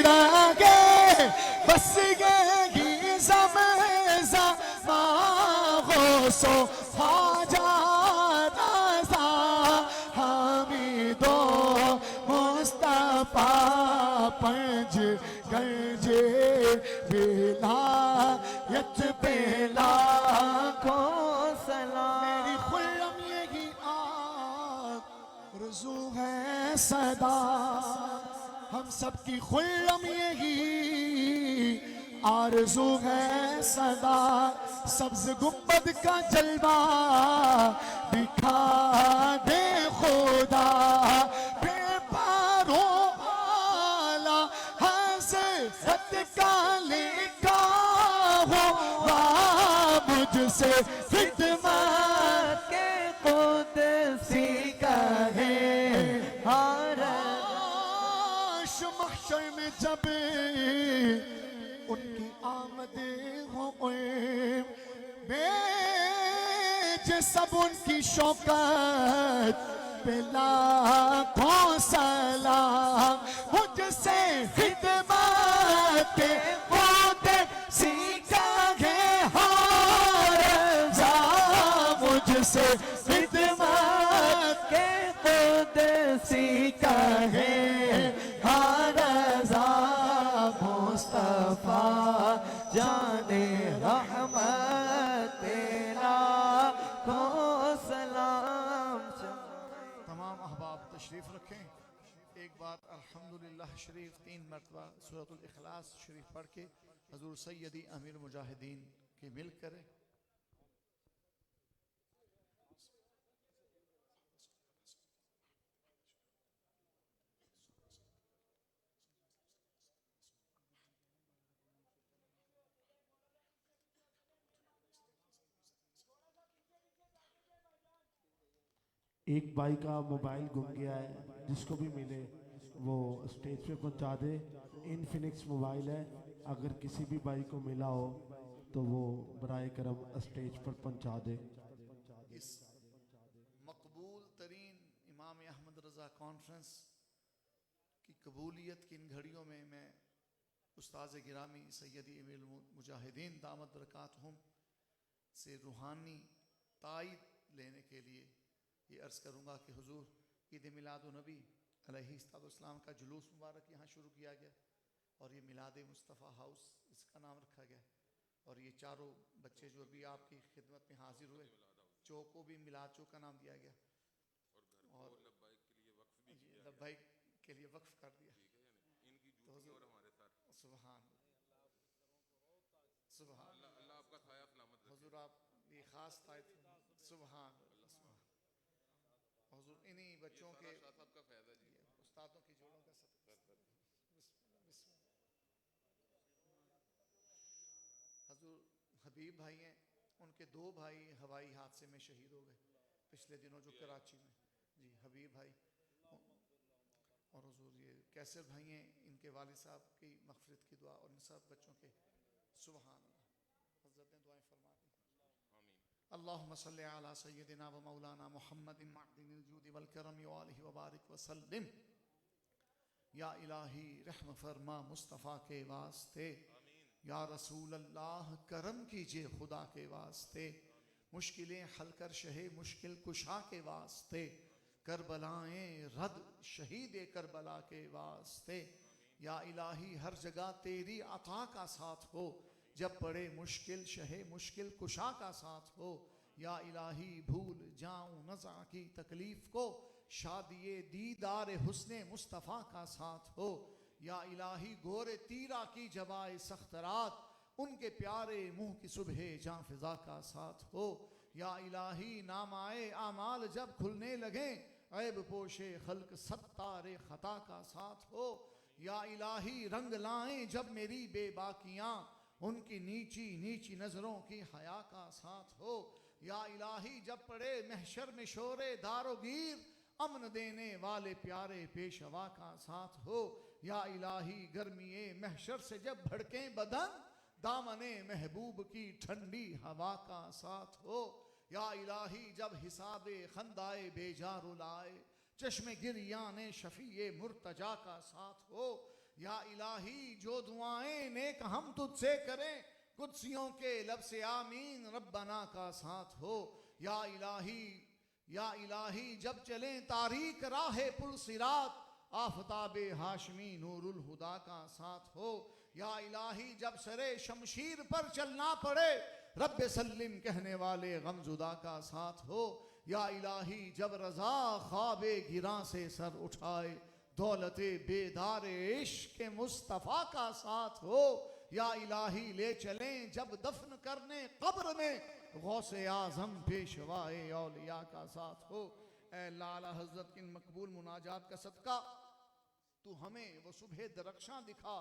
रहे बस गई ज़म-ज़मा गौसो ख्वाजा रज़ा हमीदो मुस्तफ़ा पंज गंजे विलायत पे लाखों सलाम मेरी खुर्रम यही आरज़ू है सदा हम सबकी खुर्रम यही आरज़ू है सदा सब्ज़ गुंबद का जलवा दिखा दे खुदा बेपारों आला हज़रत का लिखा हुआ मुझसे खिदमत के क़ुदसी का है हाश महशर में जब उनकी आमद हो बेजे सब उनकी शौकत पे लाखों सलाम मुझसे खिदमत के क़ुदसी का है से खिदमत के कुदसी का है हर रज़ा मुस्तफा जाने रहमत तेरा को सलाम। तमाम अहबाब तशरीफ़ रखें। एक बात अल्हम्दुलिल्लाह शरीफ 3 मरतबा सूरतुल इखलास शरीफ पढ़ के हजूर सैयदी अमीर मुजाहिदीन की मिल करें। एक भाई का मोबाइल गुम गया है, जिसको भी मिले वो स्टेज पे पहुंचा दे। इनफिनिक्स मोबाइल है, अगर किसी भी भाई को मिला हो तो वो बराए करम स्टेज पर पहुंचा दे। इस मकबूल तरीन इमाम अहमद रज़ा कॉन्फ्रेंस की कबूलियत की इन घड़ियों में मैं उस्ताद गिरामी सैयदी अमीर मुजाहिदीन दामद बरकातहुम से रूहानी तायद लेने के लिए ये अर्ज़ करूँगा कि हुजूर ईद मिलादुन्नबी अलैहिस्सलाम का जुलूस मुबारक यहाँ शुरू किया गया और ये मिलाद मुस्तफ़ा हाउस इसका नाम रखा गया और ये चारों बच्चे जो अभी आपकी खिदमत में हाजिर हुए चौक को भी मिलाद चौक का नाम दिया गया और लब्बाइक के लिए वक्फ कर दिया। तो सुभान सुभान अल्लाह आपका साया सलामत हुजूर आप ये खास तायद सुभान हुजूर इन्हीं बच्चों के उस्तादों की जोड़ों का हजूर हबीब भाई हैं, उनके 2 भाई हवाई हादसे में शहीद हो गए पिछले दिनों जो कराची में। जी हबीब भाई और हुजूर ये कैसर भाई हैं, इनके वालिद साहब की मग़फ़िरत की दुआ और इन सब बच्चों के सुभान अल्लाह। हज़रत ने दुआएं फरमा दी। अल्लाहुम्मा सल्लि अला सय्यिदिना व मौलाना मुहम्मदिन मअदिनिल जूदि वल करम व आलिहि व बारिक व सल्लिम। या इलाही रहम फरमा मुस्तफ़ा के वास्ते, या रसूल अल्लाह करम कीजिए खुदा के वास्ते, मुश्किलें हल कर शहे मुश्किल कुशा के वास्ते, करबलाएं रद शहीद करबला के वास्ते। या इलाही हर जगह तेरी अता का साथ हो, जब पड़े मुश्किल शहे मुश्किल कुशा का साथ हो। या इलाही भूल जाऊं नज़ा की तकलीफ को, शादिये दीदार हुस्ने मुस्तफ़ा का साथ हो। या इलाही गोरे तीरा की जवाए सख्त रात, उनके प्यारे मुंह की सुबह जां फिजा का साथ हो। या इलाही नामाए आमाल जब खुलने लगे, ऐब पोशे खल्क सत्तारे खता का साथ हो। या इलाही रंग लाएं जब मेरी बेबाकियां, उनकी नीची नीची नजरों की हया का साथ हो। या इलाही जब पड़े महशर में शोरे दारोगीर, अमन देने वाले प्यारे पेशवा का साथ हो। या इलाही गर्मिए महशर से जब भड़के बदन, दामने महबूब की ठंडी हवा का साथ हो। या इलाही जब हिसाबे खंदाए बेजार लाए, चश्मे गिरियाने शफीए मुर्तजा का साथ हो। या इलाही जो दुआएं नेक हम तुझसे करें, कुदसियों के लब से आमीन रब्बना का साथ हो। या इलाही जब चलें तारीक राहे पुल सिरात, आफताबे हाशमी नूरुल हुदा का साथ हो। या इलाही जब सरे शमशीर पर चलना पड़े, रब्बे सल्लिम कहने वाले गमजुदा का साथ हो। या इलाही जब रजा ख्वाबे गिरा से सर उठाए, दौलते बेदारे इश्क मुस्तफ़ा का साथ हो। या इलाही ले चलें जब दफन करने कब्र में, गौसे आज़म पेशवाए औलिया का साथ हो। ऐ लाला हज़रत की मकबूल मुनाजात का सदका तू हमें वो सुबह दरख्शां दिखा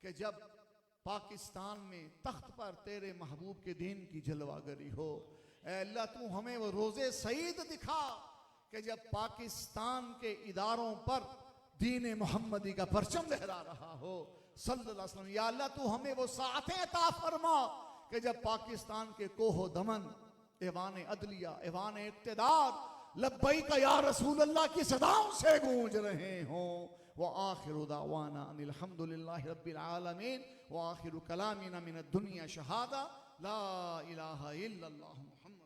कि जब पाकिस्तान में तख्त पर तेरे महबूब के दीन की जलवागरी हो। ऐ अल्लाह तू हमें वो रोज़े सईद दिखा कि जब पाकिस्तान के इदारों पर दीन मोहम्मदी का परचम लहरा रहा हो सल्लल्लाहु अलैहि वसल्लम। या अल्लाह तू हमें वो सातें अता फरमा कि जब पाकिस्तान के कोहो दमन, ऐवान अदलिया, ऐवान इक्तिदार लब्बैक या रसूल अल्लाह की सदाओं से गूंज रहे हों। व आखिरु दावाना अनिल हम्दुलिल्लाहि रब्बिल आलमीन व आखिरु कलामिना मिनद दुनिया शहादा ला इलाहा इल्लल्लाह मुहम्मद।